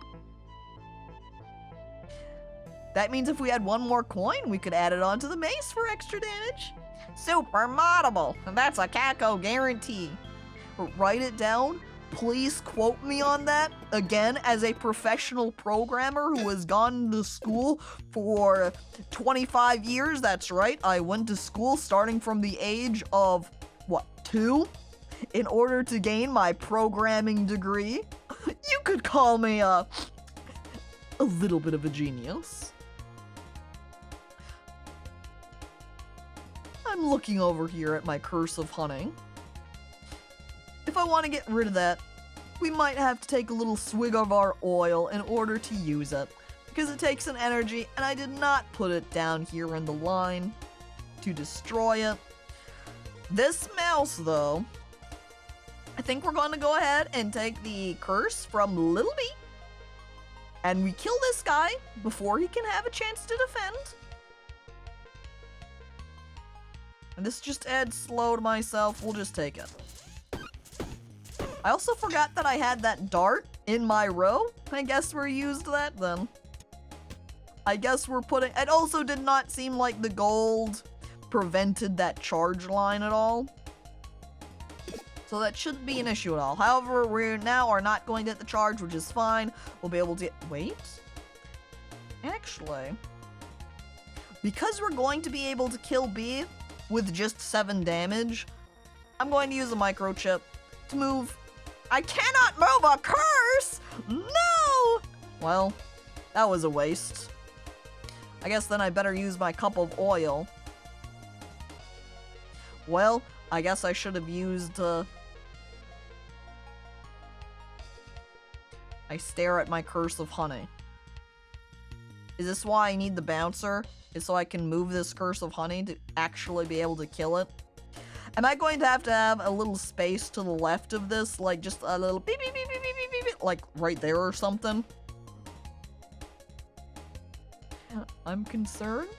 That means if we had 1 more coin, we could add it onto the mace for extra damage. Super moddable, and that's a Caco guarantee. Write it down. Please quote me on that. Again, as a professional programmer who has gone to school for 25 years, that's right, I went to school starting from the age of, 2? In order to gain my programming degree. You could call me a little bit of a genius. I'm looking over here at my curse of hunting. If I want to get rid of that, we might have to take a little swig of our oil in order to use it, because it takes an energy, and I did not put it down here in the line to destroy it. This mouse, though, I think we're going to go ahead and take the curse from Little B, and we kill this guy before he can have a chance to defend. And this just adds slow to myself. We'll just take it. I also forgot that I had that dart in my row. I guess we used that then. I guess we're putting... It also did not seem like the gold prevented that charge line at all. So that shouldn't be an issue at all. However, we now are not going to get the charge, which is fine. We'll be able to get... Wait. Actually, because we're going to be able to kill B with just 7 damage, I'm going to use a microchip to move... I cannot move a curse! No! Well, that was a waste. I guess then I better use my cup of oil. Well, I guess I should have used, I stare at my curse of honey. Is this why I need the bouncer? Is so I can move this curse of honey to actually be able to kill it? Am I going to have a little space to the left of this? Like, just a little beep, beep, beep, beep, beep, beep, beep, like, right there or something? I'm concerned.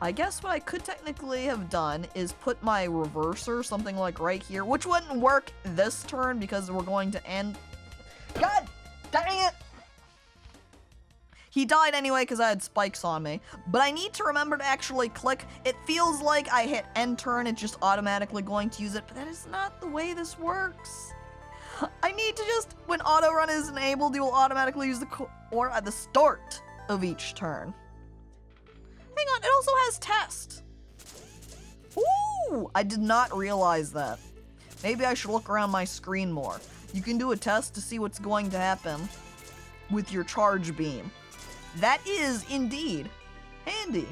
I guess what I could technically have done is put my reverser, something like right here, which wouldn't work this turn because we're going to end... God dang it! He died anyway because I had spikes on me, but I need to remember to actually click. It feels like I hit end turn, it's just automatically going to use it, but that is not the way this works. I need to just, when auto run is enabled, you will automatically use the or at the start of each turn. Hang on, it also has test. Ooh, I did not realize that. Maybe I should look around my screen more. You can do a test to see what's going to happen with your charge beam. That is indeed handy.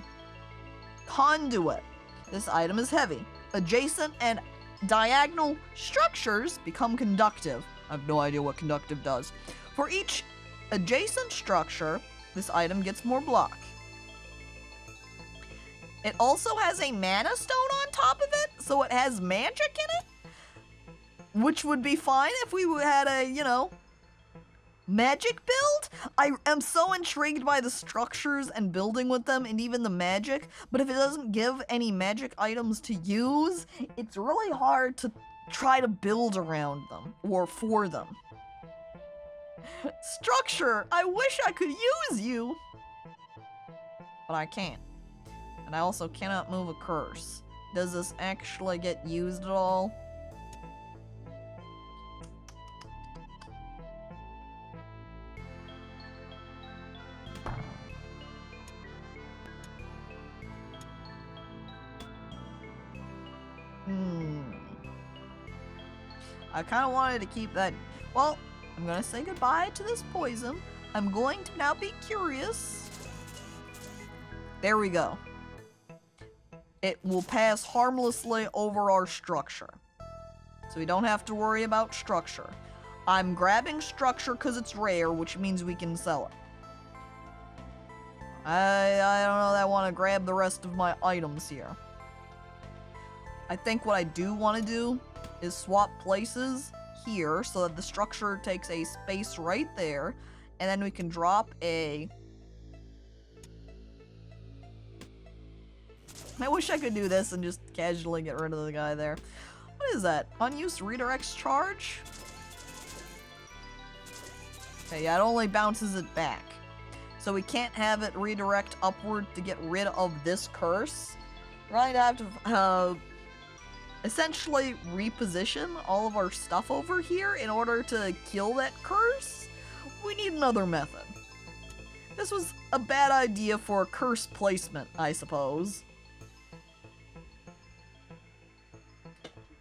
Conduit. This item is heavy. Adjacent and diagonal structures become conductive. I have no idea what conductive does. For each adjacent structure, this item gets more block. It also has a mana stone on top of it, so it has magic in it, which would be fine if we had a, you know, magic build. I am so intrigued by the structures and building with them and even the magic, but if it doesn't give any magic items to use, it's really hard to try to build around them or for them. Structure, I wish I could use you, but I can't. And I also cannot move a curse. Does this actually get used at all? I kind of wanted to keep that. Well, I'm gonna say goodbye to this poison. I'm going to now be curious. There we go. It will pass harmlessly over our structure. So we don't have to worry about structure. I'm grabbing structure because it's rare, which means we can sell it. I don't know that I want to grab the rest of my items here. I think what I do want to do is swap places here so that the structure takes a space right there, and then we can drop a... I wish I could do this and just casually get rid of the guy there. What is that? Unused redirects charge? Okay, yeah, it only bounces it back. So we can't have it redirect upward to get rid of this curse. Right, I have to essentially reposition all of our stuff over here in order to kill that curse. We need another method. This was a bad idea for curse placement, I suppose.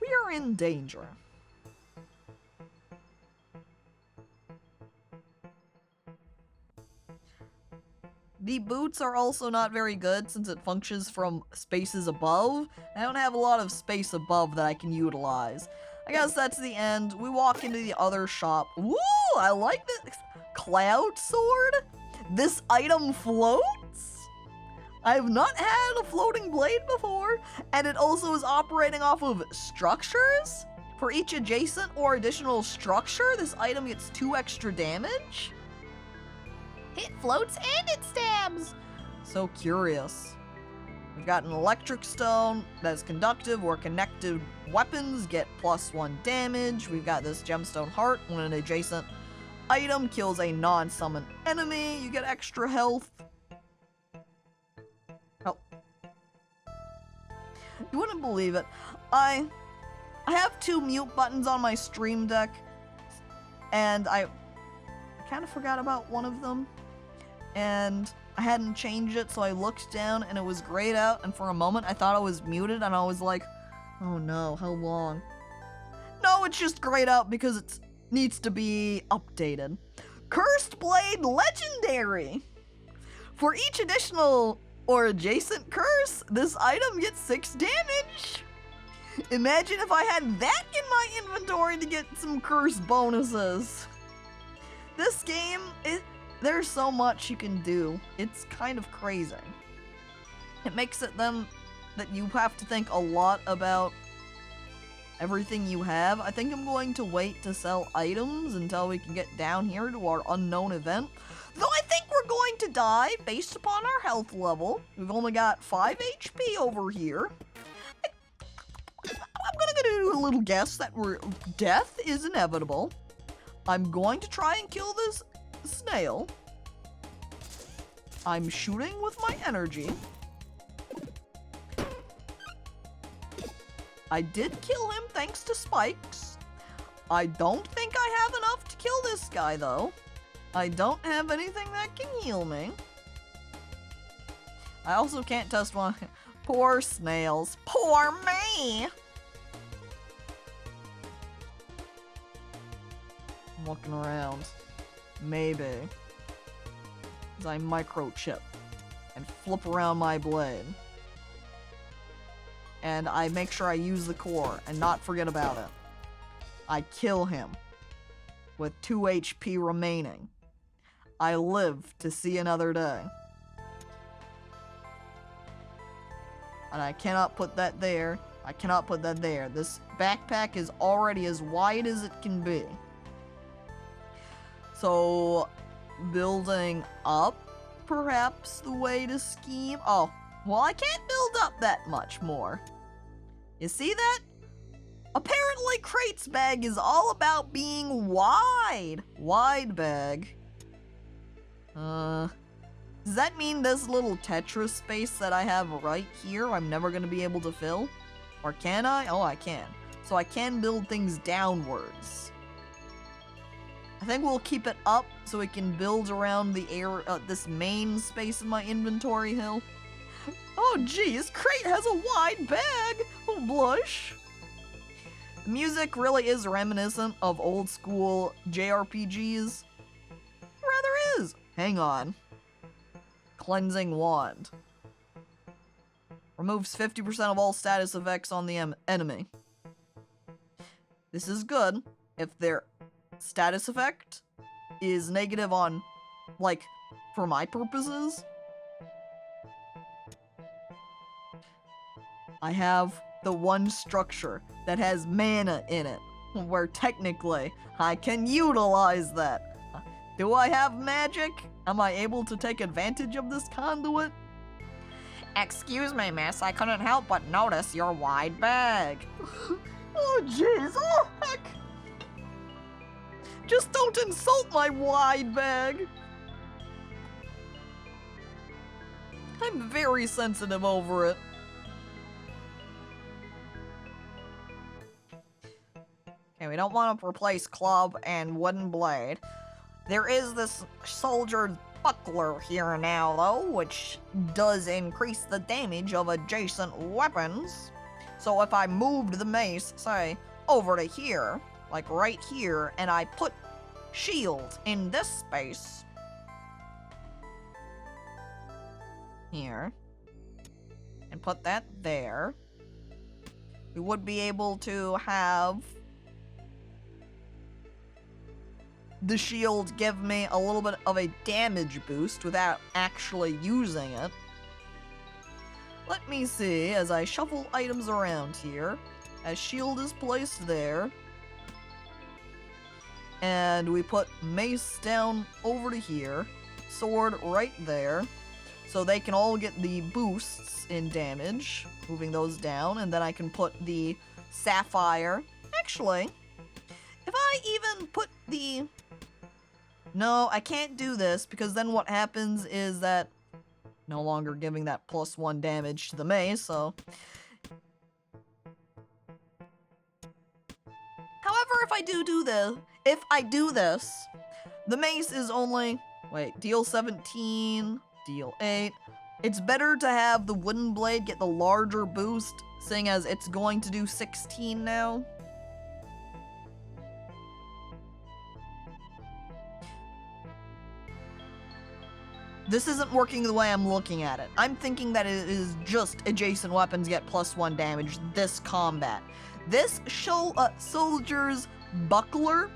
We are in danger. The boots are also not very good since it functions from spaces above. I don't have a lot of space above that I can utilize. I guess that's the end. We walk into the other shop. Woo! I like this cloud sword. This item floats. I have not had a floating blade before, and it also is operating off of structures. For each adjacent or additional structure, this item gets 2 extra damage. It floats and it stabs! So curious. We've got an electric stone that's conductive or connected weapons get +1 damage. We've got this gemstone heart. When an adjacent item kills a non-summoned enemy, you get extra health. Oh. You wouldn't believe it. I have 2 mute buttons on my stream deck, and I kind of forgot about one of them. And I hadn't changed it, so I looked down and it was grayed out, and for a moment I thought I was muted, and I was like, oh no, how long? No, it's just grayed out because it needs to be updated. Cursed Blade Legendary! For each additional or adjacent curse, this item gets 6 damage! Imagine if I had that in my inventory to get some curse bonuses. This game, there's so much you can do. It's kind of crazy. It makes it then that you have to think a lot about everything you have. I think I'm going to wait to sell items until we can get down here to our unknown event. Though I think we're going to die based upon our health level. We've only got 5 HP over here. I'm gonna do a little guess that death is inevitable. I'm going to try and kill this snail. I'm shooting with my energy. I did kill him thanks to spikes. I don't think I have enough to kill this guy though. I don't have anything that can heal me. I also can't test one. Poor snails. Poor me! I'm looking around. Maybe. As I microchip and flip around my blade. and I make sure I use the core and not forget about it. I kill him with 2 HP remaining. I live to see another day. And I cannot put that there. I cannot put that there. This backpack is already as wide as it can be. So, building up, perhaps the way to scheme. Oh, well, I can't build up that much more. You see that? Apparently, Crate's bag is all about being wide. Wide bag. Does that mean this little Tetris space that I have right here, I'm never going to be able to fill? Or can I? Oh, I can. So I can build things downwards. I think we'll keep it up so it can build around the air, this main space in my inventory hill. Oh, geez, Crate has a wide bag. Oh, blush. The music really is reminiscent of old school JRPGs. It rather is. Hang on. Cleansing Wand. Removes 50% of all status effects on the enemy. This is good if their status effect is negative on, like, for my purposes. I have the one structure that has mana in it, where technically I can utilize that. Do I have magic? Am I able to take advantage of this conduit? Excuse me, miss, I couldn't help but notice your wide bag. Oh, jeez, oh, heck. Just don't insult my wide bag. I'm very sensitive over it. Okay, we don't want to replace club and wooden blade. There is this soldier's buckler here now, though, which does increase the damage of adjacent weapons. So if I moved the mace, say, over to here, like right here, and I put shield in this space, here, and put that there, we would be able to have the shield give me a little bit of a damage boost without actually using it. Let me see as I shuffle items around here. As shield is placed there. And we put mace down over to here. Sword right there. So they can all get the boosts in damage. Moving those down. And then I can put the sapphire. Actually, if I even put the... No, I can't do this, because then what happens is that no longer giving that +1 damage to the mace, so... However, if I do this, the mace is only... Wait, deal 17, deal 8. It's better to have the wooden blade get the larger boost, seeing as it's going to do 16 now. This isn't working the way I'm looking at it. I'm thinking that it is just adjacent weapons get +1 damage this combat. This soldier's buckler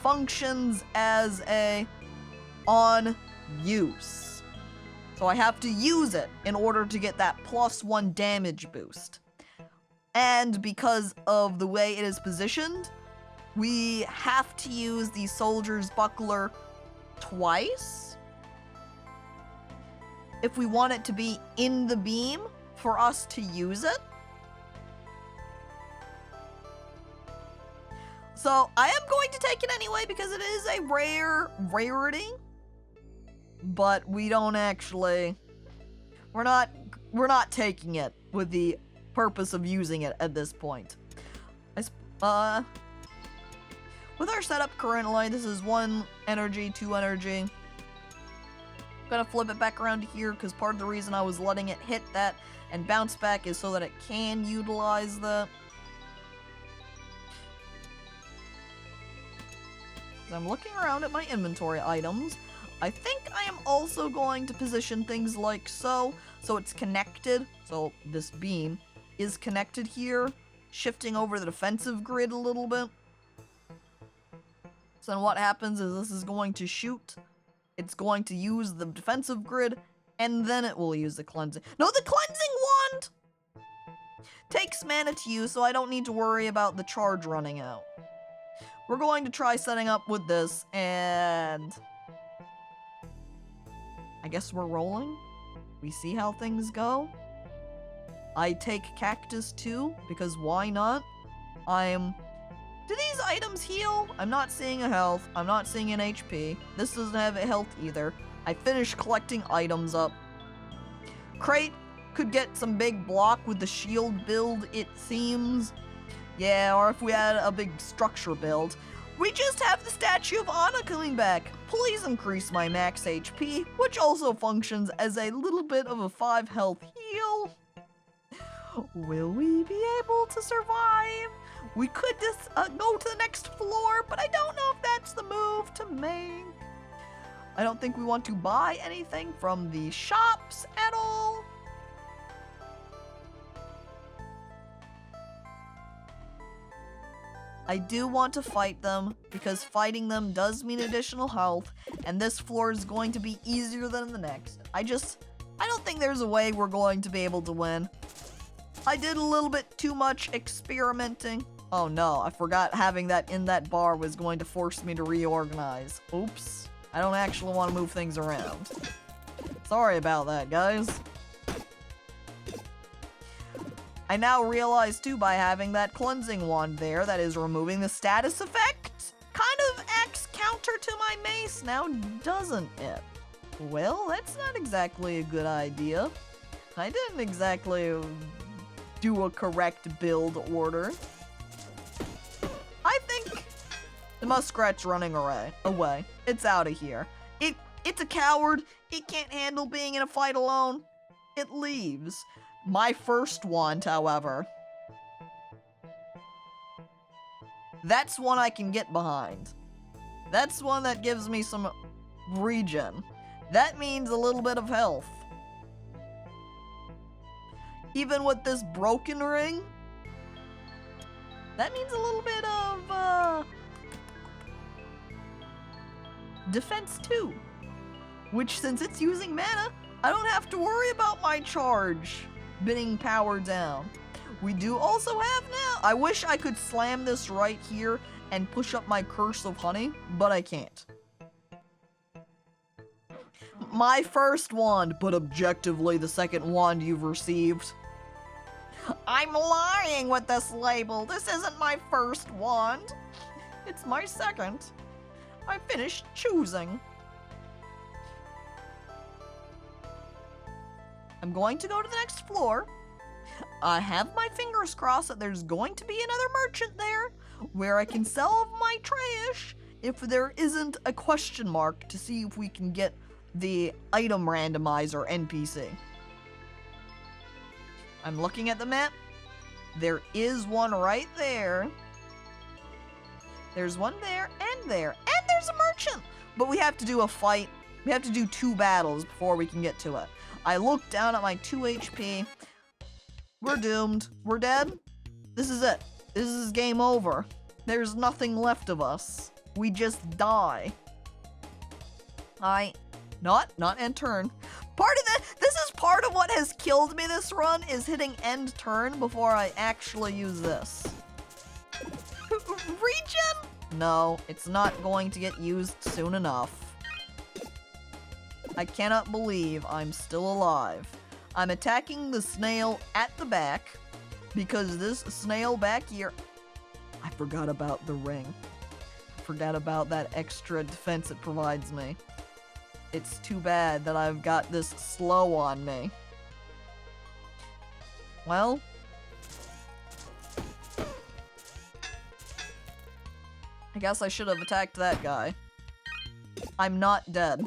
functions as a on use. So I have to use it in order to get that +1 damage boost. And because of the way it is positioned, we have to use the soldier's buckler twice if we want it to be in the beam for us to use it. So I am going to take it anyway because it is a rarity. But we don't actually, we're not taking it with the purpose of using it at this point. With our setup currently, this is 1 energy, 2 energy. Gonna flip it back around to here because part of the reason I was letting it hit that and bounce back is so that it can utilize that. As I'm looking around at my inventory items, I think I am also going to position things like so it's connected, so this beam, is connected here, shifting over the defensive grid a little bit. So then what happens is this is going to shoot. It's going to use the defensive grid, and then it will use the cleansing. No, the cleansing wand takes mana to use, so I don't need to worry about the charge running out. We're going to try setting up with this, and I guess we're rolling. We see how things go. I take Cactus too, because why not? Do these items heal? I'm not seeing a health. I'm not seeing an HP. This doesn't have a health either. I finished collecting items up. Crate could get some big block with the shield build, it seems. Yeah, or if we had a big structure build. We just have the statue of Anna coming back. Please increase my max HP, which also functions as a little bit of a 5 health heal. Will we be able to survive? We could just go to the next floor, but I don't know if that's the move to make. I don't think we want to buy anything from the shops at all. I do want to fight them, because fighting them does mean additional health, and this floor is going to be easier than the next. I don't think there's a way we're going to be able to win. I did a little bit too much experimenting. Oh no, I forgot having that in that bar was going to force me to reorganize. Oops. I don't actually want to move things around. Sorry about that, guys. I now realize too, by having that cleansing wand there, that is removing the status effect. Kind of acts counter to my mace now, doesn't it? Well, that's not exactly a good idea. I didn't exactly do a correct build order. I think the muskrat's running away. It's out of here. It's a coward. It can't handle being in a fight alone. It leaves. My first wand, however, that's one I can get behind. That's one that gives me some regen. That means a little bit of health. Even with this broken ring, that means a little bit of defense too. Which, since it's using mana, I don't have to worry about my charge being powered down. We do also have now. I wish I could slam this right here and push up my Curse of Honey, but I can't. My first wand, but objectively the second wand you've received. I'm lying with this label. This isn't my first wand. It's my second. I finished choosing. I'm going to go to the next floor. I have my fingers crossed that there's going to be another merchant there where I can sell my trash if there isn't a question mark to see if we can get the item randomizer NPC. I'm looking at the map. There is one right there. There's one there and there. And there's a merchant! But we have to do a fight. We have to do 2 battles before we can get to it. I look down at my 2 HP. We're doomed. We're dead. This is it. This is game over. There's nothing left of us. We just die. Not end turn. This is part of what has killed me this run, is hitting end turn before I actually use this. Regen? No, it's not going to get used soon enough. I cannot believe I'm still alive. I'm attacking the snail at the back because this snail back here... I forgot about the ring. I forgot about that extra defense it provides me. It's too bad that I've got this slow on me. Well... I guess I should have attacked that guy. I'm not dead.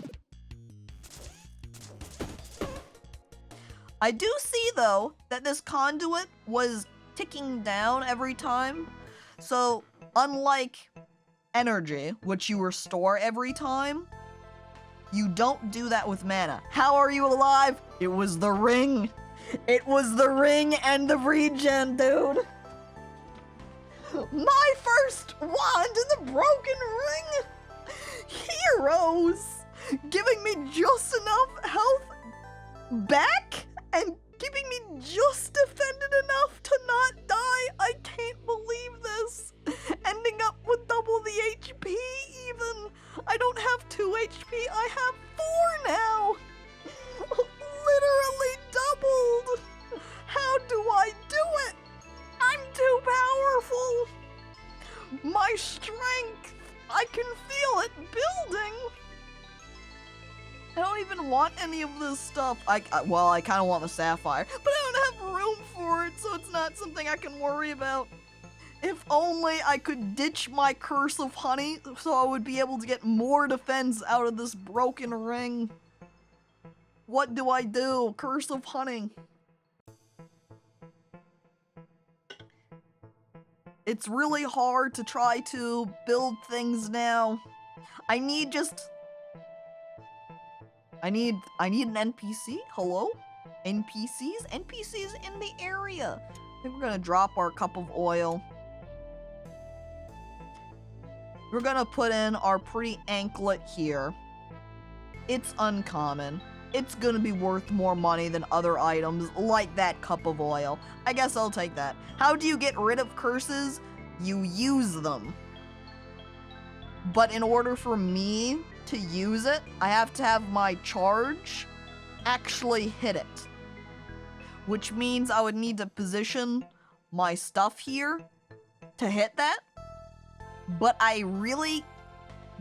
I do see, though, that this conduit was ticking down every time. So, unlike energy, which you restore every time, you don't do that with mana. How are you alive? It was the ring. It was the ring and the regen, dude. My first wand in the broken ring. Heroes, giving me just enough health back and keeping me just defended enough to not die. I can't believe this. Ending up with double the HP even. I don't have 2 HP, I have 4 now. Literally doubled. How do I do it? I'm too powerful. My strength, I can feel it building. I don't even want any of this stuff. Well, I kind of want the sapphire, but I don't have room for it, so it's not something I can worry about. If only I could ditch my curse of honey, so I would be able to get more defense out of this broken ring. What do I do? Curse of honey. It's really hard to try to build things now. I need an NPC? Hello? NPCs? NPCs in the area. I think we're gonna drop our cup of oil. We're gonna put in our pretty anklet here. It's uncommon. It's gonna be worth more money than other items like that cup of oil. I guess I'll take that. How do you get rid of curses? You use them. But in order for me to use it, I have to have my charge actually hit it. Which means I would need to position my stuff here to hit that. But I really,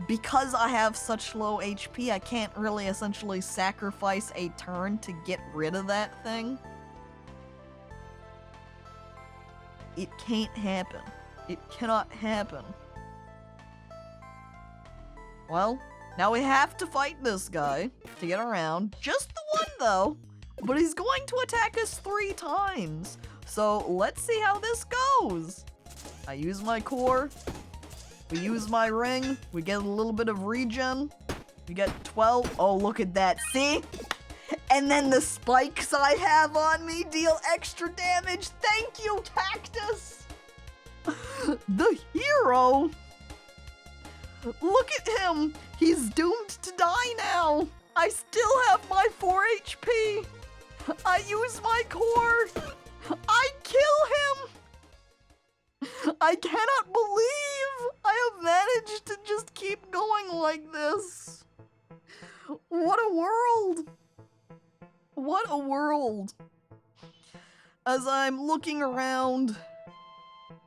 because I have such low HP, I can't really essentially sacrifice a turn to get rid of that thing. It can't happen. It cannot happen. Well, now we have to fight this guy to get around. Just the one, though. But he's going to attack us 3 times. So let's see how this goes. I use my core. We use my ring. We get a little bit of regen. We get 12. Oh, look at that. See? And then the spikes I have on me deal extra damage. Thank you, Cactus. The hero. Look at him. He's doomed to die now. I still have my 4 HP. I use my core. I kill him. I cannot believe I have managed to just keep going like this. What a world. What a world. As I'm looking around,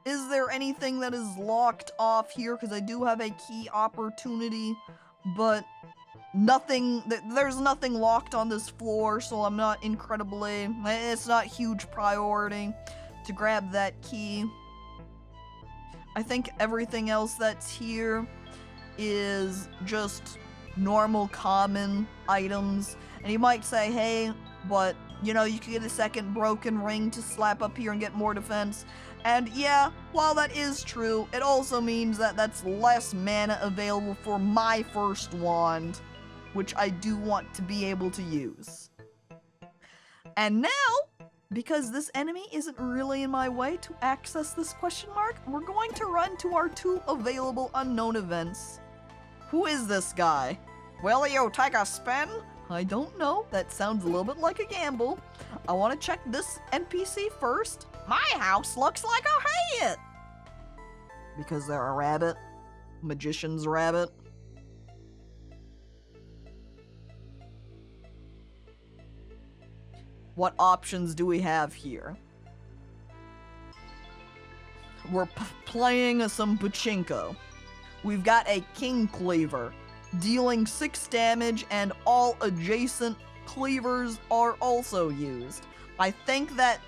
is there anything that is locked off here? Because I do have a key opportunity, but nothing, there's nothing locked on this floor, so I'm not incredibly, it's not huge priority to grab that key. I think everything else that's here is just normal common items. And you might say, hey, but you know, you could get a second broken ring to slap up here and get more defense. And yeah, while that is true, it also means that that's less mana available for my first wand, which I do want to be able to use. And now, because this enemy isn't really in my way to access this question mark, we're going to run to our 2 available unknown events. Who is this guy? Will you take a spin? I don't know. That sounds a little bit like a gamble. I want to check this NPC first. My house looks like a Hyatt. Because they're a rabbit. Magician's rabbit. What options do we have here? We're playing some pachinko. We've got a king cleaver, dealing 6 damage, and all adjacent cleavers are also used. I think that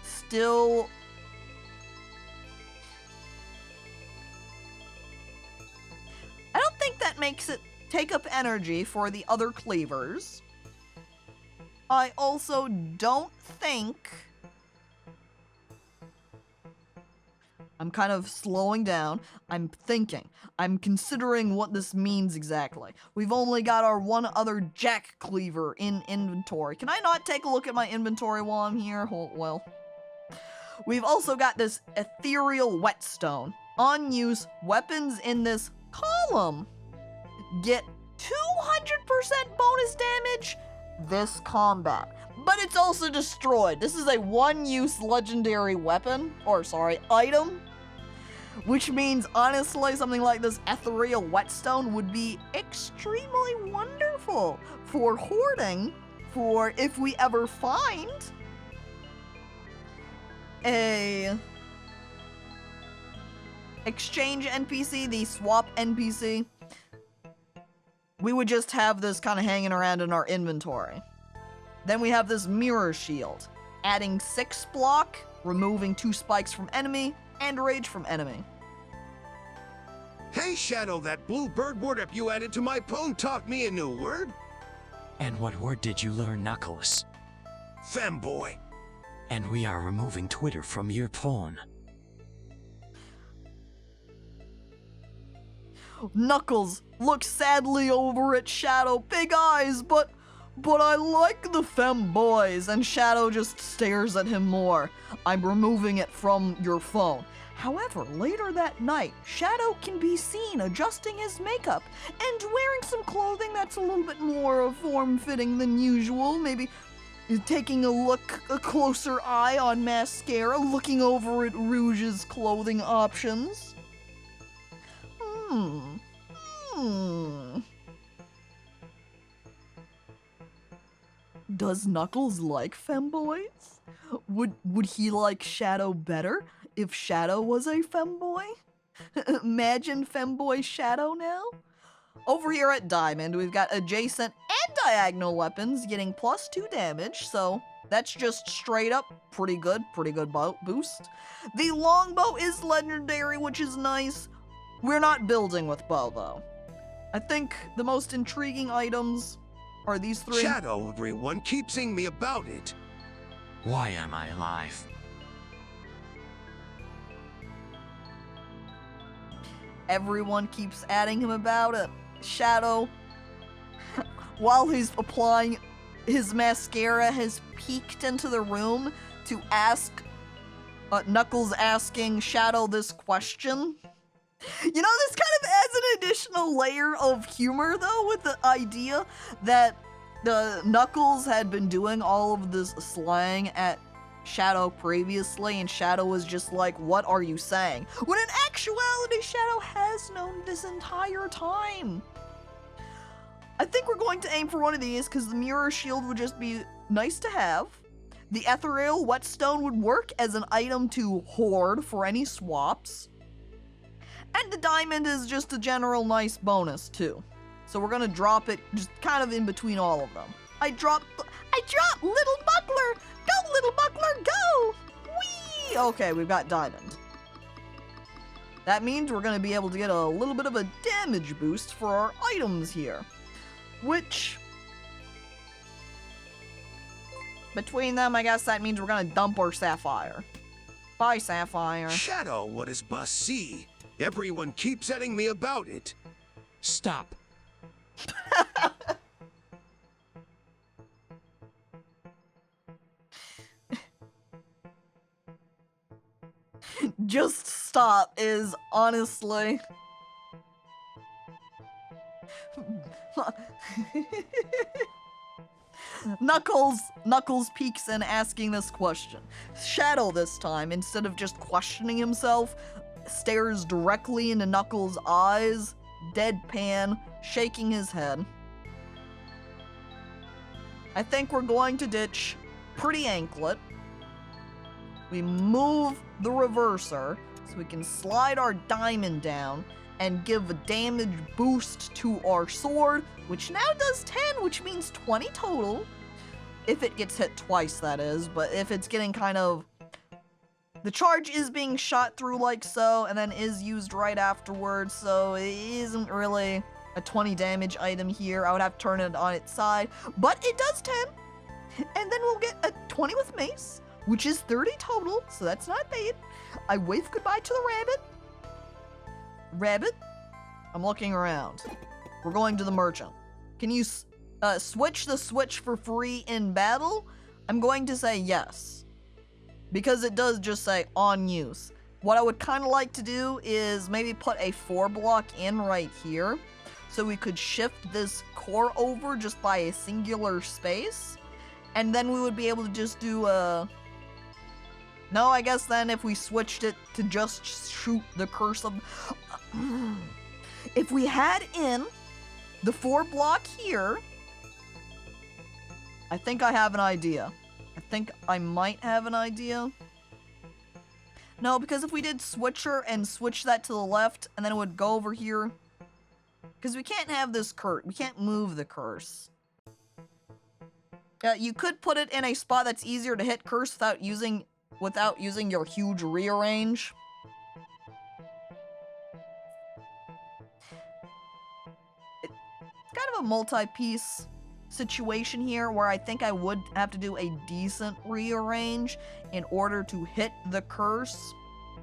still... I don't think that makes it take up energy for the other cleavers. I also don't think I'm kind of slowing down. I'm thinking. I'm considering what this means exactly. We've only got our one other jack cleaver in inventory. Can I not take a look at my inventory while I'm here? Well. We've also got this ethereal whetstone. On use, weapons in this column get 200% bonus damage this combat. But it's also destroyed. This is a one-use legendary weapon, or sorry, item. Which means, honestly, something like this ethereal whetstone would be extremely wonderful for hoarding, for if we ever find a exchange NPC, the swap NPC, we would just have this kind of hanging around in our inventory. Then we have this mirror shield, adding 6 block, removing 2 spikes from enemy, and rage from enemy. Hey Shadow, that blue bird word up you added to my poem taught me a new word. And what word did you learn, Knuckles? Femboy. And we are removing Twitter from your phone. Knuckles looks sadly over at Shadow. Big eyes, but I like the femboys. And Shadow just stares at him more. I'm removing it from your phone. However, later that night, Shadow can be seen adjusting his makeup and wearing some clothing that's a little bit more form-fitting than usual. Maybe taking a closer eye on mascara, looking over at Rouge's clothing options. Does Knuckles like femboys? Would he like Shadow better if Shadow was a femboy? Imagine femboy Shadow now? Over here at Diamond, we've got adjacent and diagonal weapons getting +2 damage, so that's just straight up pretty good boost. The longbow is legendary, which is nice. We're not building with bow, though. I think the most intriguing items are these 3. Shadow, everyone keeps saying me about it. Why am I alive? Everyone keeps adding him about it. Shadow, while he's applying his mascara, has peeked into the room to ask Knuckles asking Shadow this question. You know, this kind of adds an additional layer of humor, though, with the idea that the Knuckles had been doing all of this slang at Shadow previously, and Shadow was just like, what are you saying? When in actuality, Shadow has known this entire time. I think we're going to aim for one of these, because the mirror shield would just be nice to have. The ethereal whetstone would work as an item to hoard for any swaps. And the diamond is just a general nice bonus, too. So we're gonna drop it just kind of in between all of them. I drop Little Buckler! Go, Little Buckler, go! Whee! Okay, we've got diamond. That means we're gonna be able to get a little bit of a damage boost for our items here. Which, between them, I guess that means we're gonna dump our sapphire. Bye, sapphire. Shadow, what is Bus C? Everyone keeps adding me about it. Stop. Just stop is honestly... Knuckles peeks in asking this question. Shadow this time, instead of just questioning himself, stares directly into Knuckles' eyes, deadpan, shaking his head. I think we're going to ditch Pretty Anklet. We move the reverser so we can slide our diamond down and give a damage boost to our sword, which now does 10, which means 20 total. If it gets hit twice, that is, but if it's getting kind of... The charge is being shot through like so, and then is used right afterwards, so it isn't really a 20 damage item here. I would have to turn it on its side, but it does 10. And then we'll get a 20 with mace, which is 30 total, so that's not bad. I wave goodbye to the rabbit. Rabbit, I'm looking around. We're going to the merchant. Can you switch the switch for free in battle? I'm going to say yes, because it does just say on use. What I would kind of like to do is maybe put a 4-block in right here, so we could shift this core over just by a singular space, and then we would be able to just do a... No, I guess then if we switched it to just shoot the curse of... If we had in the 4-block here, I think I have an idea. I think I might have an idea. No, because if we did switcher and switch that to the left, and then it would go over here. Because we can't have this curse. We can't move the curse. You could put it in a spot that's easier to hit curse without using your huge rearrange. It's kind of a multi-piece situation here where I think I would have to do a decent rearrange in order to hit the curse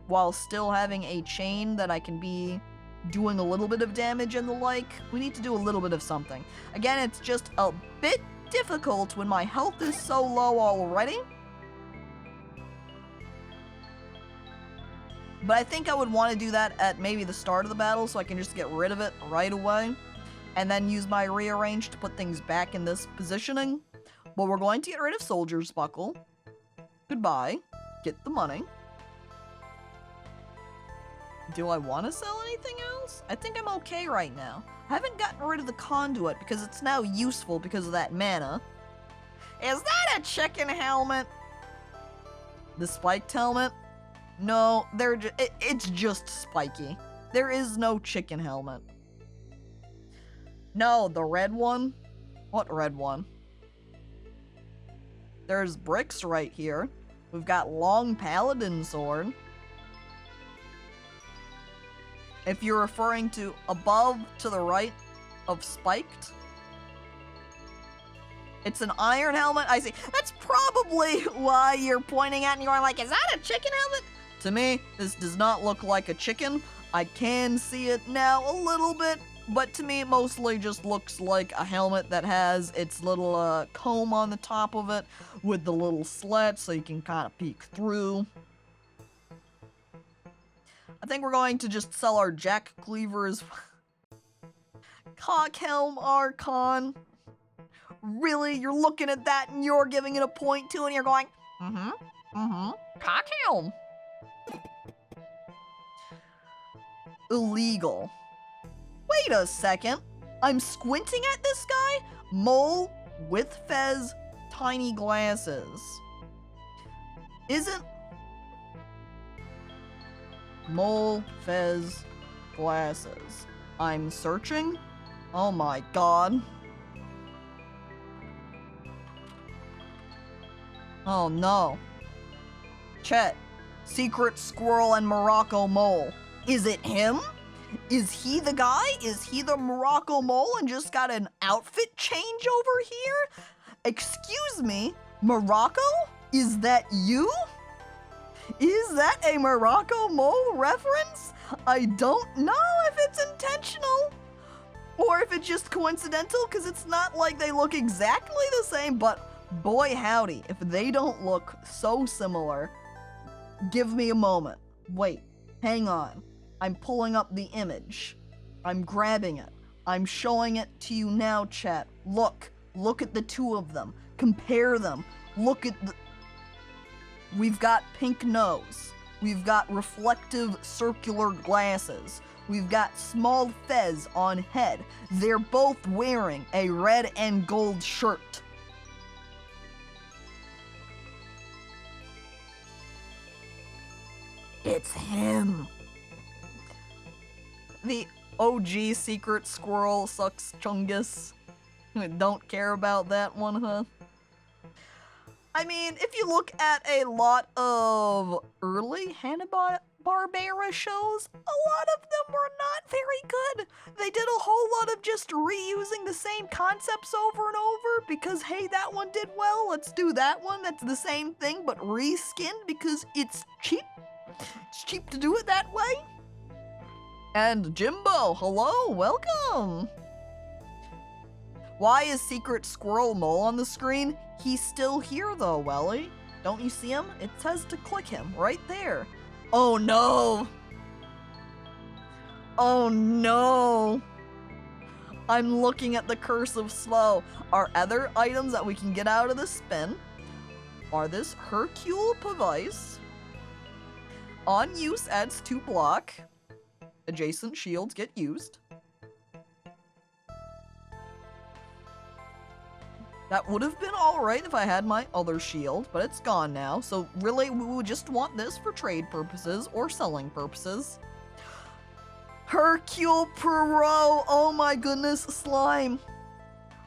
while still having a chain that I can be doing a little bit of damage and the like. We need to do a little bit of something. Again, it's just a bit difficult when my health is so low already. But I think I would want to do that at maybe the start of the battle so I can just get rid of it right away. And then use my rearrange to put things back in this positioning. But we're going to get rid of Soldier's Buckle. Goodbye. Get the money. Do I want to sell anything else? I think I'm okay right now. I haven't gotten rid of the conduit because it's now useful because of that mana. Is that a chicken helmet? The spiked helmet? No, it's just spiky. There is no chicken helmet. No, the red one? What red one? There's bricks right here. We've got long paladin sword. If you're referring to above to the right of spiked. It's an iron helmet? I see. That's probably why you're pointing at and you're like, is that a chicken helmet? To me, this does not look like a chicken. I can see it now a little bit. But to me, it mostly just looks like a helmet that has its little comb on the top of it with the little slit so you can kind of peek through. I think we're going to just sell our Jack Cleavers. Cockhelm Archon. Really? You're looking at that and you're giving it a point too and you're going, Cockhelm. Illegal. Wait a second. I'm squinting at this guy? Mole with fez, tiny glasses. Isn't... Mole, fez, glasses. I'm searching? Oh my god. Oh no. Chet. Secret Squirrel and Morocco Mole. Is it him? Is he the guy? Is he the Morocco Mole and just got an outfit change over here? Excuse me, Morocco? Is that you? Is that a Morocco Mole reference? I don't know if it's intentional or if it's just coincidental because it's not like they look exactly the same, but boy howdy, if they don't look so similar, give me a moment. Wait, hang on. I'm pulling up the image. I'm grabbing it. I'm showing it to you now, chat. Look at the two of them. Compare them. Look at the... We've got pink nose. We've got reflective circular glasses. We've got small fez on head. They're both wearing a red and gold shirt. It's him. The OG Secret Squirrel sucks Chungus. Don't care about that one, huh? I mean, if you look at a lot of early Hannibal Barbera shows, a lot of them were not very good. They did a whole lot of just reusing the same concepts over and over because, hey, that one did well, let's do that one that's the same thing but reskinned because it's cheap. It's cheap to do it that way. And Jimbo, hello, welcome. Why is Secret Squirrel Mole on the screen? He's still here though, Welly. Don't you see him? It says to click him right there. Oh no! Oh no! I'm looking at the Curse of Slow. Our other items that we can get out of the spin are this Hercule Pavice. On use adds 2 block. Adjacent shields get used. That would have been alright if I had my other shield, but it's gone now. So really, we would just want this for trade purposes or selling purposes. Hercule Poirot! Oh my goodness, slime!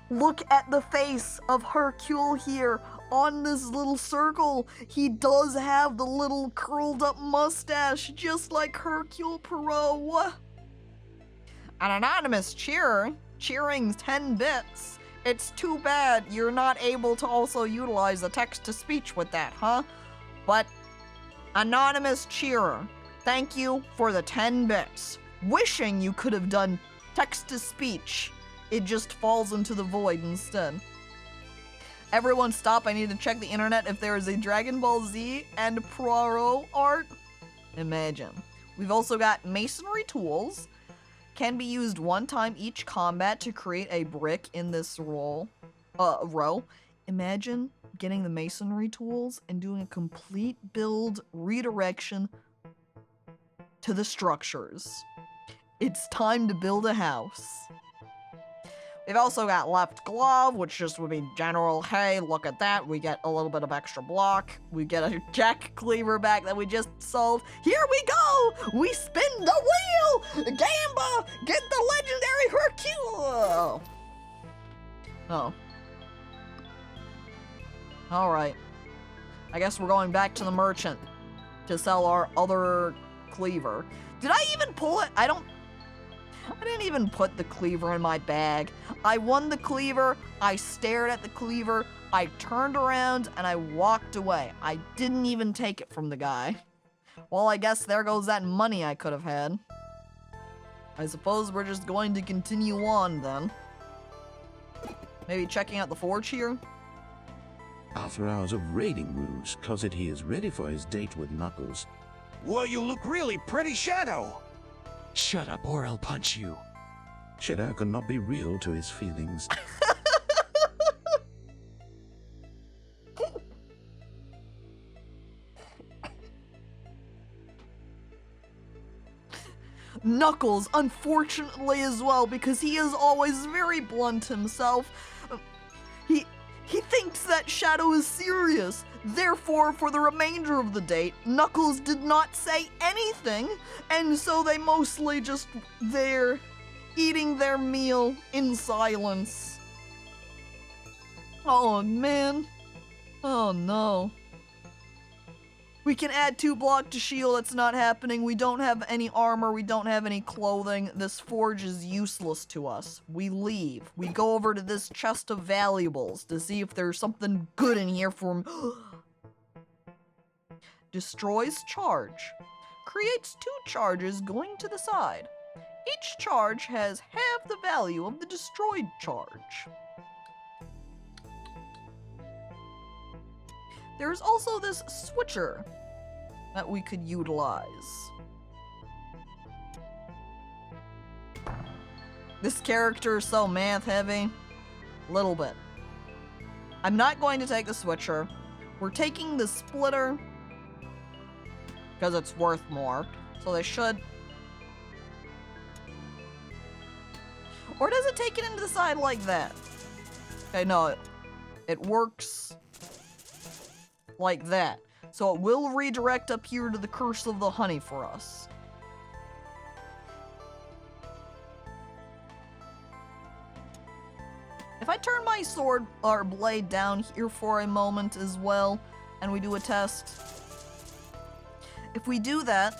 Look at the face of Hercule here on this little circle. He does have the little curled up mustache, just like Hercule Poirot. An anonymous cheerer, cheering 10 bits. It's too bad you're not able to also utilize the text-to-speech with that, huh? But, anonymous cheerer, thank you for the 10 bits. Wishing you could have done text-to-speech. It just falls into the void instead. Everyone stop, I need to check the internet if there is a Dragon Ball Z and Poirot art. Imagine. We've also got masonry tools. Can be used 1 time each combat to create a brick in this row. Imagine getting the masonry tools and doing a complete build redirection to the structures. It's time to build a house. We've also got left glove, which just would be general, hey, look at that, we get a little bit of extra block. We get a jack cleaver back that we just solved. Here we go! We spin the wheel! Gamba! Get the legendary Hercule! Oh. Alright. I guess we're going back to the merchant to sell our other cleaver. Did I even pull it? I didn't even put the cleaver in my bag. I won the cleaver, I stared at the cleaver, I turned around, and I walked away. I didn't even take it from the guy. Well, I guess there goes that money I could have had. I suppose we're just going to continue on, then. Maybe checking out the forge here? After hours of raiding Rouge, closet he is ready for his date with Knuckles. Well, you look really pretty, Shadow. Shut up or I'll punch you. Shadow could not be real to his feelings. Knuckles, unfortunately as well, because he is always very blunt himself. He thinks that Shadow is serious. Therefore, for the remainder of the date, Knuckles did not say anything, and so they mostly just there, eating their meal in silence. Oh man. Oh no. We can add 2 block to shield, that's not happening. We don't have any armor, we don't have any clothing. This forge is useless to us. We leave. We go over to this chest of valuables to see if there's something good in here for Destroys charge. Creates 2 charges going to the side. Each charge has half the value of the destroyed charge. There's also this switcher that we could utilize. This character is so math heavy. Little bit. I'm not going to take the switcher. We're taking the splitter because it's worth more. So they should. Or does it take it into the side like that? Okay, no, it works like that. So it will redirect up here to the Curse of the Honey for us. If I turn my sword or blade down here for a moment as well, and we do a test. If we do that,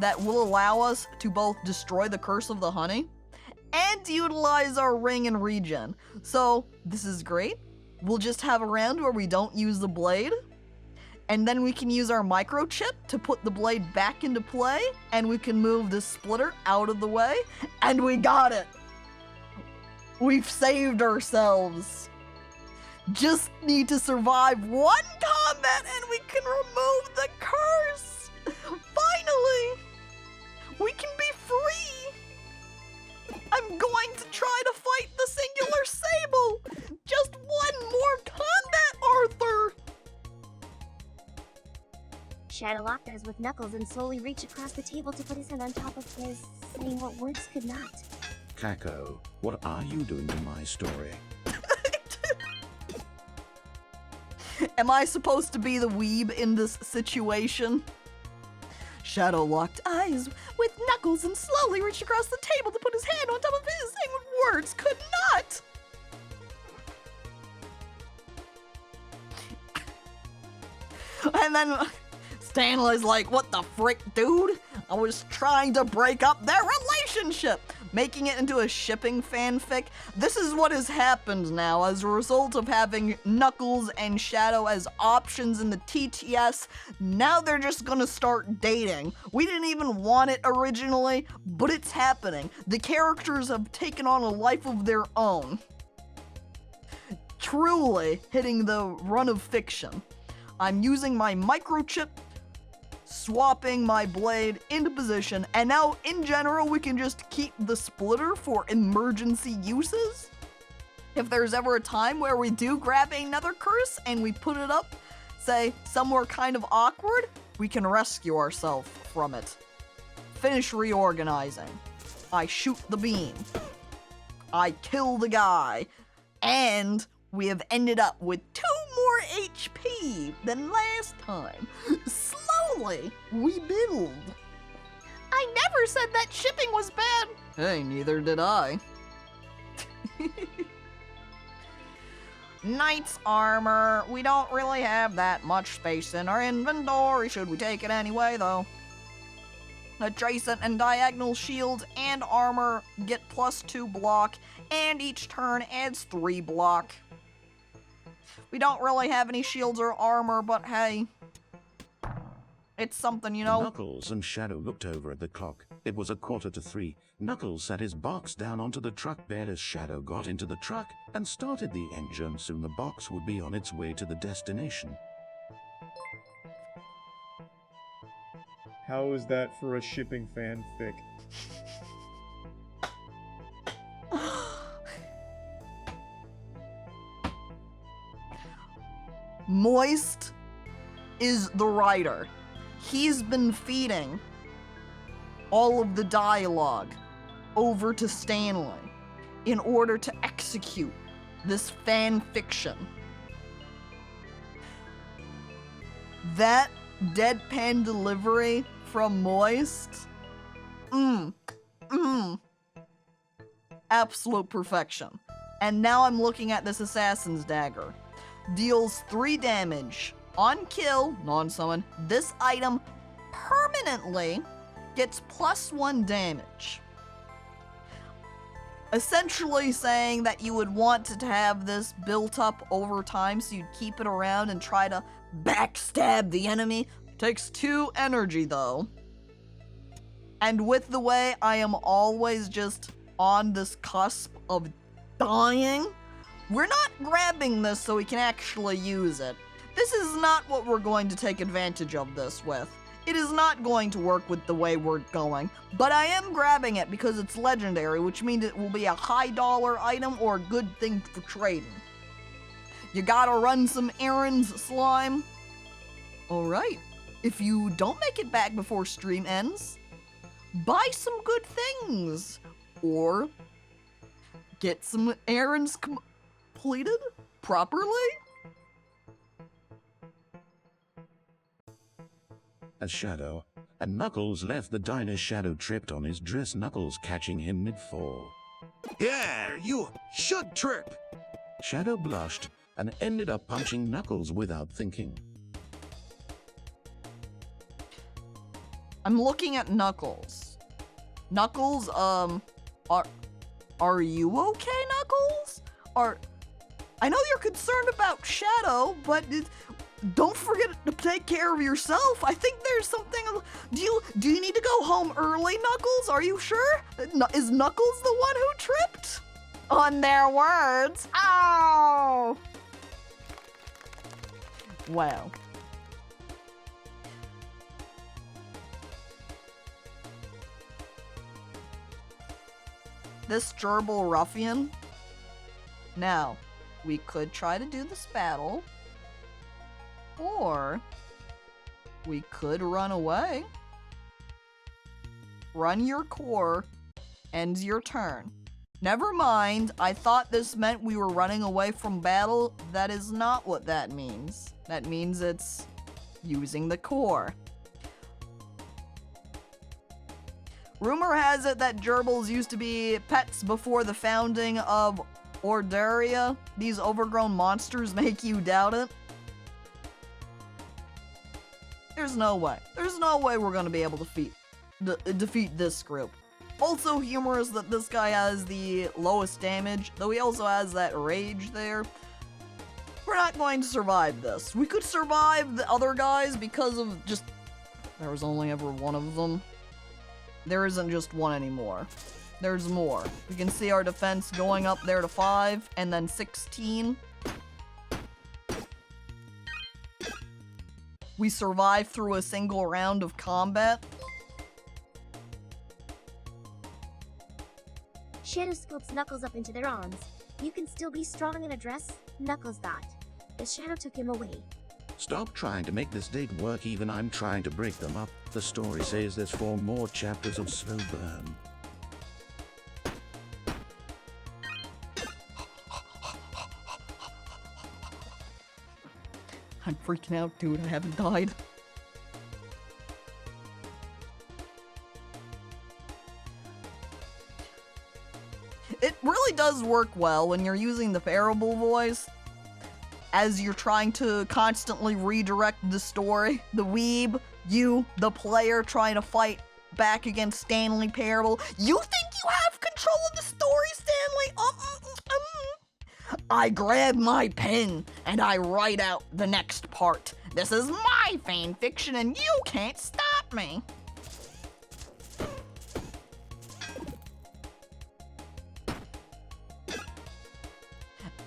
that will allow us to both destroy the Curse of the Honey and utilize our ring and regen. So this is great. We'll just have a round where we don't use the blade, and then we can use our microchip to put the blade back into play, and we can move the splitter out of the way, and we got it. We've saved ourselves. Just need to survive one combat and we can remove the curse. Finally, we can be free. I'm going to try to fight the singular Sable. Just one more combat, Arthur. Shadow locked eyes with Knuckles and slowly reached across the table to put his hand on top of his, saying what words could not. Caco, what are you doing to my story? Am I supposed to be the weeb in this situation? Shadow locked eyes with Knuckles and slowly reached across the table to put his hand on top of his, saying what words could not. And then Stanley's like, what the frick, dude? I was trying to break up their relationship, making it into a shipping fanfic. This is what has happened now as a result of having Knuckles and Shadow as options in the TTS. Now they're just gonna start dating. We didn't even want it originally, but it's happening. The characters have taken on a life of their own. Truly hitting the run of fiction. I'm using my microchip, swapping my blade into position, and now in general we can just keep the splitter for emergency uses. If there's ever a time where we do grab another curse and we put it up, say, somewhere kind of awkward, we can rescue ourselves from it. Finish reorganizing. I shoot the beam. I kill the guy. And we have ended up with 2 more HP than last time. Slowly, we build. I never said that shipping was bad. Hey, neither did I. Knight's armor. We don't really have that much space in our inventory. Should we take it anyway, though? Adjacent and diagonal shields and armor get +2 block, and each turn adds 3 block. We don't really have any shields or armor, but hey, it's something, you know. Knuckles and Shadow looked over at the clock. It was 2:45. Knuckles set his box down onto the truck bed as Shadow got into the truck and started the engine. Soon the box would be on its way to the destination. How is that for a shipping fanfic? Moist is the writer. He's been feeding all of the dialogue over to Stanley in order to execute this fan fiction. That deadpan delivery from Moist, absolute perfection. And now I'm looking at this Assassin's Dagger. Deals 3 damage on kill, non-summon. This item permanently gets +1 damage. Essentially saying that you would want to have this built up over time so you'd keep it around and try to backstab the enemy. Takes 2 energy though. And with the way I am always just on this cusp of dying, we're not grabbing this so we can actually use it. This is not what we're going to take advantage of this with. It is not going to work with the way we're going, but I am grabbing it because it's legendary, which means it will be a high dollar item or a good thing for trading. You gotta run some errands, slime. Alright, if you don't make it back before stream ends, buy some good things, or get some errands completed properly. As Shadow and Knuckles left the diner, Shadow tripped on his dress, Knuckles catching him mid-fall. Yeah, you should trip. Shadow blushed and ended up punching Knuckles without thinking. I'm looking at Knuckles. Knuckles, are you okay, Knuckles? I know you're concerned about Shadow, but don't forget to take care of yourself. I think there's something. Do you need to go home early, Knuckles? Are you sure? Is Knuckles the one who tripped? On their words. Oh. Wow. This gerbil ruffian. Now, we could try to do this battle. Or we could run away. Run your core. Ends your turn. Never mind, I thought this meant we were running away from battle. That is not what that means. That means it's using the core. Rumor has it that gerbils used to be pets before the founding of Ordaria. These overgrown monsters make you doubt it. There's no way. There's no way we're gonna be able to defeat this group. Also humorous that this guy has the lowest damage, though he also has that rage there. We're not going to survive this. We could survive the other guys because of just... There was only ever one of them. There isn't just one anymore. There's more. We can see our defense going up there to 5, and then 16. We survived through a single round of combat. Shadow scopes Knuckles up into their arms. You can still be strong and address, Knuckles thought. The Shadow took him away. Stop trying to make this date work, even I'm trying to break them up. The story says there's 4 more chapters of slow burn. I'm freaking out, dude. I haven't died. It really does work well when you're using the parable voice, as you're trying to constantly redirect the story. The weeb, you, the player, trying to fight back against Stanley Parable. You think you have control of the story, Stanley? I grab my pen and I write out the next part. This is my fan fiction and you can't stop me.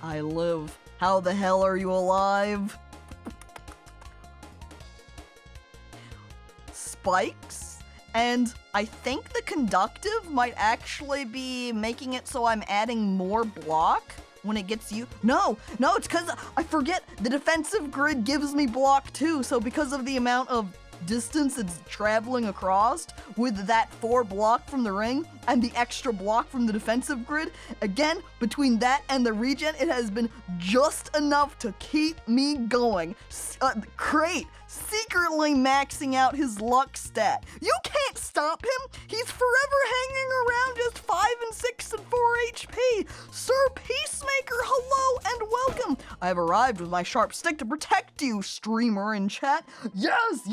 I live. How the hell are you alive? Spikes? And I think the conductive might actually be making it so I'm adding more block when it gets you. No, it's because I forget the defensive grid gives me block too. So because of the amount of distance it's traveling across with that 4 block from the ring and the extra block from the defensive grid, again, between that and the regen, it has been just enough to keep me going. Crate secretly maxing out his luck stat. You can't stop him. He's forever hanging around just 5 and 6 and 4 HP. Sir Peacemaker, hello and welcome. I have arrived with my sharp stick to protect you, streamer in chat. Yes,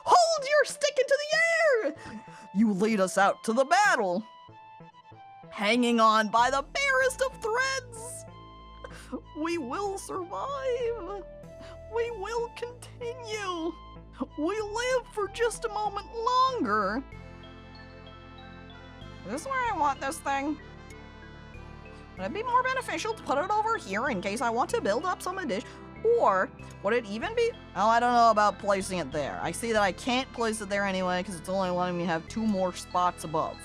hold your stick into the air. You lead us out to the battle. Hanging on by the barest of threads. We will survive. We will continue. We live for just a moment longer. Is this where I want this thing? Would it be more beneficial to put it over here in case I want to build up some addition? Or would it even be? Oh, I don't know about placing it there. I see that I can't place it there anyway because it's only letting me have 2 more spots above.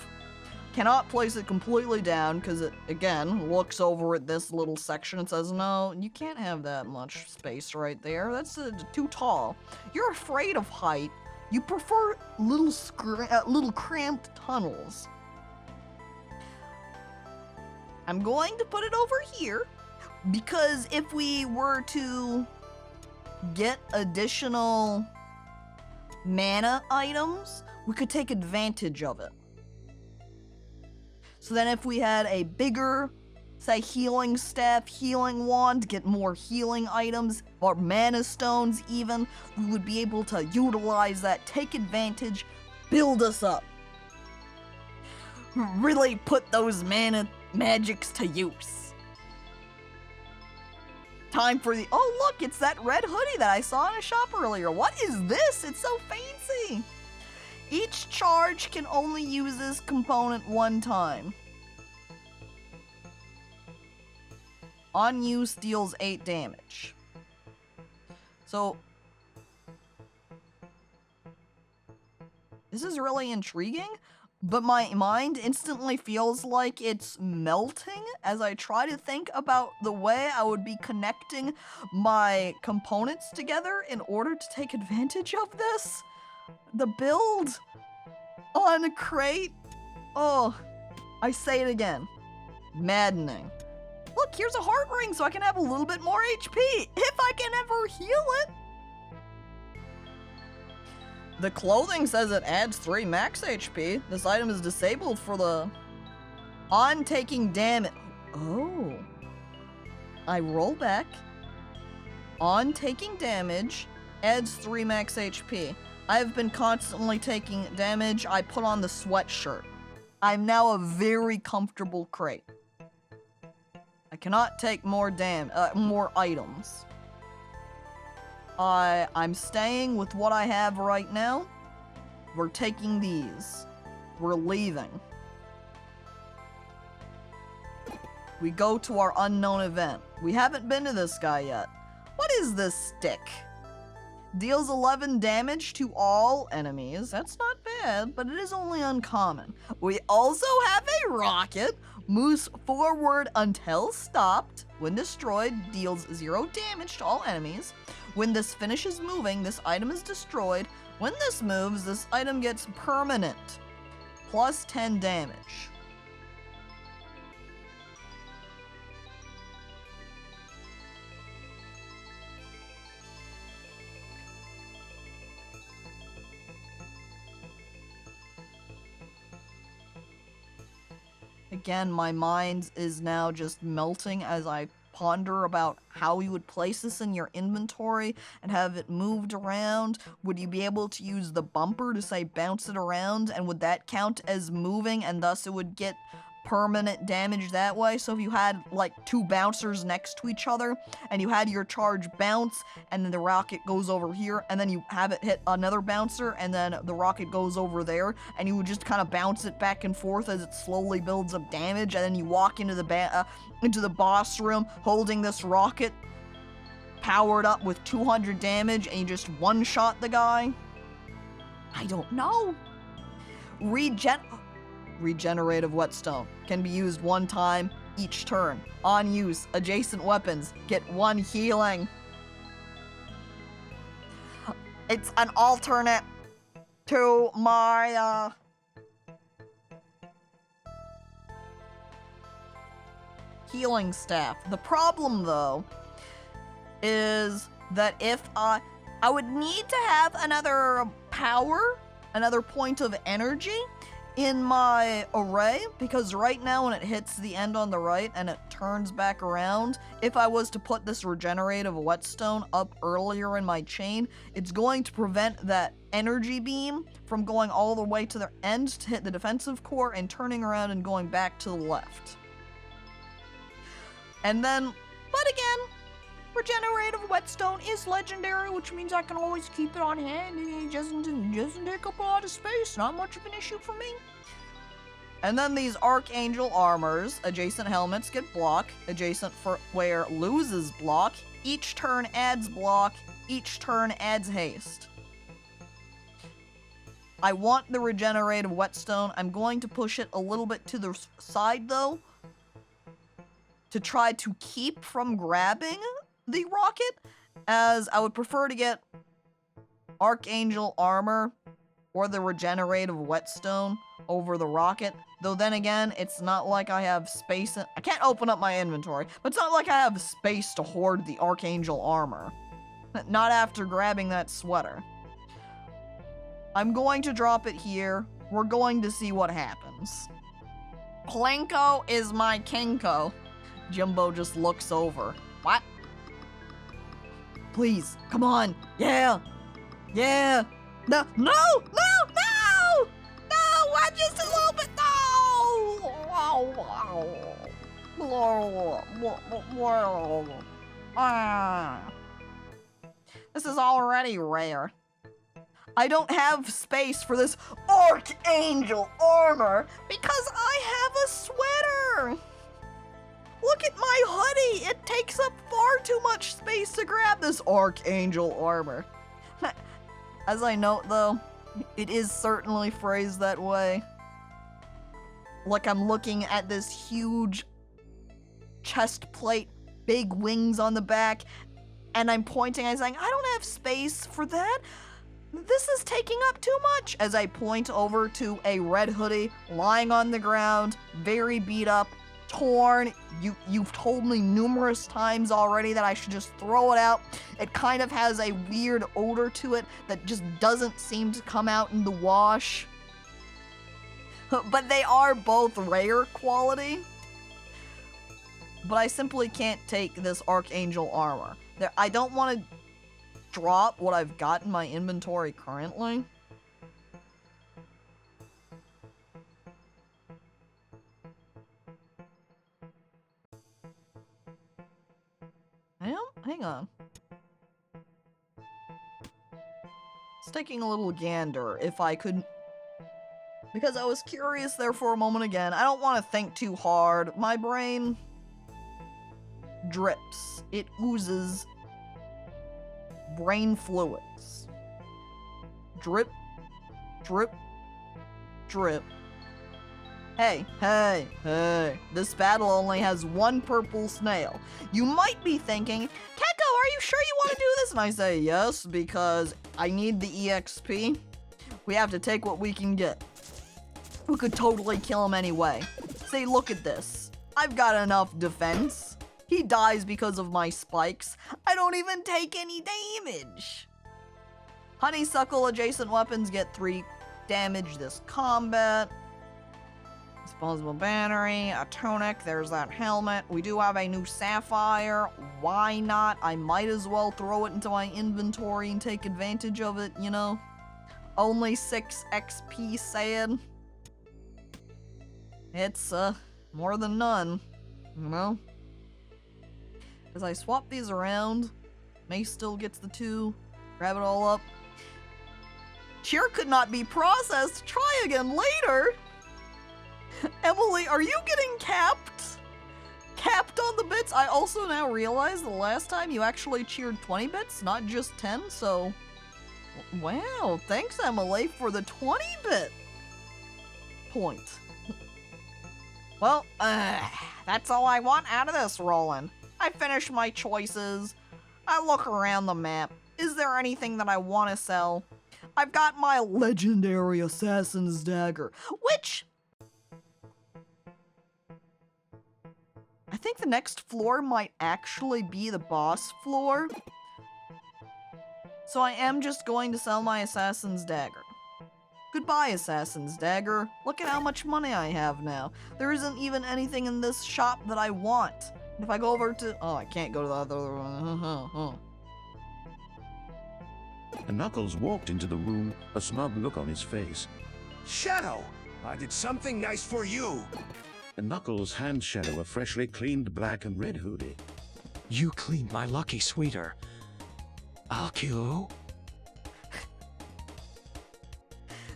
Cannot place it completely down because it, again, looks over at this little section and says, no, you can't have that much space right there. That's too tall. You're afraid of height. You prefer little cramped tunnels. I'm going to put it over here because if we were to get additional mana items, we could take advantage of it. So then if we had a bigger, say, healing staff, healing wand, get more healing items, or mana stones even, we would be able to utilize that, take advantage, build us up. Really put those mana magics to use. Time for the, oh look, it's that red hoodie that I saw in a shop earlier. What is this? It's so fancy. Each charge can only use this component one time. On use deals 8 damage. So, this is really intriguing, but my mind instantly feels like it's melting as I try to think about the way I would be connecting my components together in order to take advantage of this. The build on a crate. Oh, I say it again. Maddening. Look, here's a heart ring so I can have a little bit more HP, if I can ever heal it. The clothing says it adds 3 max HP. This item is disabled for the on taking damage. Oh. I roll back. On taking damage adds 3 max HP. I've been constantly taking damage. I put on the sweatshirt. I'm now a very comfortable crate. I cannot take more more items. I'm staying with what I have right now. We're taking these. We're leaving. We go to our unknown event. We haven't been to this guy yet. What is this stick? Deals 11 damage to all enemies. That's not bad, but it is only uncommon. We also have a rocket. Moves forward until stopped. When destroyed, deals 0 damage to all enemies. When this finishes moving, this item is destroyed. When this moves, this item gets permanent. Plus 10 damage. Again, my mind is now just melting as I ponder about how you would place this in your inventory and have it moved around. Would you be able to use the bumper to, say, bounce it around, and would that count as moving, and thus it would get permanent damage that way? So if you had, like, 2 bouncers next to each other, and you had your charge bounce, and then the rocket goes over here, and then you have it hit another bouncer, and then the rocket goes over there, and you would just kind of bounce it back and forth as it slowly builds up damage, and then you walk into the boss room holding this rocket powered up with 200 damage, and you just one-shot the guy? I don't know. Regenerative whetstone can be used 1 time each turn. On use, adjacent weapons get 1 healing. It's an alternate to my healing staff. The problem though is that if I would need to have another point of energy in my array, because right now when it hits the end on the right and it turns back around, if I was to put this regenerative whetstone up earlier in my chain, it's going to prevent that energy beam from going all the way to the end to hit the defensive core and turning around and going back to the left. And then, but again, regenerative whetstone is legendary, which means I can always keep it on hand and it doesn't take up a lot of space. Not much of an issue for me. And then these Archangel armors. Adjacent helmets get block. Adjacent footwear loses block. Each turn adds block. Each turn adds haste. I want the regenerative whetstone. I'm going to push it a little bit to the side though, to try to keep from grabbing the rocket, as I would prefer to get Archangel armor or the regenerative whetstone over the rocket. Though then again, it's not like I have space. I can't open up my inventory, but it's not like I have space to hoard the Archangel armor. Not after grabbing that sweater. I'm going to drop it here. We're going to see what happens. Plinko is my Kinko. Jumbo just looks over. What? Please, come on. Yeah. Yeah. No, no, no, no! just a little bit. No! This is already rare. I don't have space for this Archangel armor because I have a sweater. Look at my hoodie. It takes up far too much space to grab this Archangel armor. As I note though, it is certainly phrased that way. Like I'm looking at this huge chest plate, big wings on the back, and I'm pointing and saying, I don't have space for that. This is taking up too much. As I point over to a red hoodie lying on the ground, very beat up, torn. You've told me numerous times already that I should just throw it out. It kind of has a weird odor to it that just doesn't seem to come out in the wash. But they are both rare quality. But I simply can't take this Archangel armor. I don't want to drop what I've got in my inventory currently. Hang on. It's taking a little gander if I could... Because I was curious there for a moment again. I don't want to think too hard. My brain drips. It oozes brain fluids. Drip, drip, drip. Hey, hey, hey. This battle only has one purple snail. You might be thinking, Keko, are you sure you want to do this? And I say yes, because I need the EXP. We have to take what we can get. We could totally kill him anyway. Say, look at this. I've got enough defense. He dies because of my spikes. I don't even take any damage. Honeysuckle adjacent weapons get 3 damage this combat. Disposable battery, a tunic, there's that helmet. We do have a new sapphire. Why not? I might as well throw it into my inventory and take advantage of it, you know? Only 6 XP sad. It's, more than none, you know? As I swap these around, Mace still gets the 2. Grab it all up. Cheer could not be processed. Try again later. Emily, are you getting capped? Capped on the bits? I also now realize the last time you actually cheered 20 bits, not just 10, so... Wow, thanks Emily for the 20-bit point. Well, that's all I want out of this, Roland. I finish my choices. I look around the map. Is there anything that I want to sell? I've got my legendary Assassin's Dagger, which... I think the next floor might actually be the boss floor. So I am just going to sell my Assassin's Dagger. Goodbye, Assassin's Dagger. Look at how much money I have now. There isn't even anything in this shop that I want. And if I go over to... Oh, I can't go to the other one. And Knuckles walked into the room, a smug look on his face. Shadow, I did something nice for you. And Knuckles hands Shadow a freshly cleaned black and red hoodie. You cleaned my lucky sweeter. I'll kill.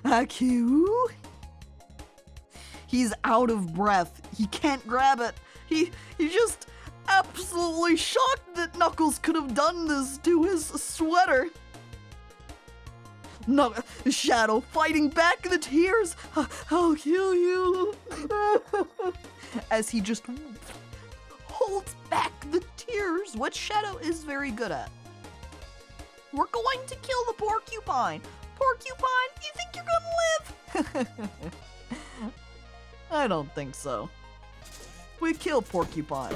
Aku? He's out of breath. He can't grab it. He just absolutely shocked that Knuckles could have done this to his sweater. No, Shadow fighting back the tears. I'll kill you. As he just holds back the tears, which Shadow is very good at. We're going to kill the porcupine. Porcupine, you think you're gonna live? I don't think so. We kill Porcupine.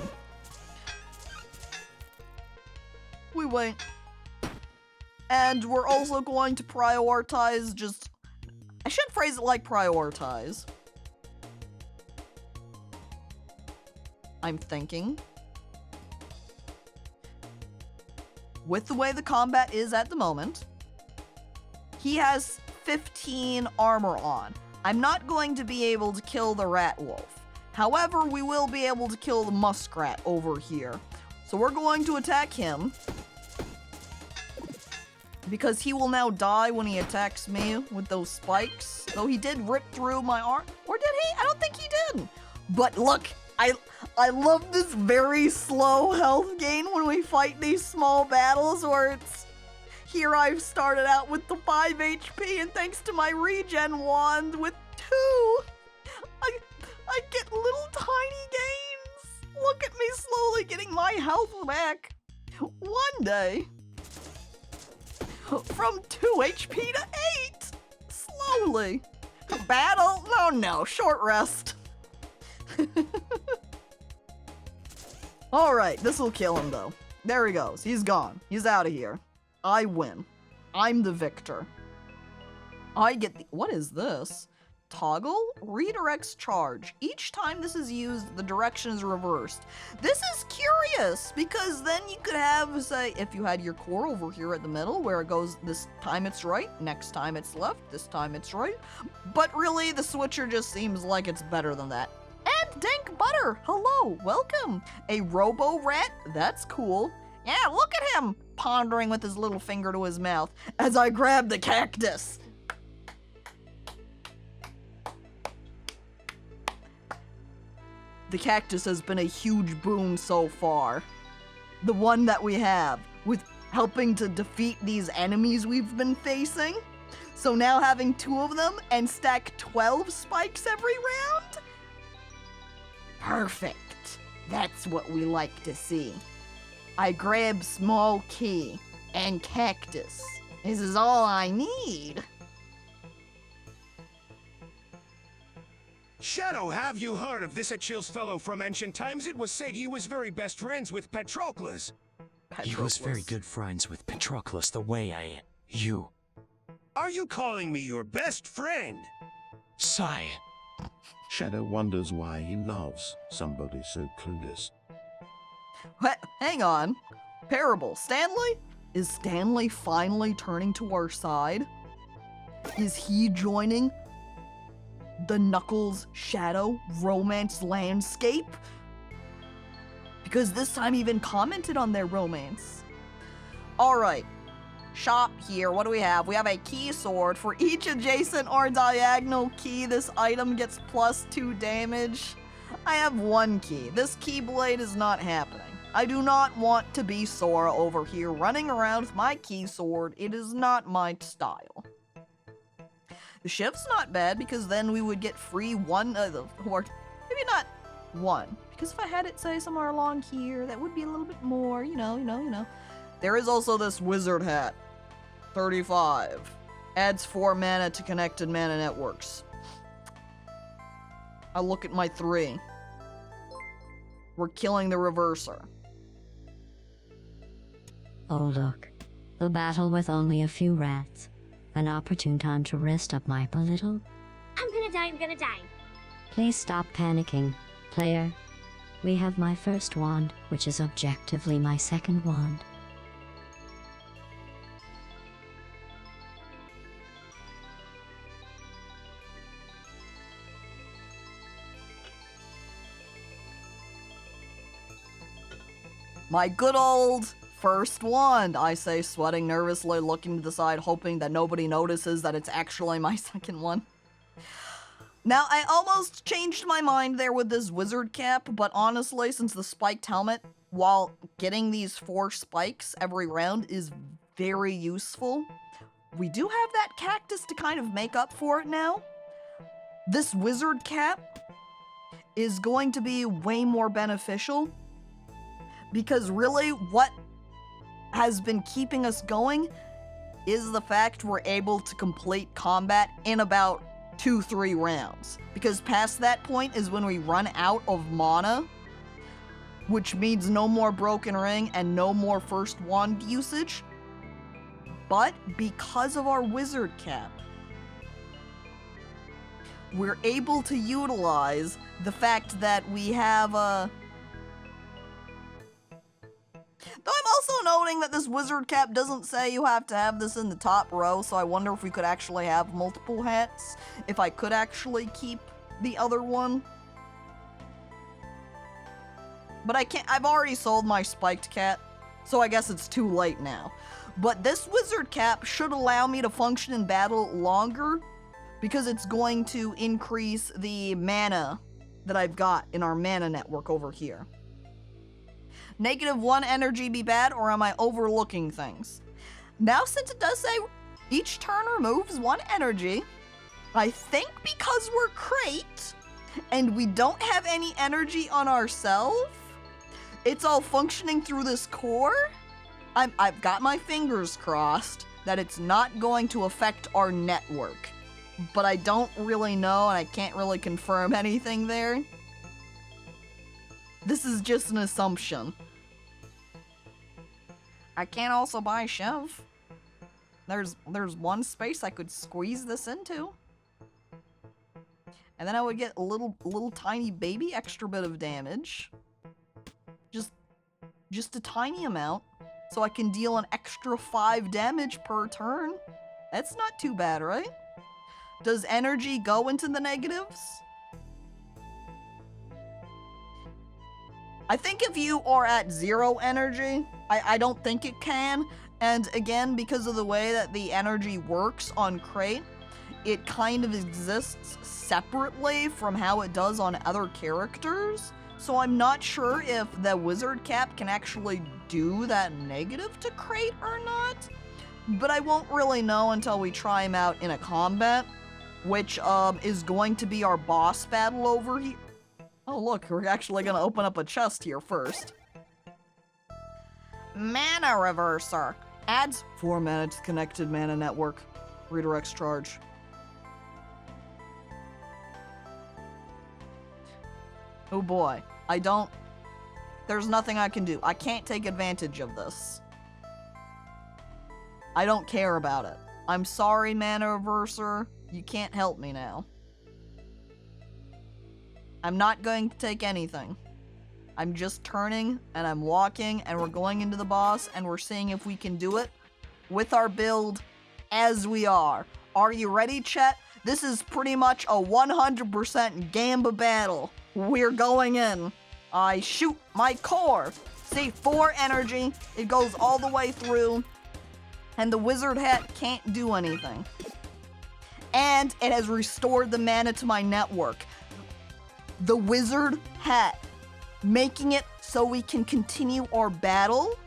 We wait. And we're also going to prioritize just... I should phrase it like prioritize. I'm thinking. With the way the combat is at the moment, he has 15 armor on. I'm not going to be able to kill the rat wolf. However, we will be able to kill the muskrat over here. So we're going to attack him. Because he will now die when he attacks me with those spikes. Though he did rip through my arm. Or did he? I don't think he did. But look, I love this very slow health gain when we fight these small battles where it's... Here I've started out with the 5 HP, and thanks to my regen wand with 2, I get little tiny gains. Look at me slowly getting my health back. One day, from 2 HP to 8, slowly. Battle? No, short rest. Alright, this will kill him though. There he goes, he's gone. He's out of here. I win. I'm the victor. I get the- what is this? Toggle redirects charge. Each time this is used, the direction is reversed. This is curious, because then you could have, say, if you had your core over here at the middle, where it goes, this time it's right, next time it's left, this time it's right. But really, the switcher just seems like it's better than that. And Dank Butter, hello, welcome. A robo-rat, that's cool. Yeah, look at him, pondering with his little finger to his mouth, as I grab the cactus. The cactus has been a huge boon so far. The one that we have, with helping to defeat these enemies we've been facing. So now having 2 of them and stack 12 spikes every round? Perfect. That's what we like to see. I grab small key and cactus. This is all I need. Shadow, have you heard of this Achilles fellow from ancient times? It was said he was very best friends with Patroclus. He was very good friends with Patroclus the way I am. You. Are you calling me your best friend? Sigh. Shadow wonders why he loves somebody so clueless. Hang on. Parable, Stanley? Is Stanley finally turning to our side? Is he joining the Knuckles Shadow romance landscape? Because this time he even commented on their romance. Alright. Shop here. What do we have? We have a key sword. For each adjacent or diagonal key, this item gets +2 damage. I have 1 key. This keyblade is not happening. I do not want to be Sora over here running around with my key sword. It is not my style. The Shiv's not bad because then we would get free 1 or maybe not 1. Because if I had it say somewhere along here, that would be a little bit more, you know. There is also this wizard hat. 35. Adds 4 mana to connected mana networks. I look at my 3. We're killing the reverser. Oh look, the battle with only a few rats. An opportune time to rest up my little. I'm gonna die. Please stop panicking, player. We have my first wand, which is objectively my second wand. My good old first wand, I say, sweating nervously, looking to the side, hoping that nobody notices that it's actually my second one. Now, I almost changed my mind there with this wizard cap, but honestly, since the spiked helmet, while getting these 4 spikes every round is very useful, we do have that cactus to kind of make up for it now. This wizard cap is going to be way more beneficial, because really what has been keeping us going is the fact we're able to complete combat in about 2-3 rounds. Because past that point is when we run out of mana, which means no more broken ring and no more first wand usage. But because of our wizard cap, we're able to utilize the fact that we have Though I'm also noting that this wizard cap doesn't say you have to have this in the top row, so I wonder if we could actually have multiple hats. If I could actually keep the other one. But I can't, I've already sold my spiked cat, so I guess it's too late now. But this wizard cap should allow me to function in battle longer, because it's going to increase the mana that I've got in our mana network over here. -1 energy be bad, or am I overlooking things? Now, since it does say each turn removes 1 energy, I think because we're crate, and we don't have any energy on ourselves, it's all functioning through this core. I've got my fingers crossed that it's not going to affect our network. But I don't really know, and I can't really confirm anything there. This is just an assumption. I can also buy Shiv. There's one space I could squeeze this into. And then I would get a little tiny baby extra bit of damage. Just a tiny amount. So I can deal an extra 5 damage per turn. That's not too bad, right? Does energy go into the negatives? I think if you are at 0 energy, I don't think it can. And again, because of the way that the energy works on crate, it kind of exists separately from how it does on other characters. So I'm not sure if the wizard cap can actually do that negative to crate or not. But I won't really know until we try him out in a combat, which is going to be our boss battle over here. Oh look, we're actually gonna open up a chest here first. Mana reverser. Adds 4 mana to connected mana network. Redirects charge. Oh boy, there's nothing I can do. I can't take advantage of this. I don't care about it. I'm sorry, mana reverser. You can't help me now. I'm not going to take anything. I'm just turning, and I'm walking, and we're going into the boss, and we're seeing if we can do it with our build as we are. Are you ready, chat? This is pretty much a 100% Gamba battle. We're going in. I shoot my core. See, 4 energy. It goes all the way through, and the wizard hat can't do anything. And it has restored the mana to my network. The wizard hat, making it so we can continue our battle.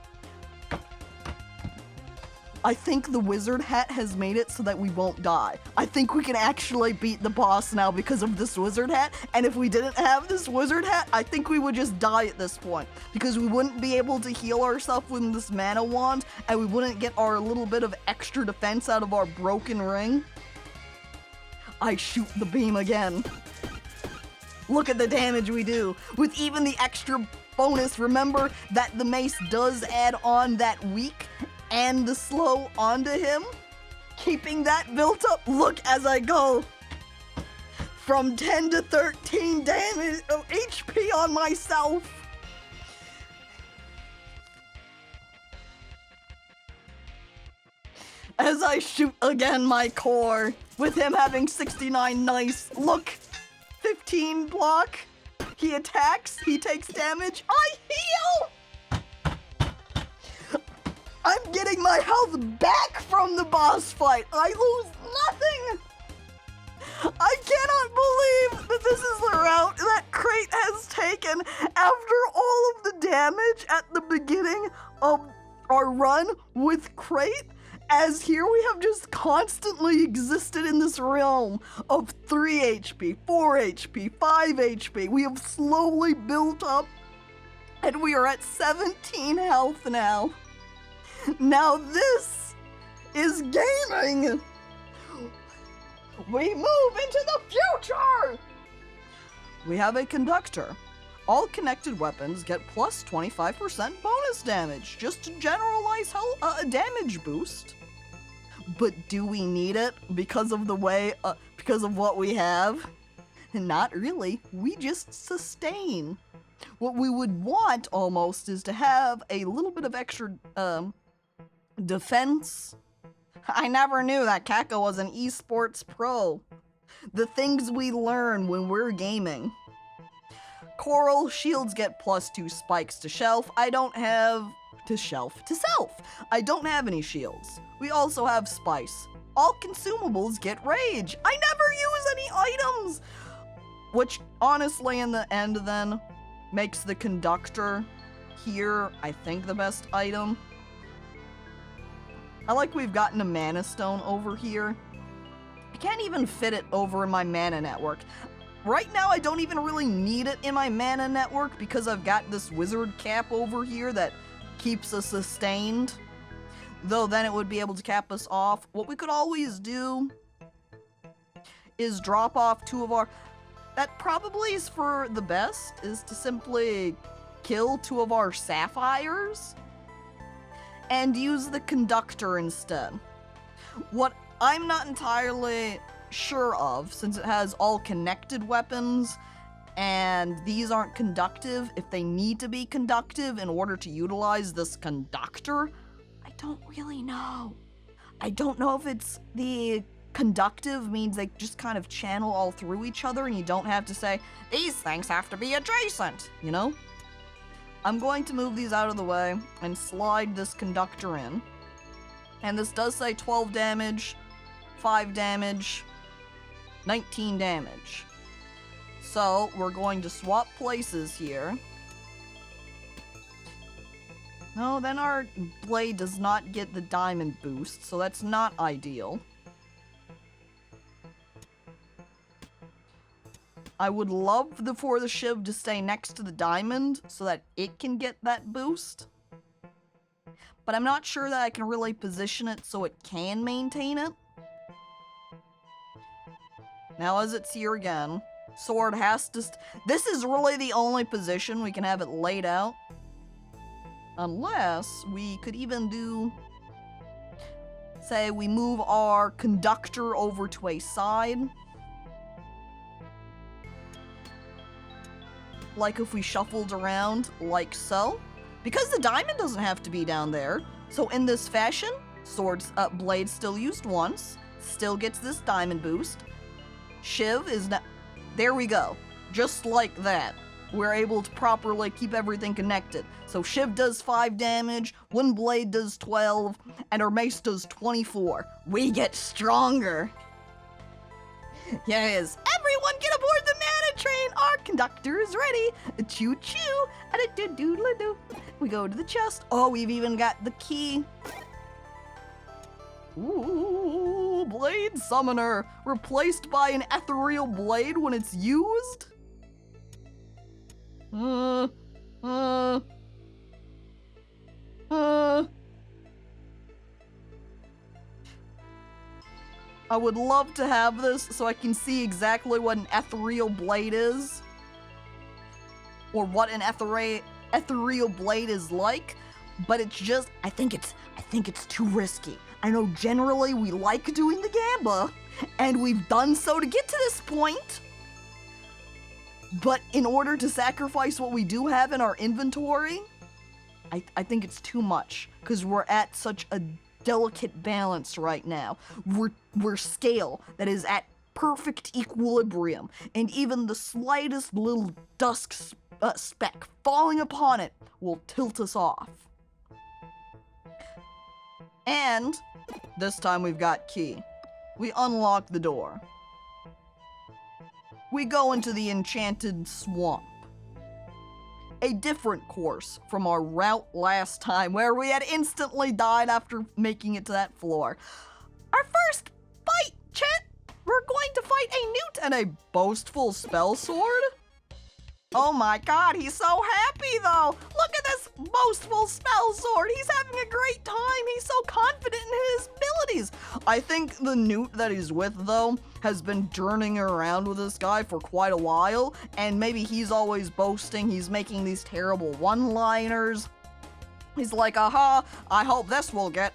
I think the wizard hat has made it so that we won't die. I think we can actually beat the boss now because of this wizard hat, and if we didn't have this wizard hat, I think we would just die at this point, because we wouldn't be able to heal ourselves with this mana wand, and we wouldn't get our little bit of extra defense out of our broken ring. I shoot the beam again. Look at the damage we do. With even the extra bonus, remember that the mace does add on that weak and the slow onto him. Keeping that built up. Look as I go from 10 to 13 damage of HP on myself. As I shoot again my core, with him having 69 nice. Look, 15 block. He attacks, he takes damage. I heal! I'm getting my health back from the boss fight. I lose nothing. I cannot believe that this is the route that Crate has taken after all of the damage at the beginning of our run with Crate. As here we have just constantly existed in this realm of 3 HP, 4 HP, 5 HP. We have slowly built up, and we are at 17 health now. Now this is gaming. We move into the future. We have a conductor. All connected weapons get plus 25% bonus damage, just a generalized damage boost. But do we need it because of the way, because of what we have? Not really. We just sustain. What we would want, almost, is to have a little bit of extra, defense. I never knew that Caco was an esports pro. The things we learn when we're gaming. Coral, shields get +2 spikes to shelf. I don't have... to self. I don't have any shields. We also have spice. All consumables get rage. I never use any items! Which, honestly, in the end, then, makes the conductor here, I think, the best item. I like we've gotten a mana stone over here. I can't even fit it over in my mana network. Right now, I don't even really need it in my mana network because I've got this wizard cap over here that keeps us sustained. Though then it would be able to cap us off. What we could always do is drop off 2 of our... That probably is for the best, is to simply kill 2 of our sapphires and use the conductor instead. What I'm not entirely sure of, since it has all connected weapons and these aren't conductive, if they need to be conductive in order to utilize this conductor, I don't really know. I don't know if it's the conductive means they just kind of channel all through each other and you don't have to say, these things have to be adjacent, you know? I'm going to move these out of the way and slide this conductor in. And this does say 12 damage, 5 damage, 19 damage. So, we're going to swap places here. No, then our blade does not get the diamond boost, so that's not ideal. I would love for the Shiv to stay next to the diamond so that it can get that boost. But I'm not sure that I can really position it so it can maintain it. Now as it's here again, sword has to... This is really the only position we can have it laid out. Unless we could even do... Say we move our conductor over to a side. Like if we shuffled around like so. Because the diamond doesn't have to be down there. So in this fashion, blade still used once. Still gets this diamond boost. Shiv is now... There we go. Just like that. We're able to properly keep everything connected. So Shiv does 5 damage, one blade does 12, and her mace does 24. We get stronger. Yes, everyone get aboard the mana train. Our conductor is ready. Choo choo. A-do-do-do-do-do. We go to the chest. Oh, we've even got the key. Ooh, blade summoner. Replaced by an ethereal blade when it's used? I would love to have this so I can see exactly what an ethereal blade is. Or what an ethereal blade is like. But it's just, I think it's too risky. I know generally we like doing the gamba, and we've done so to get to this point. But in order to sacrifice what we do have in our inventory, I think it's too much, because we're at such a delicate balance right now. We're scale that is at perfect equilibrium, and even the slightest little dust speck falling upon it will tilt us off. And this time we've got key. We unlock the door. We go into the enchanted swamp. A different course from our route last time, where we had instantly died after making it to that floor. Our first fight, chat! We're going to fight a newt and a boastful spell sword? Oh my god, he's so happy though! Look at this boastful spell sword! He's having a great time! He's so confident in his abilities! I think the newt that he's with, though, has been journeying around with this guy for quite a while, and maybe he's always boasting, he's making these terrible one-liners. He's like, aha, I hope this will get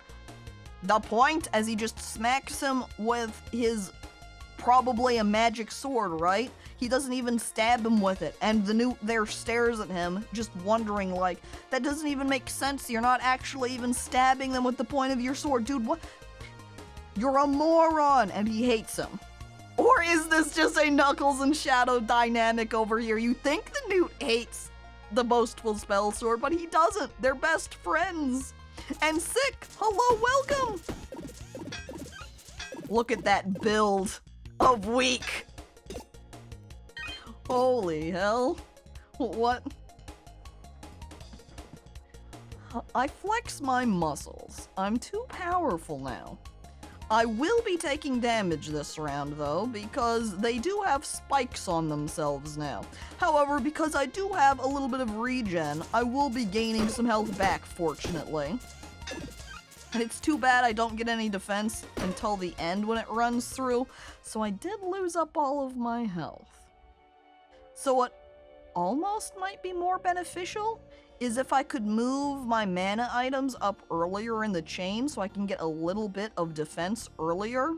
the point, as he just smacks him with his probably a magic sword, right? He doesn't even stab him with it. And the new there stares at him, just wondering, like, that doesn't even make sense. You're not actually even stabbing them with the point of your sword. Dude, what? You're a moron! And he hates him. Or is this just a Knuckles and Shadow dynamic over here? You think the Newt hates the boastful spell sword, but he doesn't. They're best friends. And Sick, hello, welcome! Look at that build of weak. Holy hell. What? I flex my muscles. I'm too powerful now. I will be taking damage this round though, because they do have spikes on themselves now. However, because I do have a little bit of regen, I will be gaining some health back, fortunately. And it's too bad I don't get any defense until the end when it runs through, so I did lose up all of my health. So what almost might be more beneficial is if I could move my mana items up earlier in the chain so I can get a little bit of defense earlier.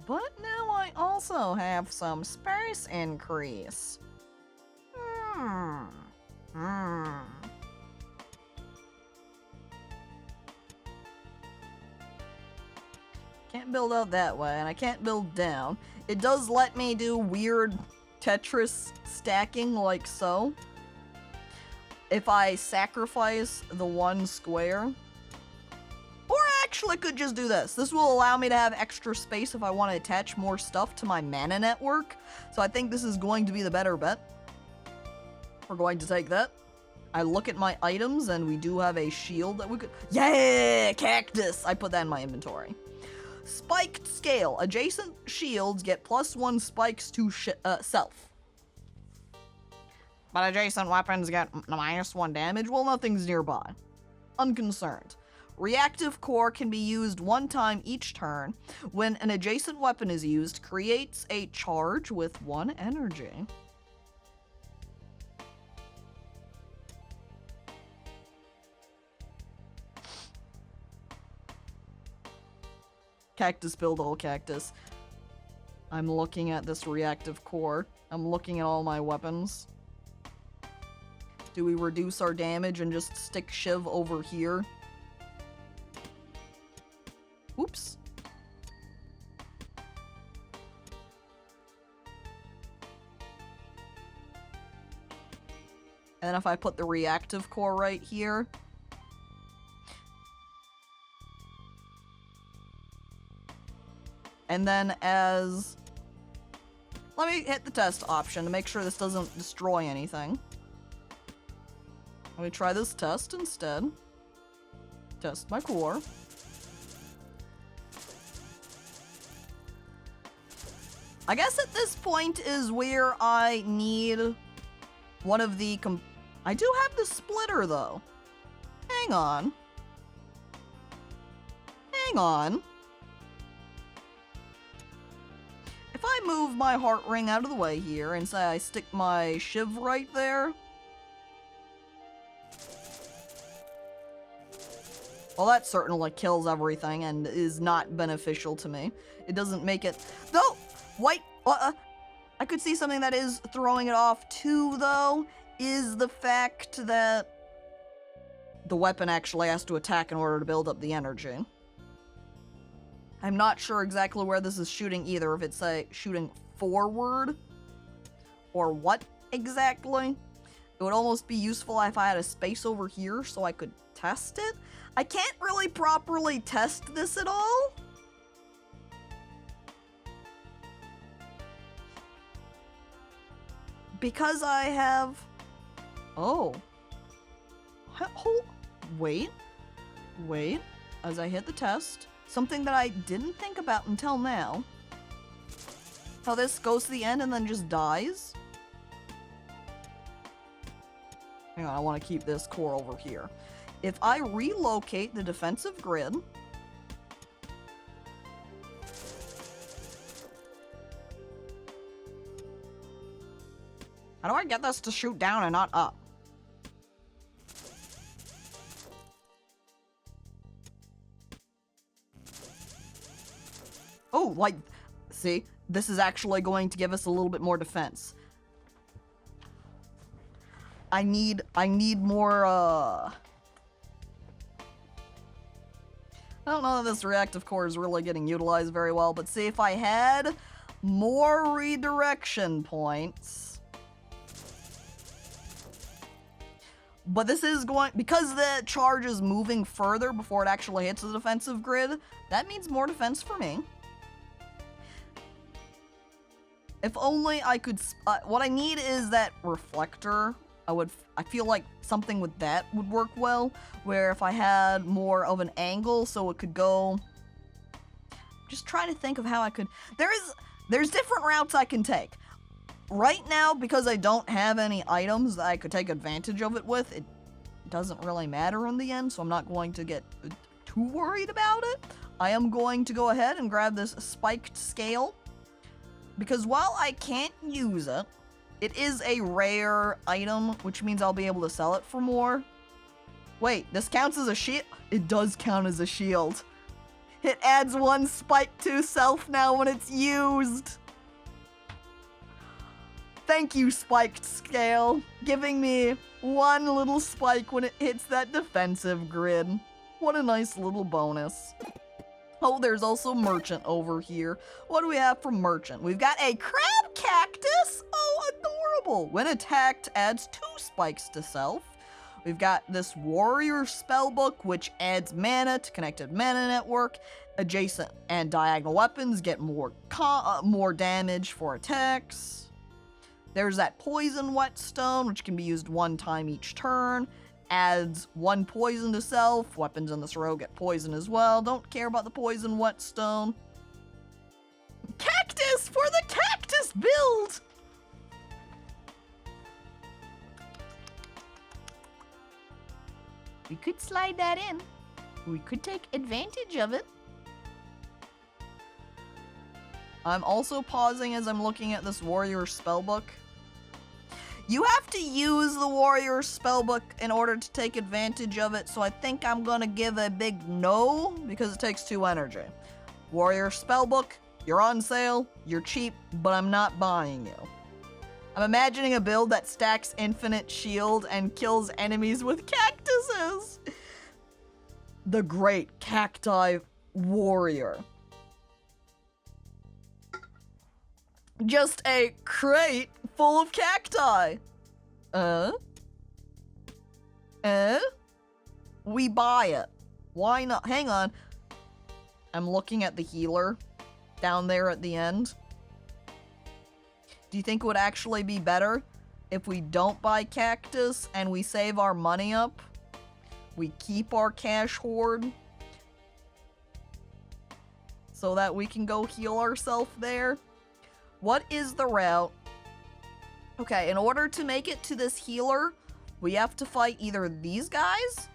But now I also have some space increase. Can't build out that way, and I can't build down. It does let me do weird Tetris stacking like so. If I sacrifice the one square. Or I actually could just do this. This will allow me to have extra space if I want to attach more stuff to my mana network. So I think this is going to be the better bet. We're going to take that. I look at my items and we do have a shield that we could... Yeah! Cactus! I put that in my inventory. Spiked scale. Adjacent shields get +1 spikes to self. But adjacent weapons get -1 damage. Well, nothing's nearby. Unconcerned. Reactive core can be used one time each turn. When an adjacent weapon is used, creates a charge with 1 energy. Cactus build all cactus. I'm looking at this reactive core. I'm looking at all my weapons. Do we reduce our damage and just stick Shiv over here? Oops. And then if I put the reactive core right here. And then as... Let me hit the test option to make sure this doesn't destroy anything. Let me try this test instead. Test my core. I guess at this point is where I need one of the... I do have the splitter though. Hang on. Hang on. If I move my heart ring out of the way here and say I stick my Shiv right there. Well, that certainly kills everything and is not beneficial to me. It doesn't make it... Though, white... I could see something that is throwing it off too, though, is the fact that the weapon actually has to attack in order to build up the energy. I'm not sure exactly where this is shooting either, if it's shooting forward or what exactly. It would almost be useful if I had a space over here so I could test it. I can't really properly test this at all. Because I have... Oh. Wait. Wait. As I hit the test... Something that I didn't think about until now. How this goes to the end and then just dies. Hang on, I want to keep this core over here. If I relocate the defensive grid... How do I get this to shoot down and not up? Oh, like, See? This is actually going to give us a little bit more defense. I need more, I don't know if this reactive core is really getting utilized very well, but see, if I had more redirection points. But this is going, because the charge is moving further before it actually hits the defensive grid, that means more defense for me. If only I could, what I need is that reflector. I feel like something with that would work well, where if I had more of an angle so it could go, just trying to think of how I could, there's different routes I can take. Right now, because I don't have any items that I could take advantage of it with, it doesn't really matter in the end, so I'm not going to get too worried about it. I am going to go ahead and grab this spiked scale, because while I can't use it, it is a rare item, which means I'll be able to sell it for more. Wait, this counts as a shield? It does count as a shield. It adds 1 spike to self now when it's used. Thank you, spiked scale, giving me 1 little spike when it hits that defensive grid. What a nice little bonus. Oh, there's also Merchant over here. What do we have from Merchant? We've got a crab cactus. Oh, adorable. When attacked, adds 2 spikes to self. We've got this Warrior Spellbook, which adds mana to Connected Mana Network. Adjacent and diagonal weapons get more damage for attacks. There's that Poison Whetstone, which can be used 1 time each turn. Adds 1 poison to self. Weapons in this row get poison as well. Don't care about the Poison Whetstone. Cactus for the cactus build! We could slide that in. We could take advantage of it. I'm also pausing as I'm looking at this Warrior Spellbook. You have to use the Warrior Spellbook in order to take advantage of it, so I think I'm gonna give a big no, because it takes 2 energy. Warrior Spellbook, you're on sale, you're cheap, but I'm not buying you. I'm imagining a build that stacks infinite shield and kills enemies with cactuses! The Great Cacti Warrior. Just a crate full of cacti. We buy it. Why not? Hang on. I'm looking at the healer down there at the end. Do you think it would actually be better if we don't buy cactus and we save our money up? We keep our cash hoard so that we can go heal ourselves there? What is the route? Okay, in order to make it to this healer, we have to fight either these guys,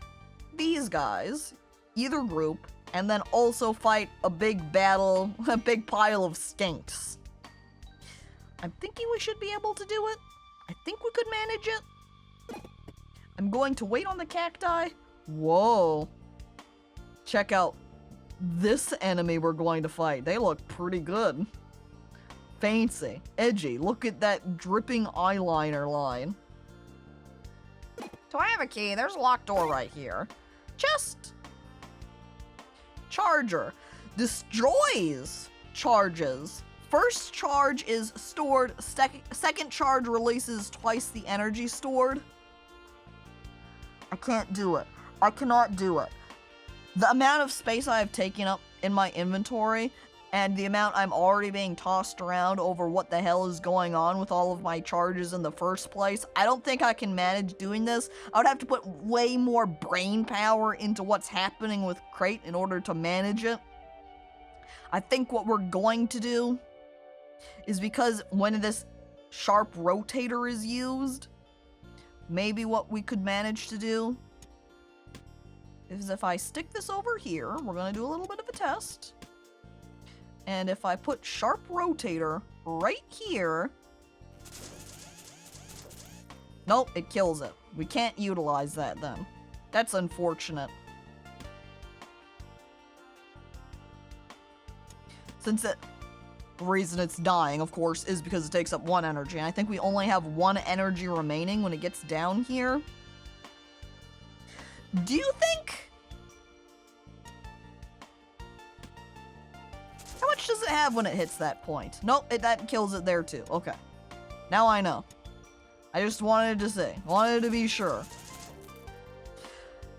either group, and then also fight a big battle, a big pile of skinks. I'm thinking we should be able to do it. I think we could manage it. I'm going to wait on the cacti. Whoa. Check out this enemy we're going to fight. They look pretty good. Fancy, edgy. Look at that dripping eyeliner line. Do I have a key? There's a locked door right here. Chest. Charger. Destroys charges. First charge is stored. Second charge releases twice the energy stored. I can't do it. I cannot do it. The amount of space I have taken up in my inventory and the amount I'm already being tossed around over what the hell is going on with all of my charges in the first place, I don't think I can manage doing this. I would have to put way more brain power into what's happening with Crate in order to manage it. I think what we're going to do is, because when this sharp rotator is used, maybe what we could manage to do is, if I stick this over here, we're going to do a little bit of a test. And if I put sharp rotator right here, nope, it kills it. We can't utilize that then. That's unfortunate. Since The reason it's dying, of course, is because it takes up 1 energy. And I think we only have 1 energy remaining when it gets down here. Do you think... How much does it have when it hits that point? Nope, that kills it there too. Okay. Now I know. I just wanted to see. Wanted to be sure.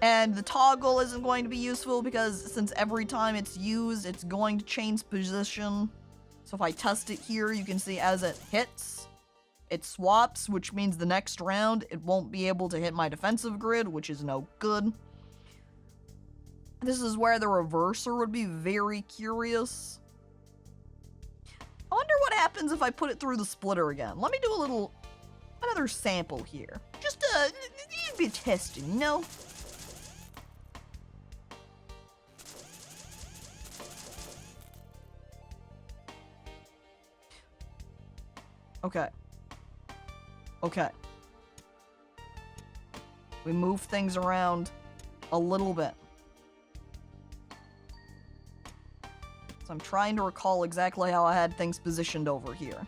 And the toggle isn't going to be useful because since every time it's used, it's going to change position. So if I test it here, you can see as it hits, it swaps, which means the next round, it won't be able to hit my defensive grid, which is no good. This is where the reverser would be very curious. I wonder what happens if I put it through the splitter again. Let me do another sample here. Just a bit of testing, you know? Okay. Okay. We move things around a little bit. So I'm trying to recall exactly how I had things positioned over here.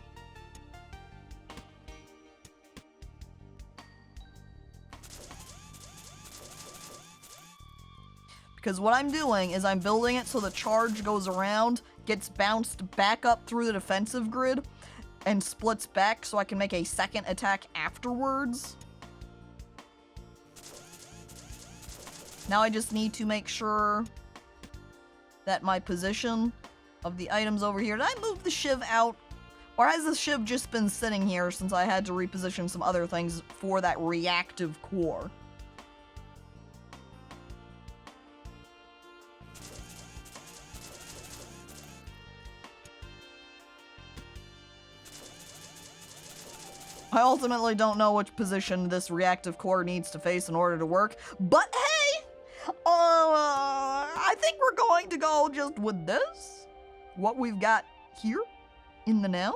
Because what I'm doing is I'm building it so the charge goes around, gets bounced back up through the defensive grid, and splits back so I can make a second attack afterwards. Now I just need to make sure that my position of the items over here... Did I move the Shiv out? Or has the Shiv just been sitting here since I had to reposition some other things for that reactive core? I ultimately don't know which position this reactive core needs to face in order to work, but hey! I think we're going to go just with this. What we've got here, in the now,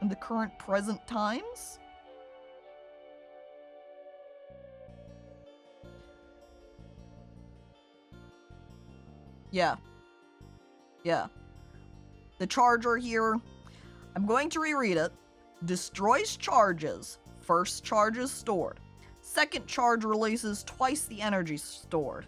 in the current present times. Yeah. Yeah. The charger here, I'm going to reread it. Destroys charges. First charge is stored. Second charge releases twice the energy stored.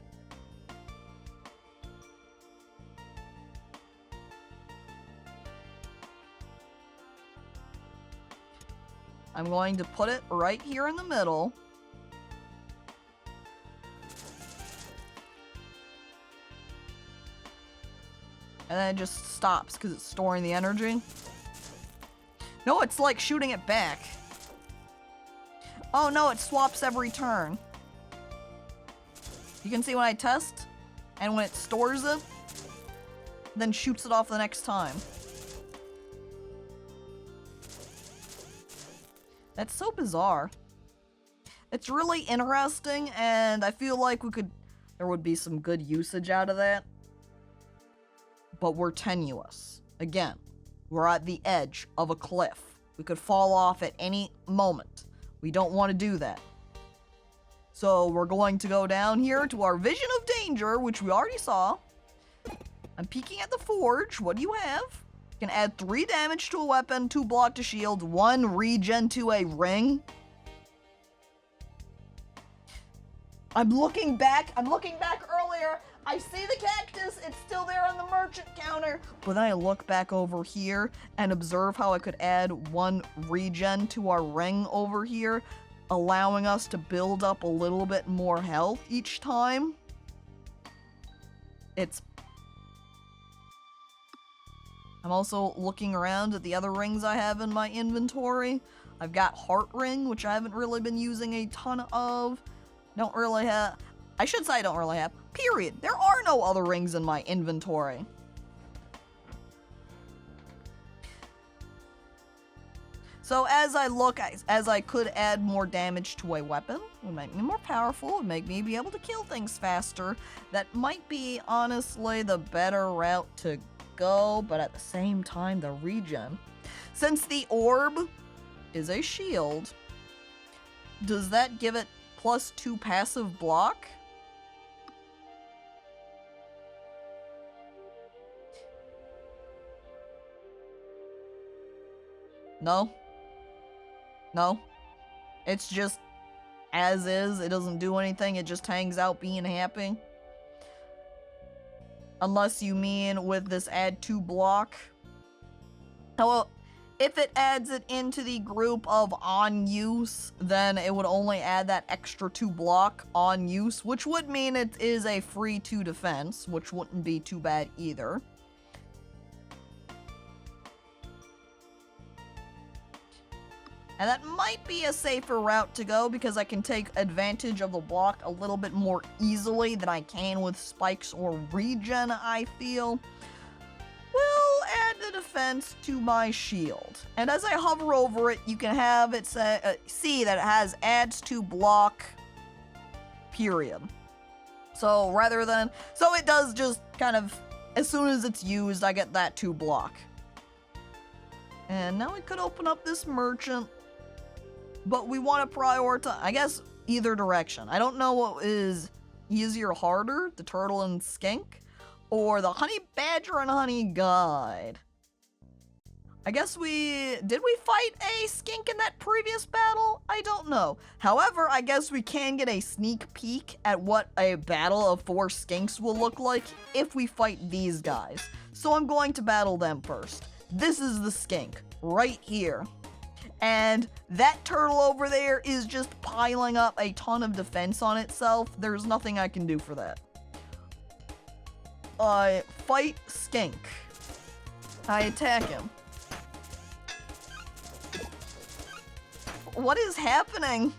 I'm going to put it right here in the middle. And then it just stops because it's storing the energy. No, it's like shooting it back. Oh no, it swaps every turn. You can see when I test, and when it stores it, then shoots it off the next time. That's so bizarre. It's really interesting, and I feel like there would be some good usage out of that. But we're tenuous. Again. We're at the edge of a cliff. We could fall off at any moment. We don't want to do that. So we're going to go down here to our vision of danger, which we already saw. I'm peeking at the forge. What do you have? You can add 3 damage to a weapon, 2 block to shield, 1 regen to a ring. I'm looking back earlier. I see the cactus, it's still there on the merchant counter. But then I look back over here and observe how I could add 1 regen to our ring over here, allowing us to build up a little bit more health each time. I'm also looking around at the other rings I have in my inventory. I've got Heart Ring, which I haven't really been using a ton of. I should say I don't really have. Period. There are no other rings in my inventory. So as I could add more damage to a weapon, it would make me more powerful, it would make me be able to kill things faster. That might be, honestly, the better route to go, but at the same time, the regen. Since the orb is a shield, does that give it +2 passive block? No? No? It's just as is. It doesn't do anything. It just hangs out being happy. Unless you mean with this add to block. Well, if it adds it into the group of on use, then it would only add that extra 2 block on use, which would mean it is a free 2 defense, which wouldn't be too bad either. And that might be a safer route to go because I can take advantage of the block a little bit more easily than I can with spikes or regen, I feel. We'll add the defense to my shield. And as I hover over it, you can have it see that it has adds to block, period. So rather than, so it does just kind of, as soon as it's used, I get that 2 block. And now we could open up this merchant. But we want to prioritize, I guess, either direction. I don't know what is easier, harder, the turtle and skink, or the honey badger and honey guide. I guess did we fight a skink in that previous battle? I don't know. However, I guess we can get a sneak peek at what a battle of 4 skinks will look like if we fight these guys. So I'm going to battle them first. This is the skink, right here. And that turtle over there is just piling up a ton of defense on itself. There's nothing I can do for that. I fight skink. I attack him. What is happening?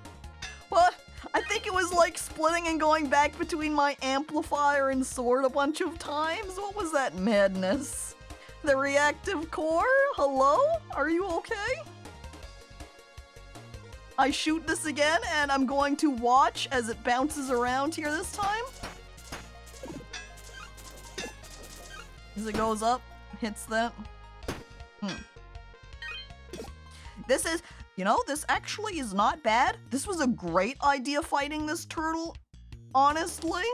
What? I think it was like splitting and going back between my amplifier and sword a bunch of times. What was that madness? The reactive core? Hello? Are you okay? I shoot this again, and I'm going to watch as it bounces around here this time. As it goes up, hits that. This is, you know, this actually is not bad. This was a great idea fighting this turtle, honestly.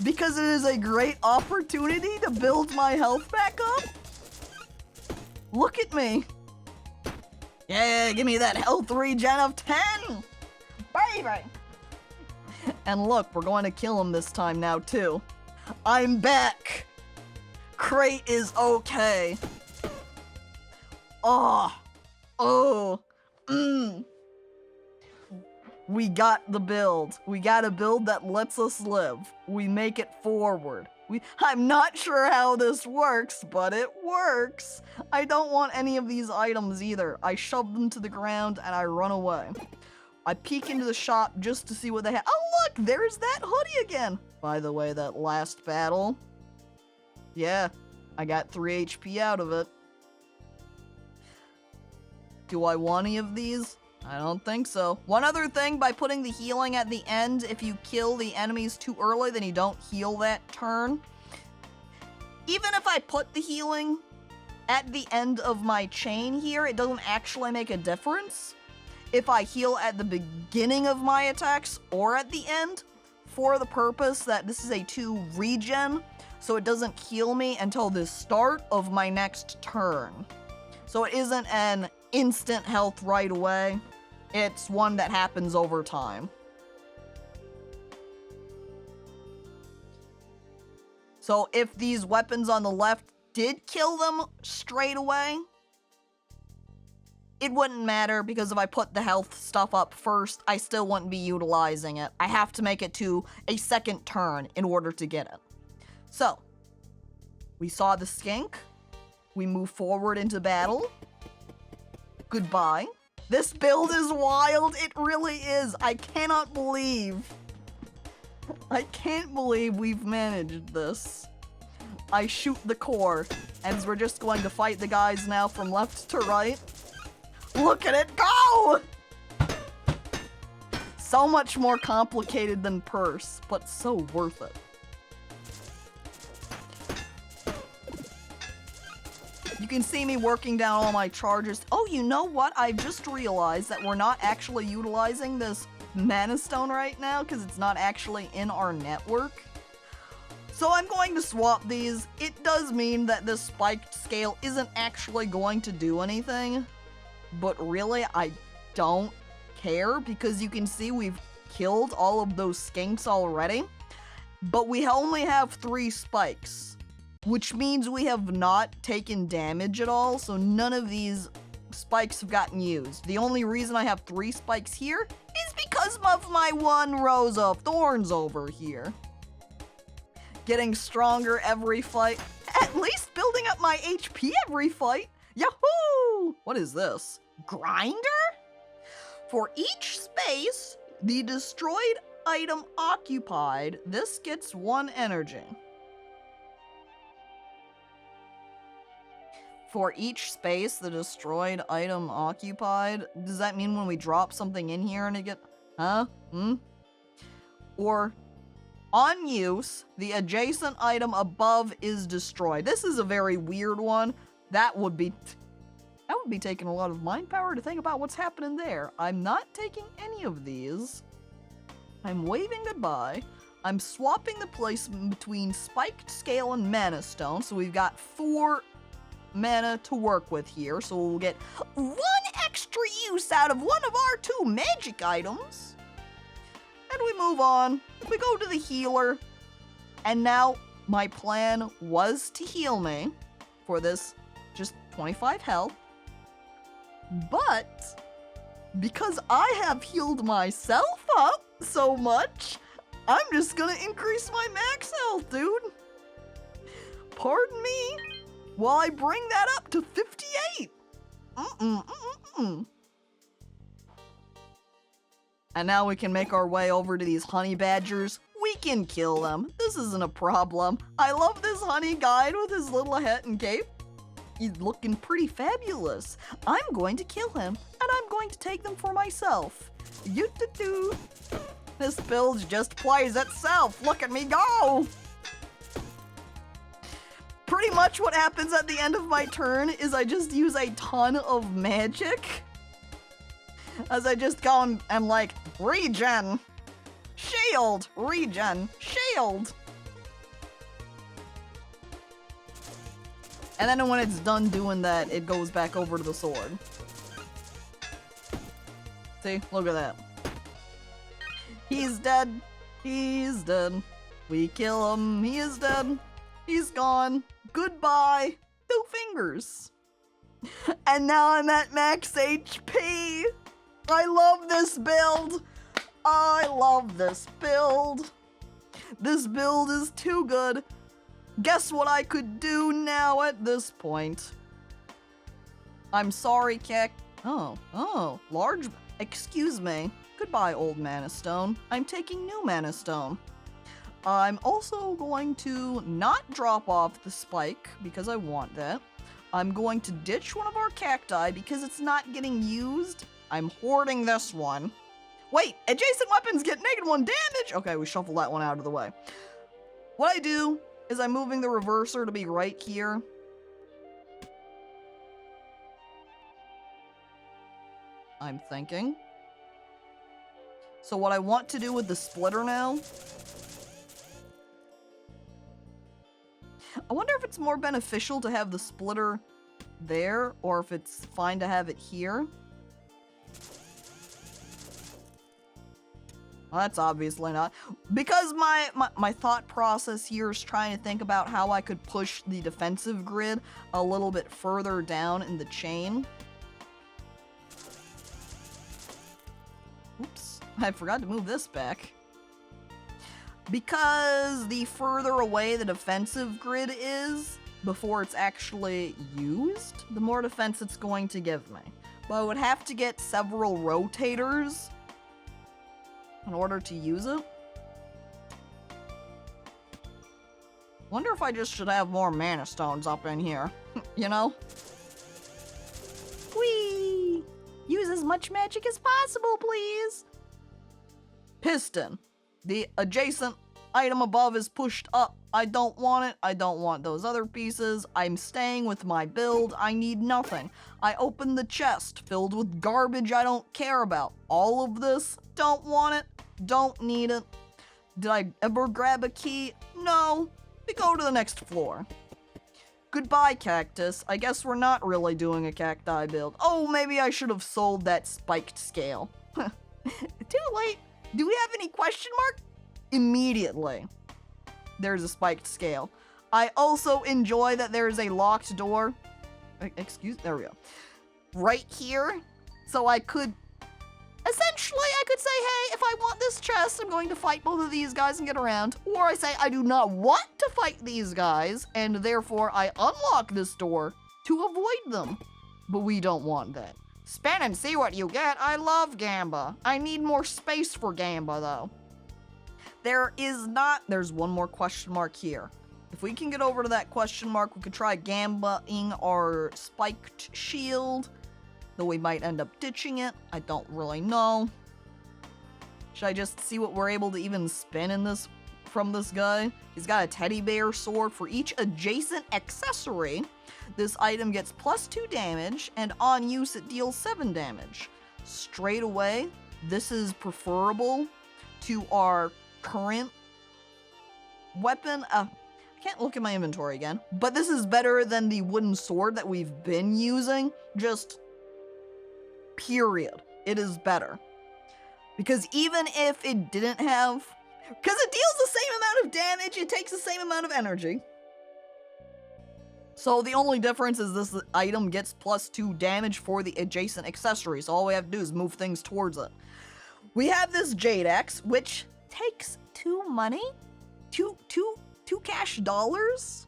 Because it is a great opportunity to build my health back up. Look at me. Yeah, give me that health regen of 10! Baby! And look, we're going to kill him this time now, too. I'm back! Crate is okay. We got the build. We got a build that lets us live. We make it forward. I'm not sure how this works, but it works. I don't want any of these items either. I shove them to the ground and I run away. I peek into the shop just to see what they have. Oh look, there's that hoodie again. By the way, that last battle. Yeah, I got 3 HP out of it. Do I want any of these? I don't think so. One other thing, by putting the healing at the end, if you kill the enemies too early, then you don't heal that turn. Even if I put the healing at the end of my chain here, it doesn't actually make a difference if I heal at the beginning of my attacks or at the end, for the purpose that this is a 2 regen, so it doesn't heal me until the start of my next turn. So it isn't an instant health right away. It's one that happens over time. So if these weapons on the left did kill them straight away, it wouldn't matter, because if I put the health stuff up first, I still wouldn't be utilizing it. I have to make it to a second turn in order to get it. So, we saw the skink. We move forward into battle. Goodbye. This build is wild. It really is. I can't believe we've managed this. I shoot the core, and we're just going to fight the guys now from left to right. Look at it go! So much more complicated than Purse, but so worth it. You can see me working down all my charges. Oh, you know what? I just realized that we're not actually utilizing this mana stone right now because it's not actually in our network. So I'm going to swap these. It does mean that this spiked scale isn't actually going to do anything, but really I don't care because you can see we've killed all of those skinks already, but we only have 3 spikes, which means we have not taken damage at all, so none of these spikes have gotten used. The only reason I have 3 spikes here is because of my 1 rose of thorns over here. Getting stronger every fight, at least building up my HP every fight. Yahoo! What is this? Grinder? For each space the destroyed item occupied, this gets 1 energy. For each space the destroyed item occupied, does that mean when we drop something in here and it get, Or, on use, the adjacent item above is destroyed. This is a very weird one. That would be taking a lot of mind power to think about what's happening there. I'm not taking any of these. I'm waving goodbye. I'm swapping the placement between Spiked Scale and Mana Stone, so we've got 4 mana to work with here, so we'll get 1 extra use out of one of our 2 magic items. And we move on. We go to the healer. And now my plan was to heal me for this just 25 health. But because I have healed myself up so much, I'm just gonna increase my max health, dude. Pardon me while I bring that up to 58. And now we can make our way over to these honey badgers. We can kill them. This isn't a problem. I love this honey guide with his little hat and cape. He's looking pretty fabulous. I'm going to kill him, and I'm going to take them for myself. You-do-do. This build just plays itself. Look at me go! Pretty much what happens at the end of my turn is I just use a ton of magic. As I just go and I'm like, regen, shield, regen, shield. And then when it's done doing that, it goes back over to the sword. See, look at that. He's dead. He's dead. We kill him. He is dead. He's gone. Goodbye. 2 fingers. And now I'm at max HP. I love this build. I love this build. This build is too good. Guess what I could do now at this point? I'm sorry, Cac. Oh, large. Excuse me. Goodbye, old Mana Stone. I'm taking new Mana Stone. I'm also going to not drop off the spike because I want that. I'm going to ditch one of our cacti because it's not getting used. I'm hoarding this one. Wait, adjacent weapons get -1 damage? Okay, we shuffle that one out of the way. What I do is I'm moving the reverser to be right here. I'm thinking. So what I want to do with the splitter now, I wonder if it's more beneficial to have the splitter there or if it's fine to have it here. Well, that's obviously not. Because my thought process here is trying to think about how I could push the defensive grid a little bit further down in the chain. Oops, I forgot to move this back. Because the further away the defensive grid is before it's actually used, the more defense it's going to give me. But I would have to get several rotators in order to use it. Wonder if I just should have more mana stones up in here, you know? Whee! Use as much magic as possible, please! Piston. The adjacent item above is pushed up. I don't want it. I don't want those other pieces. I'm staying with my build. I need nothing. I open the chest filled with garbage I don't care about. All of this, don't want it. Don't need it. Did I ever grab a key? No. to go to the next floor. Goodbye, cactus. I guess we're not really doing a cacti build. Oh, maybe I should have sold that spiked scale. Too late. Do we have any question mark? Immediately. There's a spiked scale. I also enjoy that there's a locked door. There we go. Right here. So I could... Essentially, I could say, hey, if I want this chest, I'm going to fight both of these guys and get around. Or I say, I do not want to fight these guys, and therefore I unlock this door to avoid them. But we don't want that. Spin and see what you get. I love Gamba. I need more space for Gamba, though. There's one more question mark here. If we can get over to that question mark, we could try Gamba-ing our spiked shield. Though we might end up ditching it. I don't really know. Should I just see what we're able to even spin in this from this guy? He's got a teddy bear sword. For each adjacent accessory, this item gets +2 damage, and on use it deals 7 damage. Straight away, this is preferable to our current weapon. I can't look at my inventory again, but this is better than the wooden sword that we've been using. Just period. It is better. Because even if it didn't have... Because it deals the same amount of damage, it takes the same amount of energy. So the only difference is this item gets +2 damage for the adjacent accessories. All we have to do is move things towards it. We have this Jade Axe, which takes 2 money? 2 cash dollars?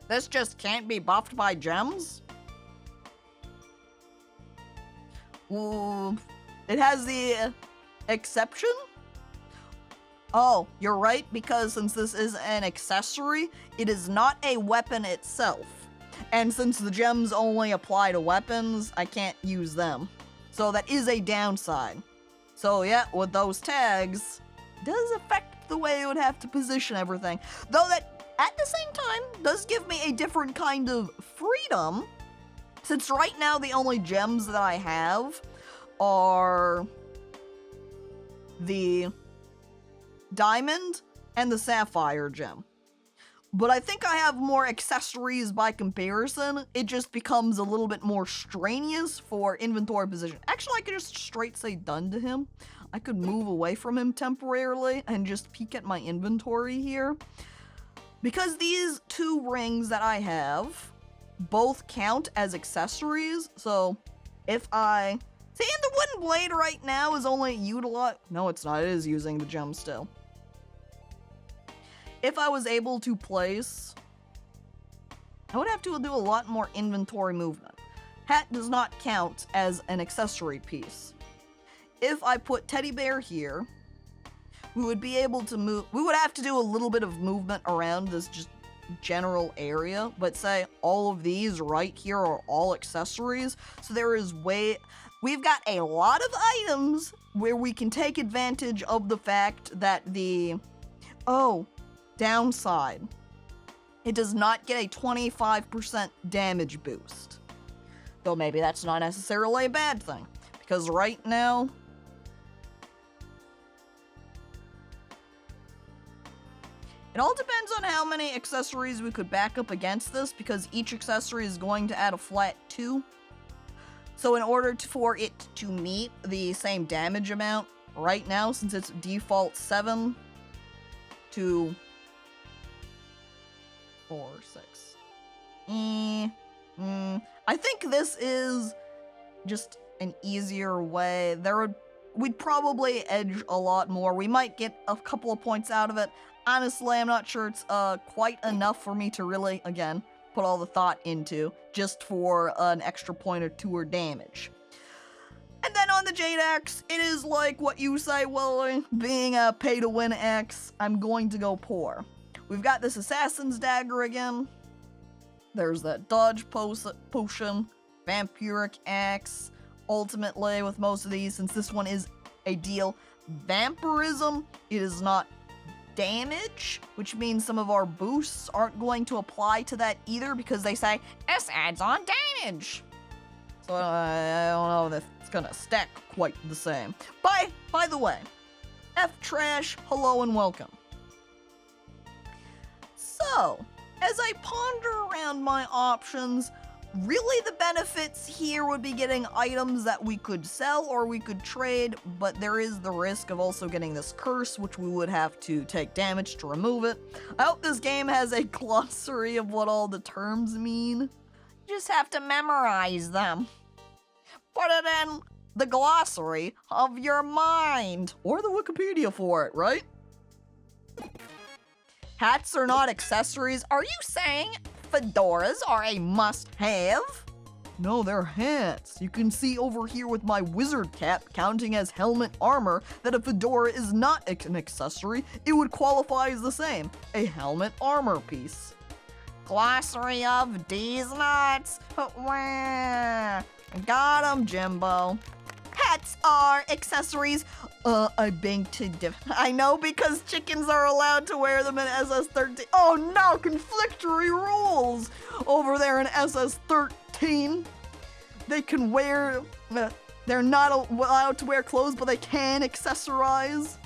This just can't be buffed by gems? It has the exception? Oh, you're right, because since this is an accessory, it is not a weapon itself. And since the gems only apply to weapons, I can't use them. So that is a downside. So yeah, with those tags, it does affect the way it would have to position everything. Though that, at the same time, does give me a different kind of freedom. Since right now the only gems that I have are the diamond and the sapphire gem. But I think I have more accessories by comparison. It just becomes a little bit more strenuous for inventory position. Actually, I could just straight say done to him. I could move away from him temporarily and just peek at my inventory here. Because these 2 rings that I have both count as accessories, so if I... See, and the wooden blade right now is only utilized... No, it's not. It is using the gem still. If I was able to place... I would have to do a lot more inventory movement. Hat does not count as an accessory piece. If I put teddy bear here, we would be able to move... We would have to do a little bit of movement around this just general area, but say all of these right here are all accessories, so there is we've got a lot of items where we can take advantage of the fact that downside, it does not get a 25% damage boost, though maybe that's not necessarily a bad thing, because right now it all depends on how many accessories we could back up against this, because each accessory is going to add a flat 2. So in order for it to meet the same damage amount, right now, since it's default 7 to 4, 6. I think this is just an easier way. We'd probably edge a lot more. We might get a couple of points out of it. Honestly, I'm not sure it's quite enough for me to really, again, put all the thought into, just for an extra point or 2 or damage. And then on the Jade Axe, it is like what you say, well, being a pay-to-win axe, I'm going to go poor. We've got this Assassin's Dagger again. There's that Dodge Potion, Vampiric Axe. Ultimately, with most of these, since this one is a deal vampirism, it is not damage, which means some of our boosts aren't going to apply to that either, because they say, this adds on damage. So I don't know if it's gonna stack quite the same. By the way, F-Trash, hello and welcome. So, as I ponder around my options, really the benefits here would be getting items that we could sell or we could trade, but there is the risk of also getting this curse, which we would have to take damage to remove it. I hope this game has a glossary of what all the terms mean. You just have to memorize them. Put it in the glossary of your mind, or the Wikipedia for it, right? Hats are not accessories. Are you saying fedoras are a must-have? No, they're hats. You can see over here with my wizard cap counting as helmet armor that a fedora is not an accessory. It would qualify as the same, a helmet armor piece. Glossary of these nuts. Wah. Got 'em, Jimbo. Hats are accessories. I beg to differ. I know, because chickens are allowed to wear them in SS-13. Oh no, conflictory rules over there in SS-13. They can wear, they're not allowed to wear clothes, but they can accessorize.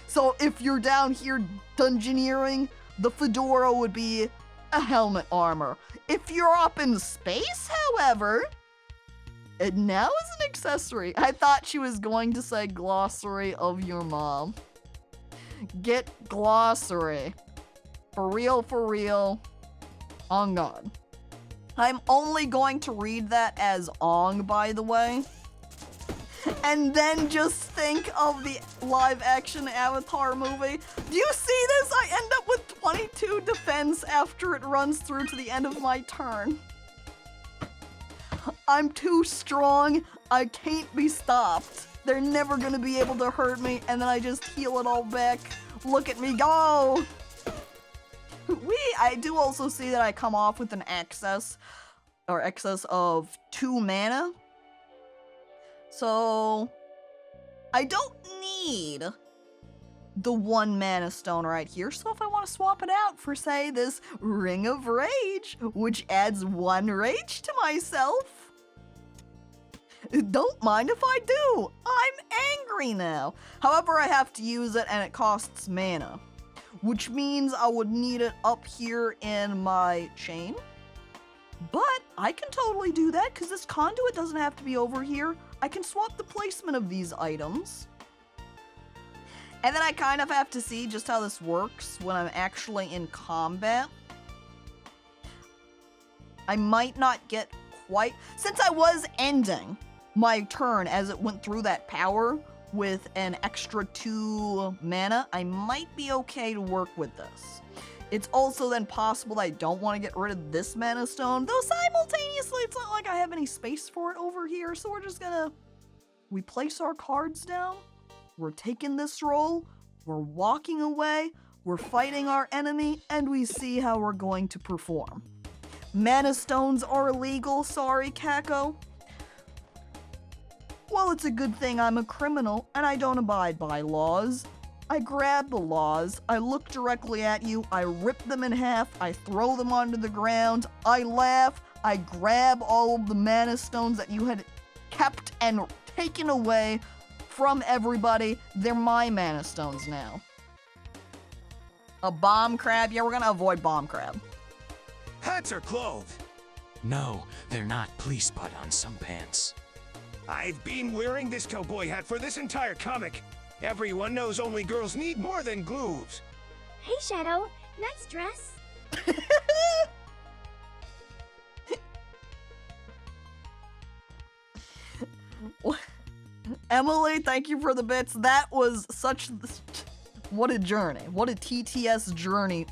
So if you're down here dungeoneering, the fedora would be a helmet armor. If you're up in space, however, it now is an accessory. I thought she was going to say glossary of your mom. Get glossary. For real, for real. On God. I'm only going to read that as Ong, by the way. And then just think of the live-action Avatar movie. Do you see this? I end up with 22 defense after it runs through to the end of my turn. I'm too strong. I can't be stopped. They're never gonna be able to hurt me, and then I just heal it all back. Look at me go! I do also see that I come off with an excess of 2 mana. So I don't need the 1 mana stone right here, so if I want to swap it out for, say, this Ring of Rage, which adds 1 rage to myself, don't mind if I do. I'm angry now. However, I have to use it and it costs mana, which means I would need it up here in my chain. But I can totally do that because this conduit doesn't have to be over here. I can swap the placement of these items. And then I kind of have to see just how this works when I'm actually in combat. I might not get quite... Since I was ending my turn as it went through that power with an extra 2 mana, I might be okay to work with this. It's also then possible that I don't want to get rid of this mana stone, though simultaneously it's not like I have any space for it over here, so we're just gonna... We place our cards down, we're taking this roll, we're walking away, we're fighting our enemy, and we see how we're going to perform. Mana stones are illegal, sorry, Caco. Well, it's a good thing I'm a criminal and I don't abide by laws. I grab the laws, I look directly at you, I rip them in half, I throw them onto the ground, I laugh, I grab all of the mana stones that you had kept and taken away from everybody. They're my mana stones now. A bomb crab? Yeah, we're gonna avoid bomb crab. Hats are clothed. No, they're not. Please put on some pants. I've been wearing this cowboy hat for this entire comic. Everyone knows only girls need more than glooves. Hey, Shadow. Nice dress. Emily, thank you for the bits. That was such... What a journey. What a TTS journey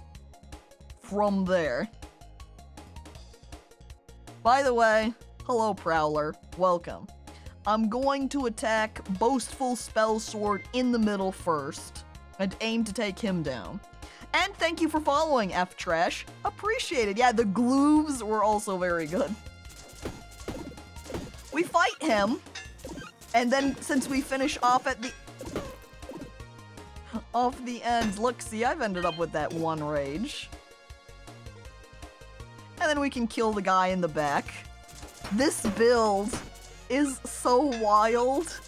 from there. By the way, hello, Prowler. Welcome. I'm going to attack Boastful Spell Sword in the middle first and aim to take him down. And thank you for following, F-Trash. Appreciated. Yeah, the glooves were also very good. We fight him, and then since we finish off at the... off the ends, look, see, I've ended up with that 1 rage. And then we can kill the guy in the back. This build is so wild.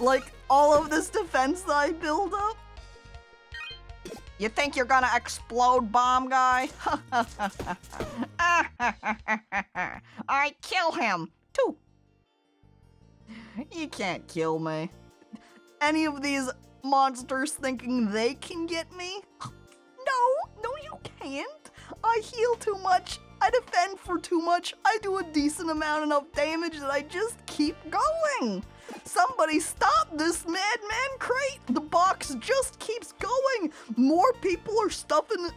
Like, all of this defense that I build up. You think you're gonna explode, bomb guy? I kill him, too. You can't kill me. Any of these monsters thinking they can get me? No, you can't. I heal too much. I defend for too much. I do a decent amount of damage that I just keep going. Somebody stop this madman crate. The box just keeps going. More people are stuffing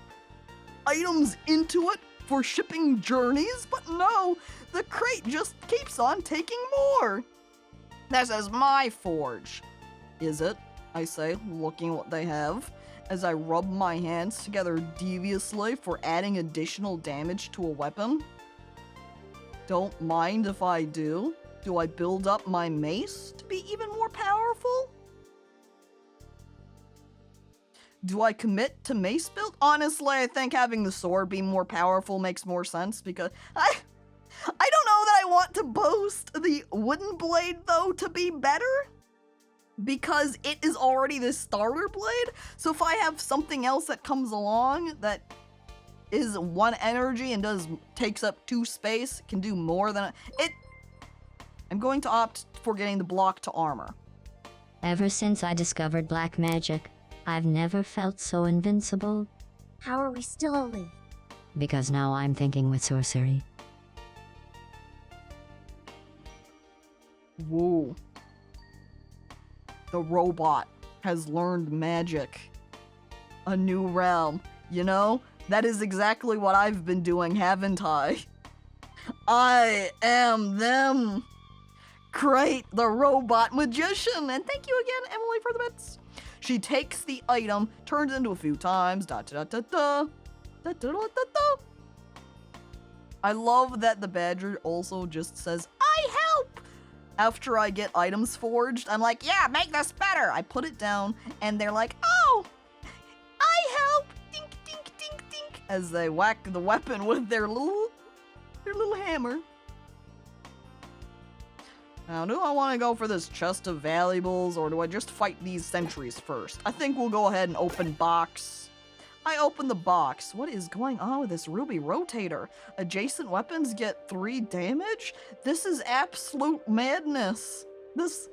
items into it for shipping journeys, but no, the crate just keeps on taking more. This is my forge. Is it? I say, looking what they have, as I rub my hands together deviously for adding additional damage to a weapon. Don't mind if I do. Do I build up my mace to be even more powerful? Do I commit to mace build? Honestly, I think having the sword be more powerful makes more sense because I don't know that I want to boast the wooden blade though to be better because it is already the starter blade. So if I have something else that comes along that is 1 energy and takes up 2 space, can do more than it. I'm going to opt for getting the block to armor. Ever since I discovered black magic, I've never felt so invincible. How are we still alive? Because now I'm thinking with sorcery. Whoa. The robot has learned magic. A new realm. You know, that is exactly what I've been doing, haven't I? I am them. Great, the robot magician. And thank you again, Emily, for the bits. She takes the item, turns into a few times. Da da da da da da da da da. I love that the badger also just says, I help! After I get items forged, I'm like, yeah, make this better. I put it down, and they're like, oh, I help! Dink, dink, dink, dink. As they whack the weapon with their little hammer. Now, do I want to go for this chest of valuables, or do I just fight these sentries first? I think we'll go ahead and open box. I open the box. What is going on with this ruby rotator? Adjacent weapons get 3 damage? This is absolute madness. This...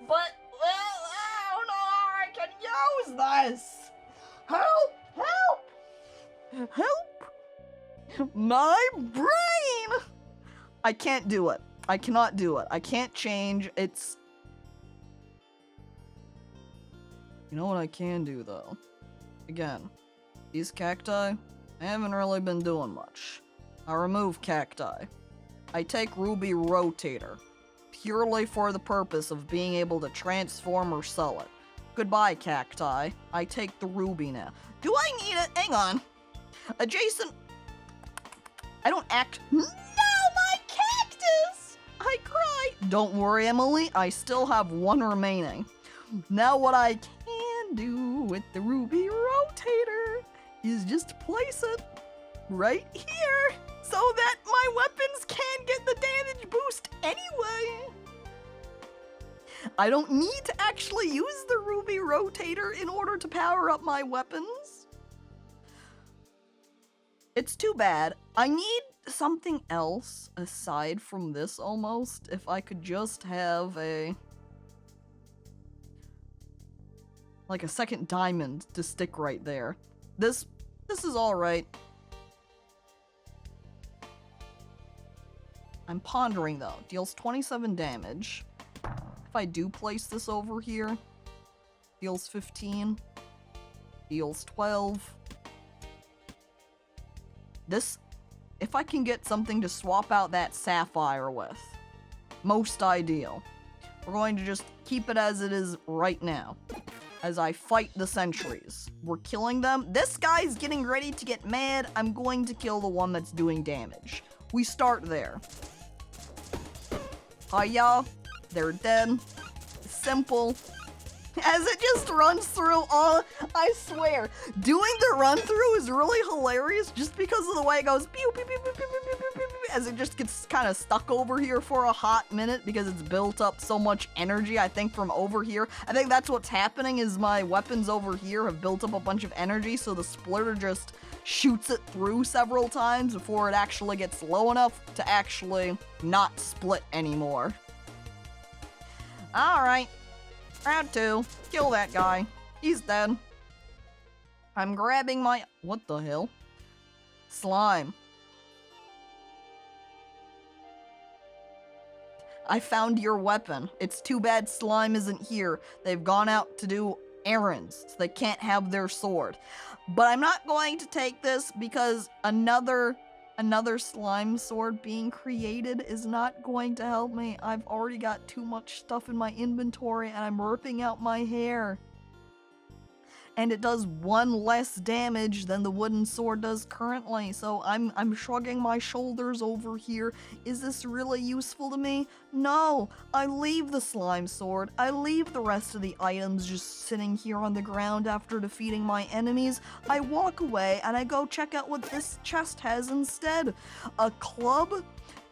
But, I don't know how I can use this. Help! Help! Help! My brain! I can't do it. I cannot do it. I can't change. It's... You know what I can do, though? Again, these cacti, I haven't really been doing much. I remove cacti. I take ruby rotator, purely for the purpose of being able to transform or sell it. Goodbye, cacti. I take the ruby now. Do I need it? Hang on. Adjacent... I don't act... I cry. Don't worry, Emily. I still have 1 remaining. Now what I can do with the ruby rotator is just place it right here so that my weapons can get the damage boost anyway. I don't need to actually use the ruby rotator in order to power up my weapons. It's too bad. I need something else aside from this almost. If I could just have like a second diamond to stick right there. This is alright. I'm pondering though. Deals 27 damage. If I do place this over here, deals 15. Deals 12. This, if I can get something to swap out that sapphire with, most ideal. We're going to just keep it as it is right now. As I fight the sentries. We're killing them. This guy's getting ready to get mad. I'm going to kill the one that's doing damage. We start there. Hiya. They're dead. Simple. As it just runs through all, I swear, doing the run through is really hilarious just because of the way it goes pew, pew, pew, pew, pew, pew, pew, pew, pew, as it just gets kind of stuck over here for a hot minute because it's built up so much energy, I think, from over here. I think that's what's happening is my weapons over here have built up a bunch of energy, so the splitter just shoots it through several times before it actually gets low enough to actually not split anymore. Alright. Round 2. Kill that guy. He's dead. I'm grabbing my... What the hell? Slime. I found your weapon. It's too bad Slime isn't here. They've gone out to do errands, so they can't have their sword. But I'm not going to take this because another slime sword being created is not going to help me. I've already got too much stuff in my inventory and I'm ripping out my hair. And it does 1 less damage than the wooden sword does currently, so I'm shrugging my shoulders over here. Is this really useful to me? No! I leave the slime sword, I leave the rest of the items just sitting here on the ground after defeating my enemies. I walk away and I go check out what this chest has instead. A club?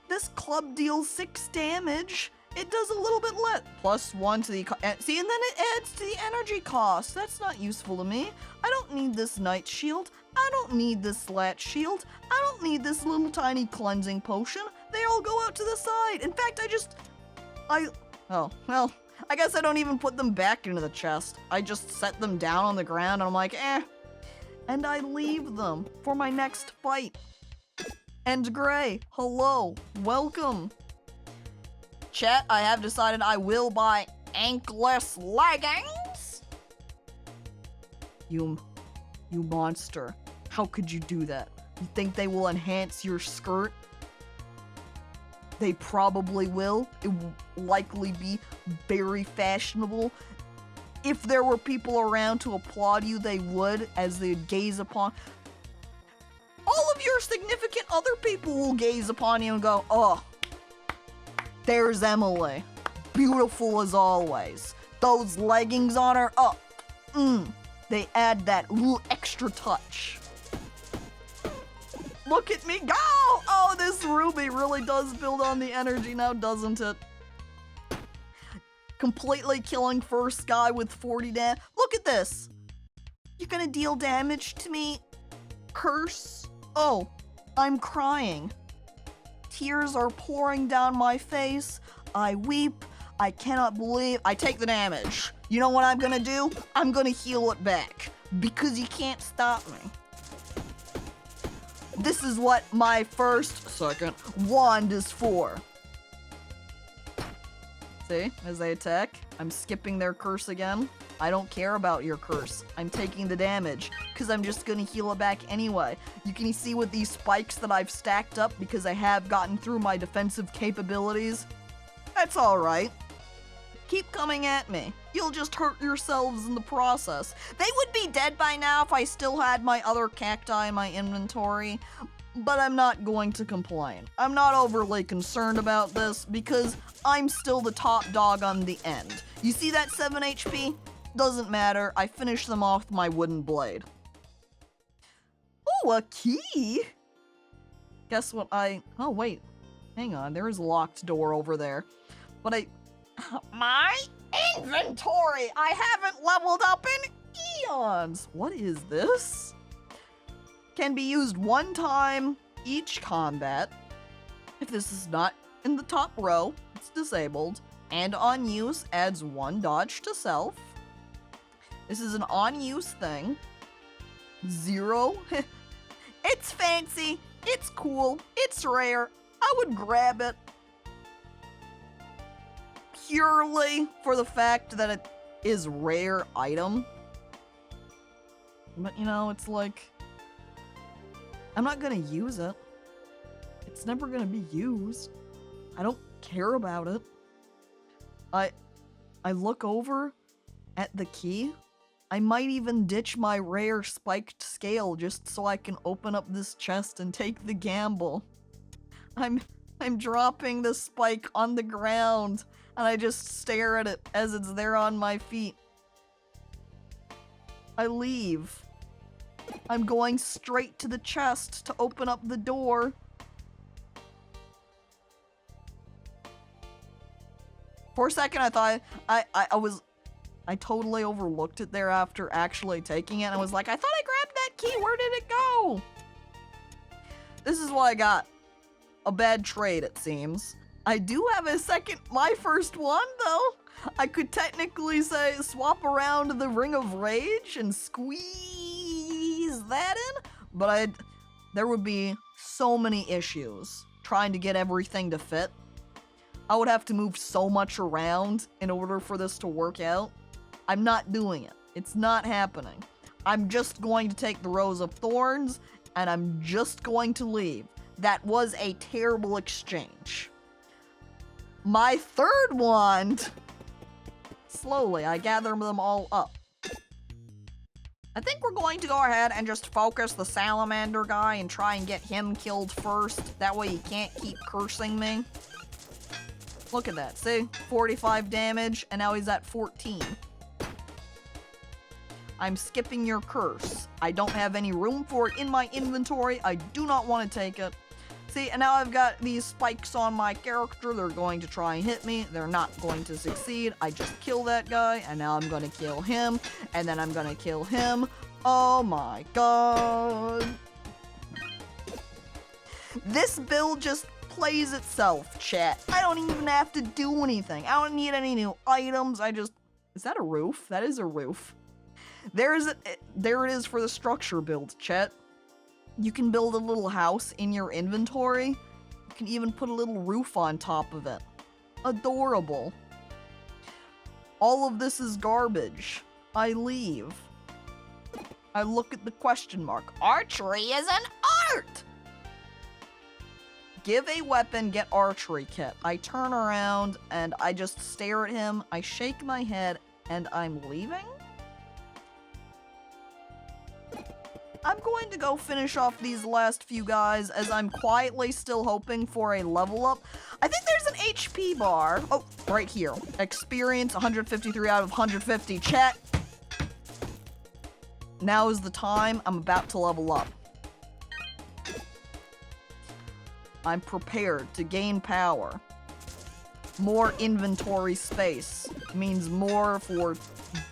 This club deals 6 damage. It does a little bit less. +1 to the... See, and then it adds to the energy cost. That's not useful to me. I don't need this night shield. I don't need this slat shield. I don't need this little tiny cleansing potion. They all go out to the side. In fact, oh, well, I guess I don't even put them back into the chest. I just set them down on the ground and I'm like, eh. And I leave them for my next fight. And Gray, hello, welcome. Chat, I have decided I will buy ankless leggings. You monster. How could you do that? You think they will enhance your skirt? They probably will. It will likely be very fashionable. If there were people around to applaud you, they would, as they gaze upon... All of your significant other people will gaze upon you and go, oh, there's Emily. Beautiful as always. Those leggings on her, they add that little extra touch. Look at me go! Oh, this ruby really does build on the energy now, doesn't it? Completely killing first guy with 40 damage. Look at this. You're gonna deal damage to me? Curse? Oh, I'm crying. Tears are pouring down my face. I weep. I cannot believe I take the damage. You know what I'm gonna do? I'm gonna heal it back. Because you can't stop me. This is what my second wand is for. See, as they attack, I'm skipping their curse again. I don't care about your curse. I'm taking the damage, because I'm just gonna heal it back anyway. You can see with these spikes that I've stacked up because I have gotten through my defensive capabilities. That's alright. Keep coming at me. You'll just hurt yourselves in the process. They would be dead by now if I still had my other cacti in my inventory, but I'm not going to complain. I'm not overly concerned about this because I'm still the top dog on the end. You see that 7 HP? Doesn't matter. I finished them off with my wooden blade. Ooh, a key! Guess what oh wait, hang on, there is a locked door over there. But my inventory! I haven't leveled up in eons! What is this? Can be used 1 time each combat. If this is not in the top row, it's disabled. And on use adds 1 dodge to self. This is an on use thing. 0. It's fancy. It's cool. It's rare. I would grab it. Purely for the fact that it is rare item. But you know, it's like, I'm not gonna use it. It's never gonna be used. I don't care about it. I look over at the key. I might even ditch my rare spiked scale just so I can open up this chest and take the gamble. I'm dropping the spike on the ground and I just stare at it as it's there on my feet. I leave. I'm going straight to the chest to open up the door. For a second, I thought I totally overlooked it there after actually taking it. And I was like, I thought I grabbed that key. Where did it go? This is what I got. A bad trade, it seems. I do have a second, my first one, though. I could technically say swap around the Ring of Rage and squeeze that in, but there would be so many issues trying to get everything to fit. I would have to move so much around in order for this to work out. I'm not doing it. It's not happening. I'm just going to take the Rose of Thorns, and I'm just going to leave. That was a terrible exchange. My third wand... Slowly, I gather them all up. I think we're going to go ahead and just focus the salamander guy and try and get him killed first. That way he can't keep cursing me. Look at that, see? 45 damage, and now he's at 14. I'm skipping your curse. I don't have any room for it in my inventory. I do not want to take it. See, and now I've got these spikes on my character. They're going to try and hit me. They're not going to succeed. I just kill that guy, and now I'm going to kill him, and then I'm going to kill him. Oh my god. This build just plays itself, chat. I don't even have to do anything. I don't need any new items. Is that a roof? That is a roof. There it is for the structure build, chat. You can build a little house in your inventory. You can even put a little roof on top of it. Adorable. All of this is garbage. I leave. I look at the question mark. Archery is an art! Give a weapon, get archery kit. I turn around and I just stare at him. I shake my head and I'm leaving? I'm going to go finish off these last few guys as I'm quietly still hoping for a level up. I think there's an HP bar. Oh, right here. Experience 153 out of 150. Chat. Now is the time. I'm about to level up. I'm prepared to gain power. More inventory space means more for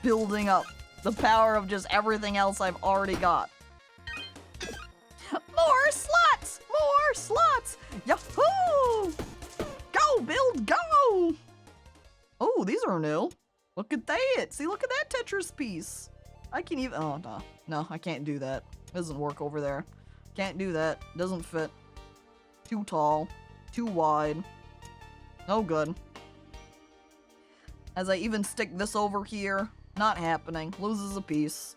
building up the power of just everything else I've already got. More slots! More slots! Yahoo! Go, build, go! Oh, these are new. Look at that. See, look at that Tetris piece. I can even... Oh, no. No, I can't do that. Doesn't work over there. Can't do that. Doesn't fit. Too tall. Too wide. No good. As I even stick this over here. Not happening. Loses a piece.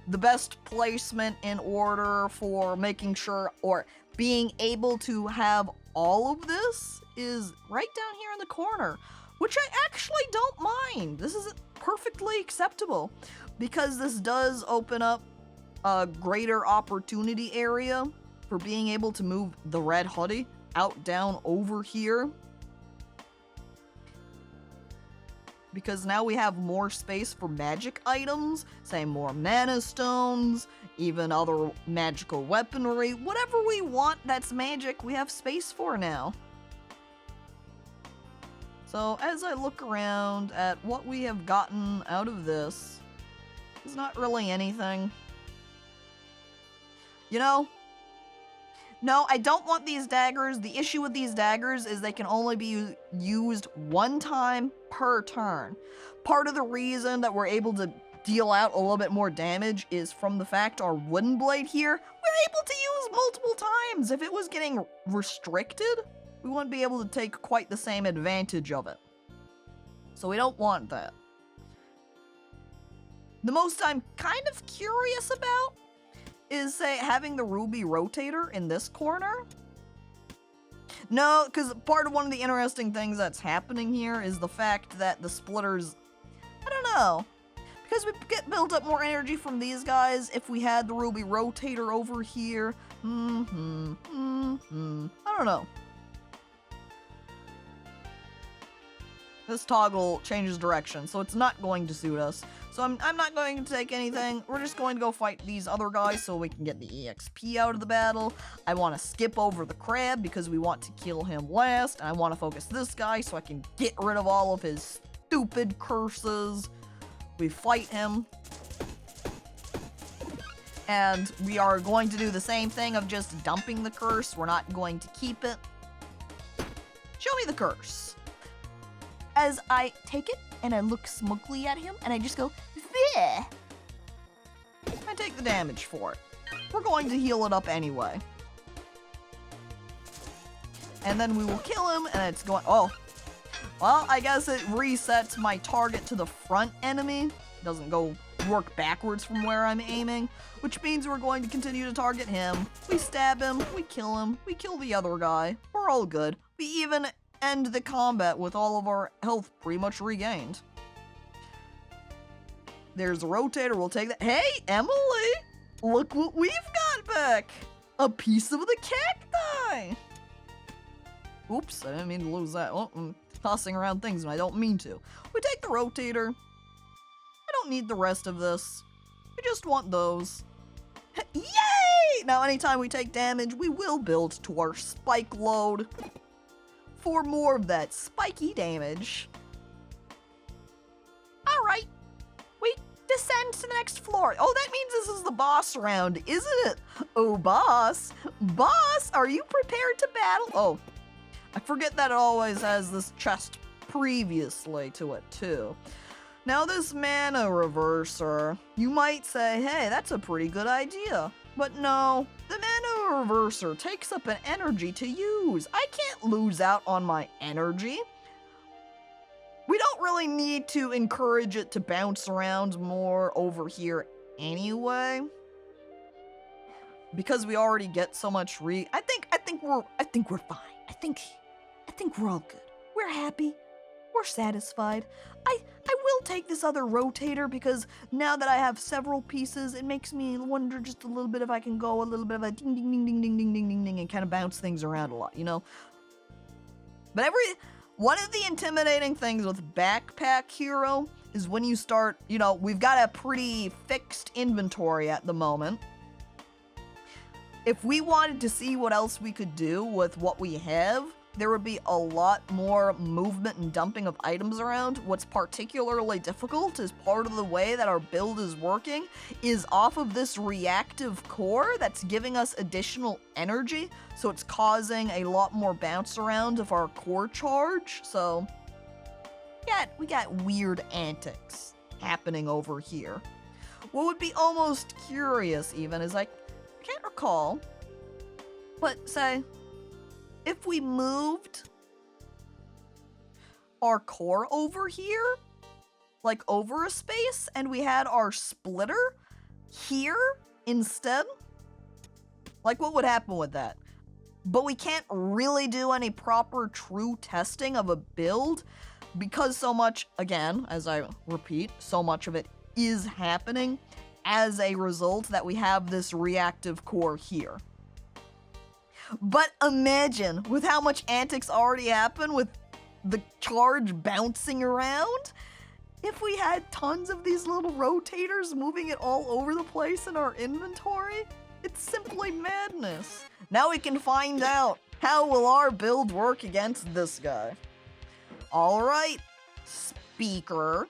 The best placement in order for making sure or being able to have all of this is right down here in the corner, which I actually don't mind. This is perfectly acceptable because this does open up a greater opportunity area for being able to move the red hoodie out down over here. Because now we have more space for magic items, say more mana stones, even other magical weaponry. Whatever we want that's magic, we have space for now. So as I look around at what we have gotten out of this, it's not really anything. You know? No, I don't want these daggers. The issue with these daggers is they can only be used one time per turn. Part of the reason that we're able to deal out a little bit more damage is from the fact our wooden blade here, we're able to use multiple times. If it was getting restricted, we wouldn't be able to take quite the same advantage of it. So we don't want that. The most I'm kind of curious about is, say, having the ruby rotator in this corner. No, because one of the interesting things that's happening here is the fact that the splitters, I don't know, because we get built up more energy from these guys if we had the ruby rotator over here. I don't know. This toggle changes direction, so it's not going to suit us. So I'm not going to take anything. We're just going to go fight these other guys so we can get the EXP out of the battle. I want to skip over the crab because we want to kill him last. And I want to focus this guy so I can get rid of all of his stupid curses. We fight him. And we are going to do the same thing of just dumping the curse. We're not going to keep it. Show me the curse. As I take it and I look smugly at him and I just go, there. I take the damage for it. We're going to heal it up anyway. And then we will kill him and it's going, oh. Well, I guess it resets my target to the front enemy. It doesn't go work backwards from where I'm aiming, which means we're going to continue to target him. We stab him, we kill the other guy. We're all good. We even end the combat with all of our health pretty much regained. There's a rotator, we'll take that. Hey, Emily! Look what we've got back! A piece of the cacti! Oops, I didn't mean to lose that. Oh, I'm tossing around things and I don't mean to. We take the rotator. I don't need the rest of this. I just want those. Yay! Now anytime we take damage, we will build to our spike load for more of that spiky damage. Alright, we descend to the next floor. Oh, that means this is the boss round, isn't it? Oh, boss. Boss, are you prepared to battle? Oh, I forget that it always has this chest previously to it, too. Now this mana reverser, you might say, hey, that's a pretty good idea. But no, the mana reverser takes up an energy to use. I can't lose out on my energy. We don't really need to encourage it to bounce around more over here anyway. Because we already get so much I think we're fine. I think we're all good. We're happy. We're satisfied. I will take this other rotator because now that I have several pieces, it makes me wonder just a little bit if I can go a little bit of a ding ding ding ding ding ding ding ding ding and kind of bounce things around a lot, you know? But one of the intimidating things with Backpack Hero is when you start, you know, we've got a pretty fixed inventory at the moment. If we wanted to see what else we could do with what we have, there would be a lot more movement and dumping of items around. What's particularly difficult is part of the way that our build is working is off of this reactive core that's giving us additional energy, so it's causing a lot more bounce around of our core charge. So yeah, we got weird antics happening over here. What would be almost curious even is I can't recall, but say, if we moved our core over here, like over a space, and we had our splitter here instead, like what would happen with that? But we can't really do any proper true testing of a build because so much, again, as I repeat, so much of it is happening as a result that we have this reactive core here. But imagine, with how much antics already happen with the charge bouncing around, if we had tons of these little rotators moving it all over the place in our inventory, it's simply madness. Now we can find out, how will our build work against this guy? Alright, speaker,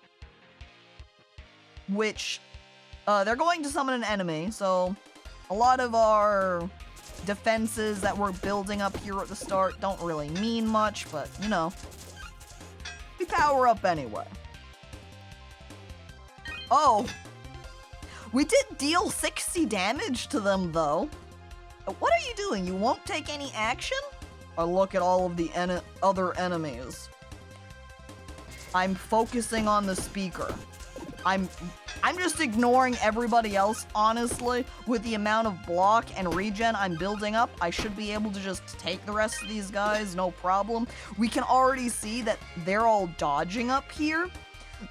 which, they're going to summon an enemy, so a lot of our defenses that we're building up here at the start don't really mean much, but, you know, we power up anyway. Oh, we did deal 60 damage to them, though. What are you doing? You won't take any action? Or look at all of the other enemies. I'm focusing on the speaker. I'm just ignoring everybody else, honestly. With the amount of block and regen I'm building up, I should be able to just take the rest of these guys, no problem. We can already see that they're all dodging up here,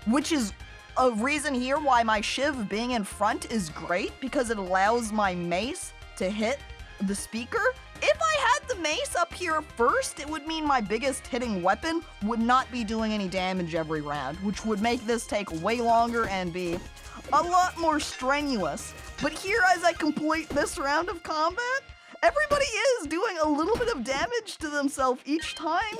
which is a reason here why my Shiv being in front is great, because it allows my mace to hit the speaker. If I had the mace up here first, it would mean my biggest hitting weapon would not be doing any damage every round, which would make this take way longer and be a lot more strenuous. But here, as I complete this round of combat, everybody is doing a little bit of damage to themselves each time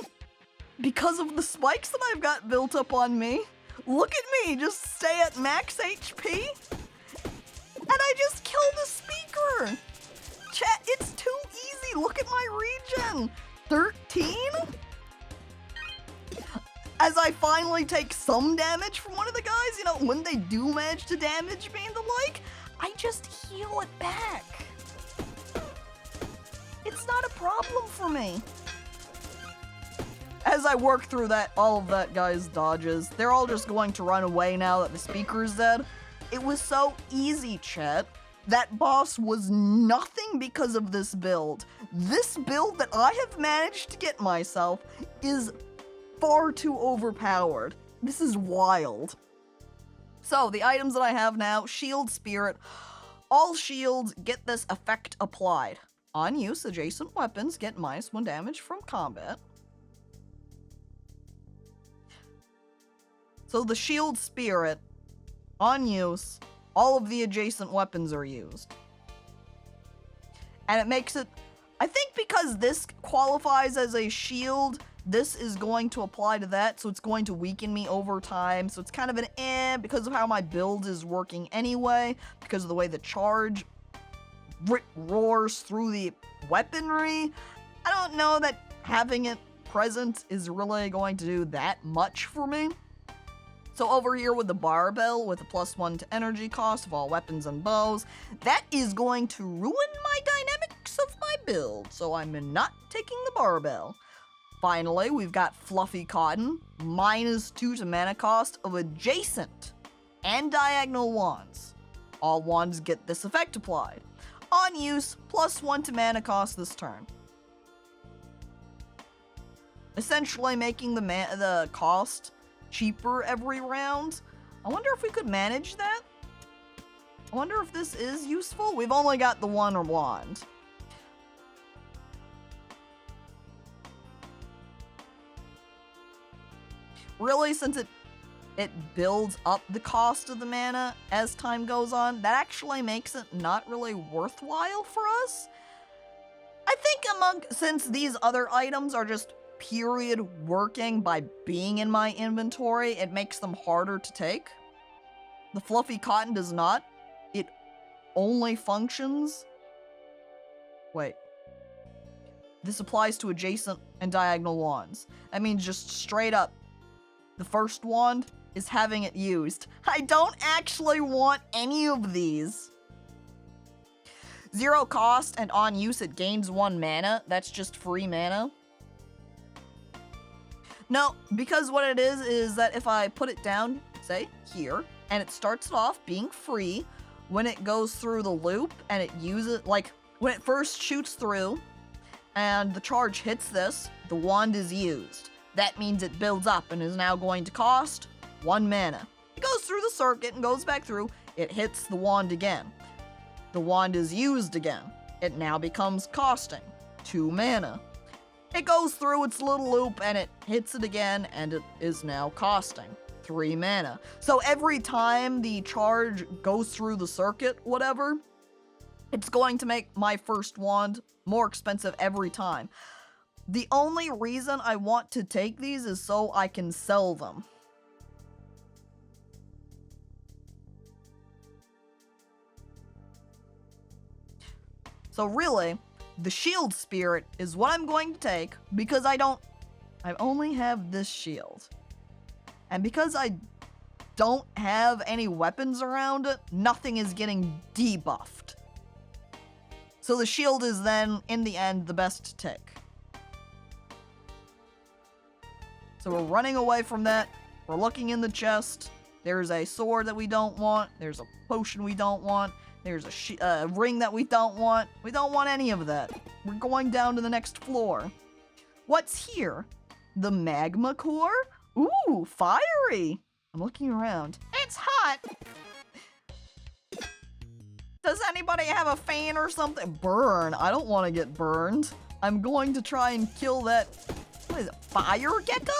because of the spikes that I've got built up on me. Look at me, just stay at max HP, and I just kill the speaker. Chat, it's too easy. Look at my region. 13? As I finally take some damage from one of the guys, you know, when they do manage to damage me and the like, I just heal it back. It's not a problem for me. As I work through that, all of that guy's dodges, they're all just going to run away now that the speaker's dead. It was so easy, chat. That boss was nothing because of this build. This build that I have managed to get myself is far too overpowered. This is wild. So, the items that I have now, Shield Spirit. All shields get this effect applied. On use, adjacent weapons get -1 damage from combat. So the Shield Spirit, on use, all of the adjacent weapons are used. And it makes it, I think because this qualifies as a shield, this is going to apply to that, so it's going to weaken me over time. So it's kind of an because of how my build is working anyway, because of the way the charge roars through the weaponry. I don't know that having it present is really going to do that much for me. So over here with the barbell, with a +1 to energy cost of all weapons and bows, that is going to ruin my dynamics of my build, so I'm not taking the barbell. Finally, we've got Fluffy Cotton, -2 to mana cost of adjacent and diagonal wands. All wands get this effect applied. On use, +1 to mana cost this turn. Essentially making the cost cheaper every round. I wonder if we could manage that? I wonder if this is useful? We've only got the one wand. Really, since it builds up the cost of the mana as time goes on, that actually makes it not really worthwhile for us. I think since these other items are just period working by being in my inventory, it makes them harder to take. The Fluffy Cotton does not. It only functions. Wait. This applies to adjacent and diagonal wands. That means just straight up, the first wand is having it used. I don't actually want any of these. 0 cost, and on use it gains 1 mana. That's just free mana. No, because what it is that if I put it down, say, here, and it starts it off being free, when it goes through the loop and it uses, like, when it first shoots through and the charge hits this, the wand is used. That means it builds up and is now going to cost 1 mana. It goes through the circuit and goes back through, it hits the wand again. The wand is used again. It now becomes costing 2 mana. It goes through its little loop and it hits it again and it is now costing 3 mana. So every time the charge goes through the circuit, whatever, it's going to make my first wand more expensive every time. The only reason I want to take these is so I can sell them. So really, the Shield Spirit is what I'm going to take because I only have this shield. And because I don't have any weapons around it, nothing is getting debuffed. So the shield is then, in the end, the best to take. So we're running away from that. We're looking in the chest. There's a sword that we don't want. There's a potion we don't want. There's a ring that we don't want. We don't want any of that. We're going down to the next floor. What's here? The magma core? Ooh, fiery. I'm looking around. It's hot. Does anybody have a fan or something? Burn. I don't want to get burned. I'm going to try and kill that, what is it, fire gecko?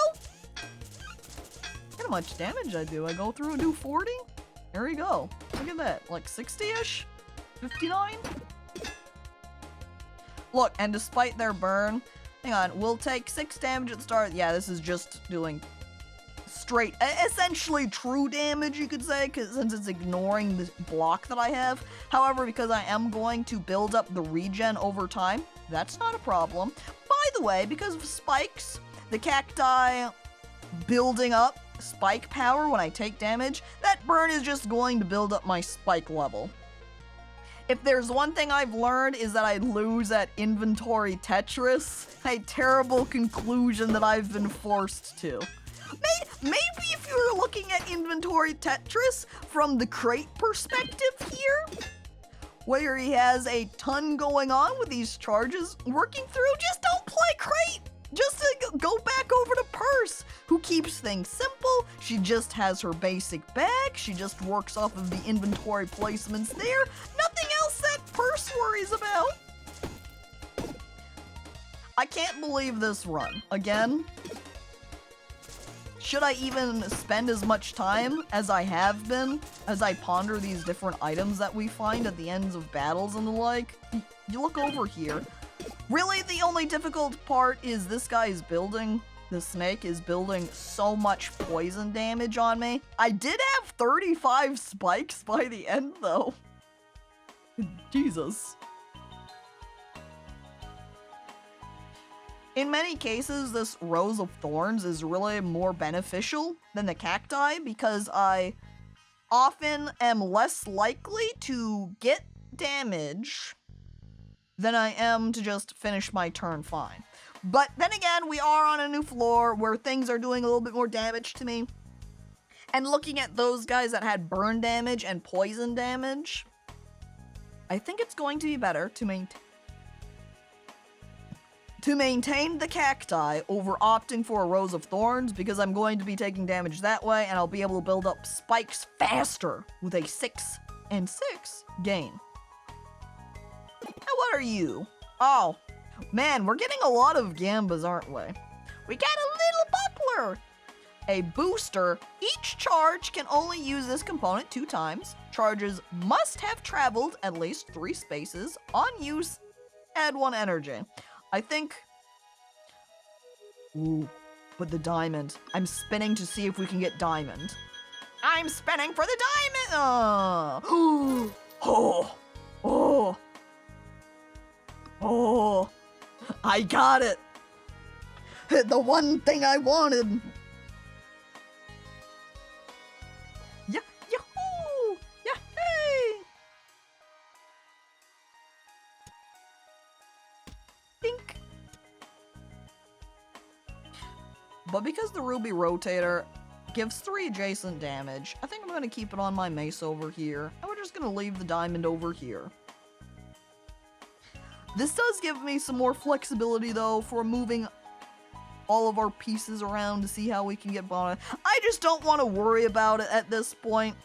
Look how much damage I do. I go through and do 40? There we go. Look at that, like 60-ish? 59? Look, and despite their burn, hang on, we'll take 6 damage at the start. Yeah, this is just doing straight, essentially true damage, you could say, since it's ignoring the block that I have. However, because I am going to build up the regen over time, that's not a problem. By the way, because of spikes, the cacti building up spike power when I take damage, that burn is just going to build up my spike level. If there's one thing I've learned is that I lose at inventory Tetris, a terrible conclusion that I've been forced to. Maybe if you were looking at inventory Tetris from the crate perspective here, where he has a ton going on with these charges working through, just don't play crate. Just to go back over to Purse, who keeps things simple. She just has her basic bag. She just works off of the inventory placements there. Nothing else that Purse worries about. I can't believe this run. Again, should I even spend as much time as I have been as I ponder these different items that we find at the ends of battles and the like? You look over here. Really, the only difficult part is this guy is building, the snake is building so much poison damage on me. I did have 35 spikes by the end, though. Jesus. In many cases, this Rose of Thorns is really more beneficial than the cacti because I often am less likely to get damage than I am to just finish my turn fine. But then again, we are on a new floor where things are doing a little bit more damage to me. And looking at those guys that had burn damage and poison damage, I think it's going to be better to maintain the cacti over opting for a Rose of Thorns because I'm going to be taking damage that way and I'll be able to build up spikes faster with a 6 and 6 gain. Now what are you? Oh, man, we're getting a lot of gambas, aren't we? We got a little buckler! A booster. Each charge can only use this component 2 times. Charges must have traveled at least 3 spaces. On use, add 1 energy. I think... Ooh, but the diamond. I'm spinning to see if we can get diamond. I'm spinning for the diamond! Oh! Oh! Oh, I got it. The one thing I wanted. Yeah, yahoo! Yeah, hey! Dink. But because the Ruby Rotator gives 3 adjacent damage, I think I'm going to keep it on my mace over here. And we're just going to leave the diamond over here. This does give me some more flexibility, though, for moving all of our pieces around to see how we can get bonus. I just don't want to worry about it at this point.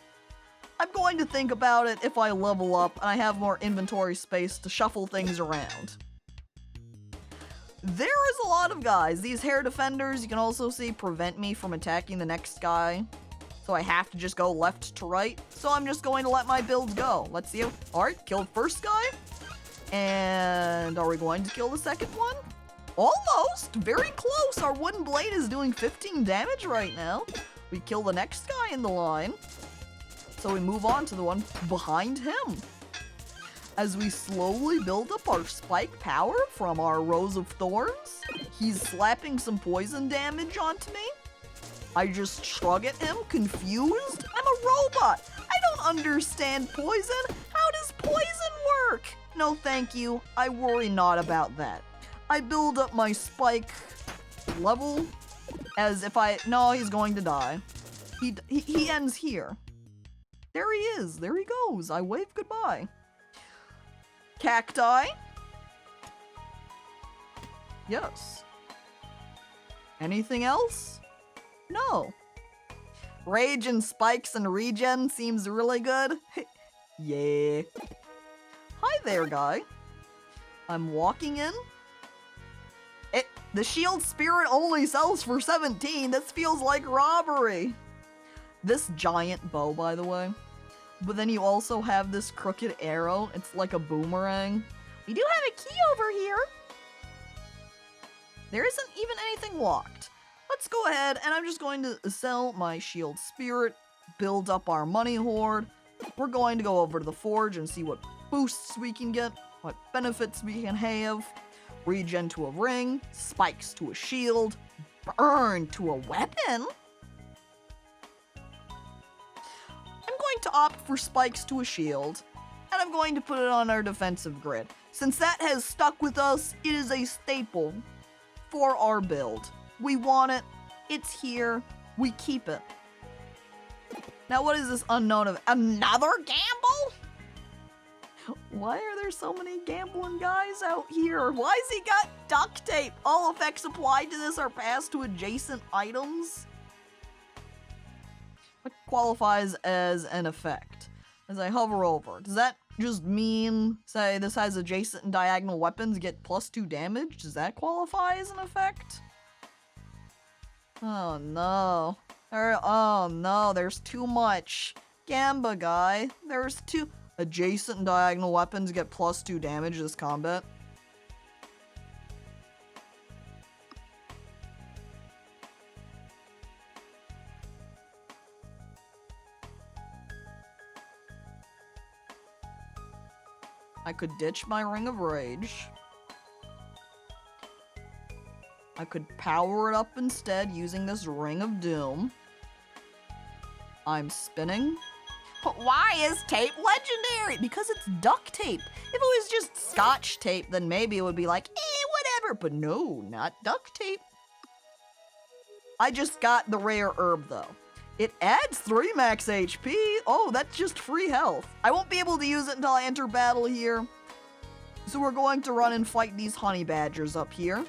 I'm going to think about it if I level up and I have more inventory space to shuffle things around. There is a lot of guys. These hair defenders, you can also see, prevent me from attacking the next guy. So I have to just go left to right. So I'm just going to let my build go. Let's see. Alright, killed first guy. And are we going to kill the second one? Almost! Very close! Our wooden blade is doing 15 damage right now. We kill the next guy in the line. So we move on to the one behind him. As we slowly build up our spike power from our Rose of Thorns, he's slapping some poison damage onto me. I just shrug at him, confused. I'm a robot! I don't understand poison! How does poison work? No thank you, I worry not about that. I build up my spike level as if no, he's going to die. He ends here. There he is, there he goes, I wave goodbye. Cacti? Yes. Anything else? No. Rage and spikes and regen seems really good. Yeah. Hi there, guy. I'm walking in. The shield spirit only sells for 17. This feels like robbery. This giant bow, by the way. But then you also have this crooked arrow. It's like a boomerang. We do have a key over here. There isn't even anything locked. Let's go ahead, and I'm just going to sell my shield spirit, build up our money hoard. We're going to go over to the forge and see what boosts we can get, what benefits we can have. Regen to a ring, spikes to a shield, burn to a weapon. I'm going to opt for spikes to a shield, and I'm going to put it on our defensive grid. Since that has stuck with us, it is a staple for our build. We want it, it's here, we keep it. Now what is this unknown of another gamble? Why are there so many gambling guys out here? Why has he got duct tape? All effects applied to this are passed to adjacent items. What qualifies as an effect? As I hover over, does that just mean, say, this has adjacent and diagonal weapons get +2 damage? Does that qualify as an effect? Oh no. Oh no, there's too much. Gamba guy, there's too... Adjacent and diagonal weapons get +2 damage this combat. I could ditch my Ring of Rage. I could power it up instead using this Ring of Doom. I'm spinning. Why is tape legendary? Because it's duct tape. If it was just scotch tape, then maybe it would be like, whatever. But no, not duct tape. I just got the rare herb, though. It adds 3 max HP. Oh, that's just free health. I won't be able to use it until I enter battle here. So we're going to run and fight these honey badgers up here.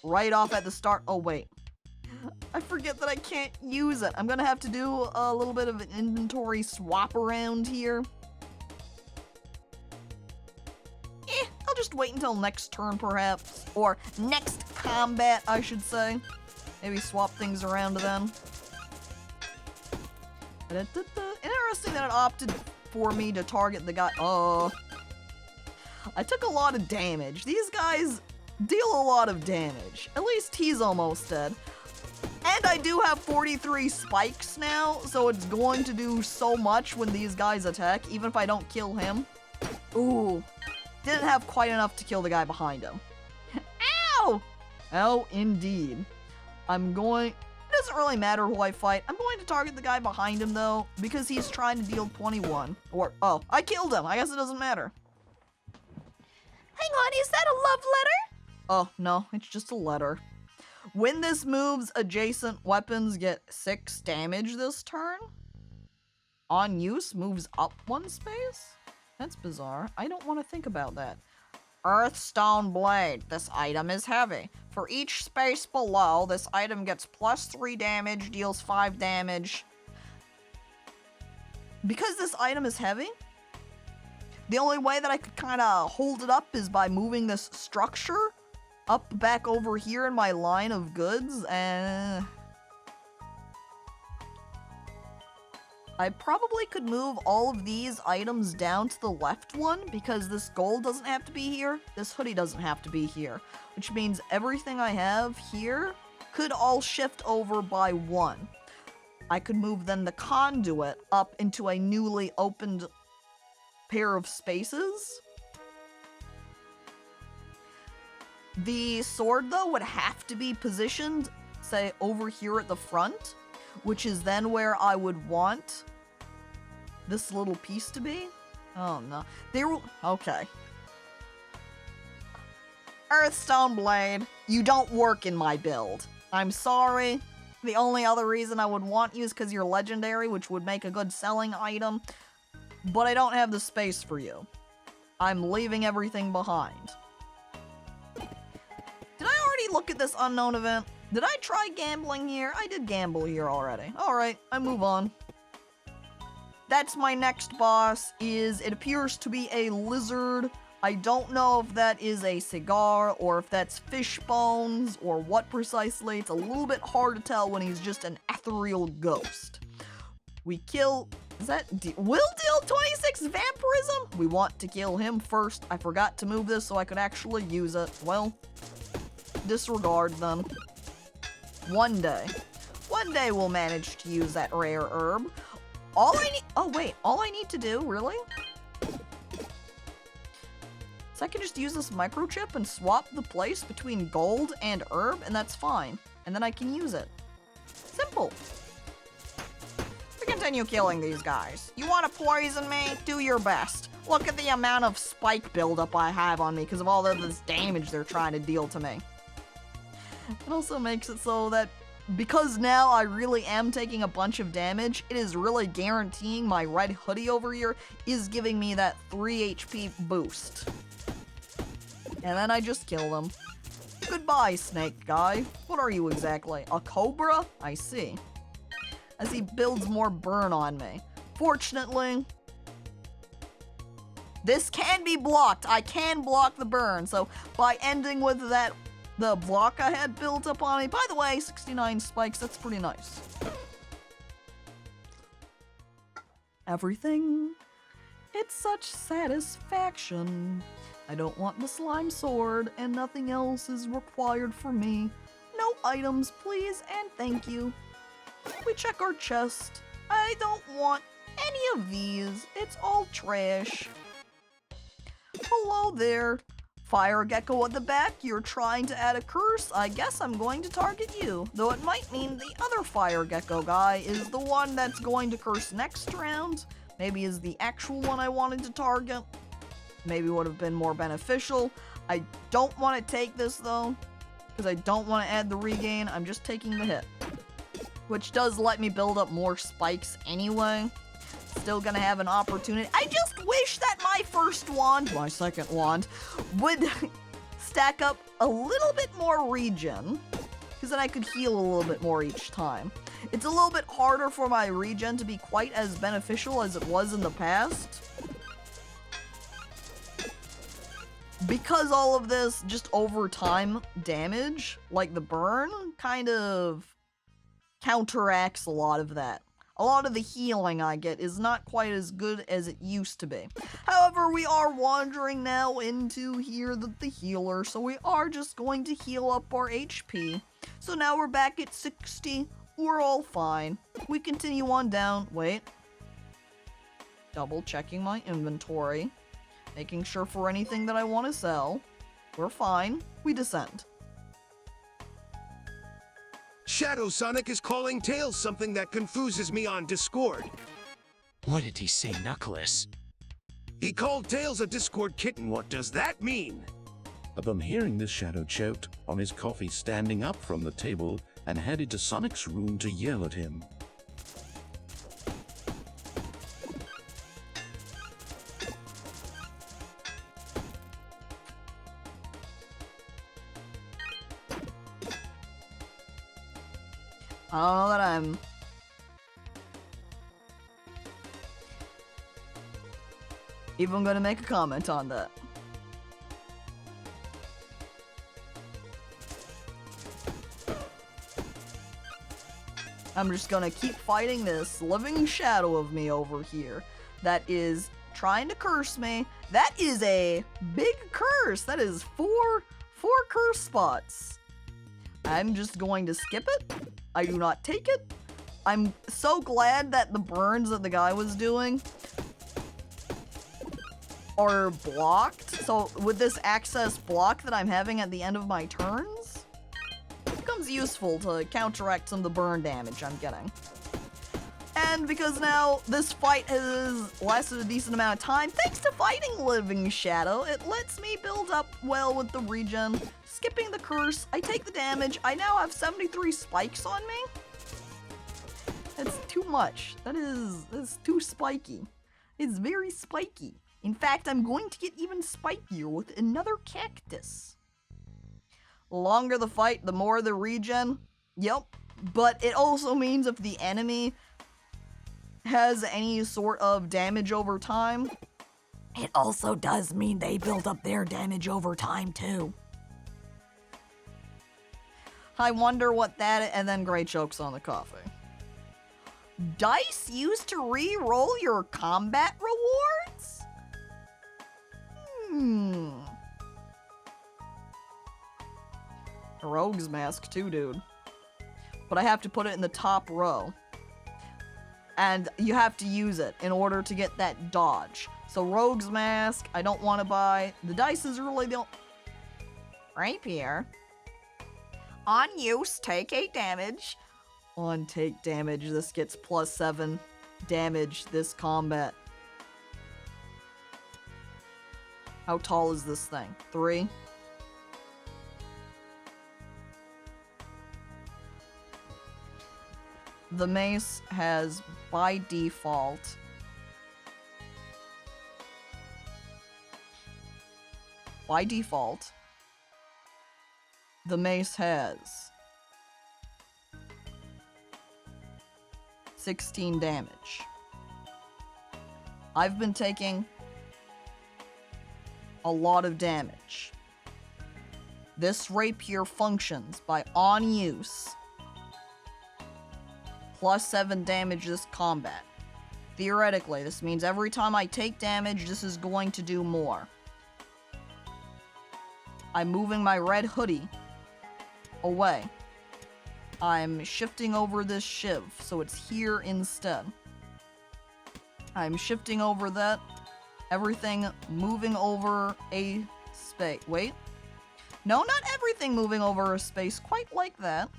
Right off at the start. Oh, wait. I forget that I can't use it. I'm gonna have to do a little bit of an inventory swap around here. I'll just wait until next turn, perhaps. Or next combat, I should say. Maybe swap things around then. Interesting that it opted for me to target the guy. I took a lot of damage. These guys deal a lot of damage. At least he's almost dead. And I do have 43 spikes now, so it's going to do so much when these guys attack, even if I don't kill him. Ooh, didn't have quite enough to kill the guy behind him. Ow! Oh, indeed. It doesn't really matter who I fight. I'm going to target the guy behind him, though, because he's trying to deal 21. Oh, I killed him. I guess it doesn't matter. Hang on, is that a love letter? Oh, no, it's just a letter. When this moves, adjacent weapons get 6 damage this turn. On use, moves up 1 space? That's bizarre. I don't want to think about that. Earthstone Blade. This item is heavy. For each space below, this item gets +3 damage, deals 5 damage. Because this item is heavy, the only way that I could kind of hold it up is by moving this structure up back over here in my line of goods, and I probably could move all of these items down to the left one because this gold doesn't have to be here, this hoodie doesn't have to be here, which means everything I have here could all shift over by 1. I could move then the conduit up into a newly opened pair of spaces. The sword, though, would have to be positioned, say, over here at the front, which is then where I would want this little piece to be. Oh, no. Okay. Earthstone Blade, you don't work in my build. I'm sorry. The only other reason I would want you is because you're legendary, which would make a good selling item, but I don't have the space for you. I'm leaving everything behind. Did I already look at this unknown event? Did I try gambling here? I did gamble here already. Alright, I move on. That's my next boss, it appears to be a lizard I don't know if that is a cigar or if that's fish bones or what precisely. It's a little bit hard to tell when he's just an ethereal ghost. We kill... will deal 26 vampirism? We want to kill him first. I forgot to move this so I could actually use it. Well, disregard them. One day we'll manage to use that rare herb. All I need to do, really? So I can just use this microchip and swap the place between gold and herb, and that's fine. And then I can use it. Simple. We continue killing these guys. You want to poison me? Do your best. Look at the amount of spike buildup I have on me because of all of this damage they're trying to deal to me. It also makes it so that because now I really am taking a bunch of damage, it is really guaranteeing my red hoodie over here is giving me that 3 HP boost. And then I just kill them. Goodbye, snake guy. What are you exactly? A cobra? I see. As he builds more burn on me. Fortunately, this can be blocked. I can block the burn. So by ending with that, the block I had built up on me. By the way, 69 spikes. That's pretty nice. Everything. It's such satisfaction. I don't want the slime sword, and nothing else is required for me. No items, please, and thank you. We check our chest. I don't want any of these. It's all trash. Hello there. Fire gecko at the back, you're trying to add a curse. I guess I'm going to target you. Though it might mean the other fire gecko guy is the one that's going to curse next round. Maybe is the actual one I wanted to target. Maybe would have been more beneficial. I don't want to take this though, because I don't want to add the regain. I'm just taking the hit, which does let me build up more spikes anyway. Still gonna have an opportunity. I just wish that my first wand, my second wand, would stack up a little bit more regen, because then I could heal a little bit more each time. It's a little bit harder for my regen to be quite as beneficial as it was in the past, because all of this just over time damage, like the burn, kind of counteracts a lot of that. A lot of the healing I get is not quite as good as it used to be. However, we are wandering now into here the healer, so we are just going to heal up our HP. So now we're back at 60. We're all fine. We continue on down. Wait. Double checking my inventory. Making sure for anything that I want to sell. We're fine. We descend. Shadow Sonic is calling Tails something that confuses me on Discord. What did he say, Knuckles? He called Tails a Discord kitten. What does that mean? Upon hearing this, Shadow choked on his coffee, standing up from the table, and headed to Sonic's room to yell at him. I don't know that I'm even gonna make a comment on that. I'm just gonna keep fighting this living shadow of me over here that is trying to curse me. That is a big curse. That is four curse spots. I'm just going to skip it. I do not take it. I'm so glad that the burns that the guy was doing are blocked. So with this access block that I'm having at the end of my turns, it becomes useful to counteract some of the burn damage I'm getting. And because now this fight has lasted a decent amount of time, thanks to fighting Living Shadow, it lets me build up well with the regen. Skipping the curse, I take the damage. I now have 73 spikes on me. That's too much. That's too spiky. It's very spiky. In fact, I'm going to get even spikier with another cactus. The longer the fight, the more the regen. Yep. But it also means if the enemy has any sort of damage over time, It also does mean they build up their damage over time, too. I wonder what that... And then great jokes on the coffee. Dice used to re-roll your combat rewards? A rogue's mask too, dude. But I have to put it in the top row. And you have to use it in order to get that dodge. So rogue's mask, I don't want to buy. The dice is really the... Rapier. On use, take 8 damage. On take damage, this gets +7 damage this combat. How tall is this thing? 3? The mace has, by default, the mace has 16 damage. I've been taking a lot of damage. This rapier functions by on use +7 damage this combat. Theoretically, this means every time I take damage, this is going to do more. I'm moving my red hoodie away. I'm shifting over this Shiv, so it's here instead. I'm shifting over that. Everything moving over a space. Wait. No, not everything moving over a space quite like that.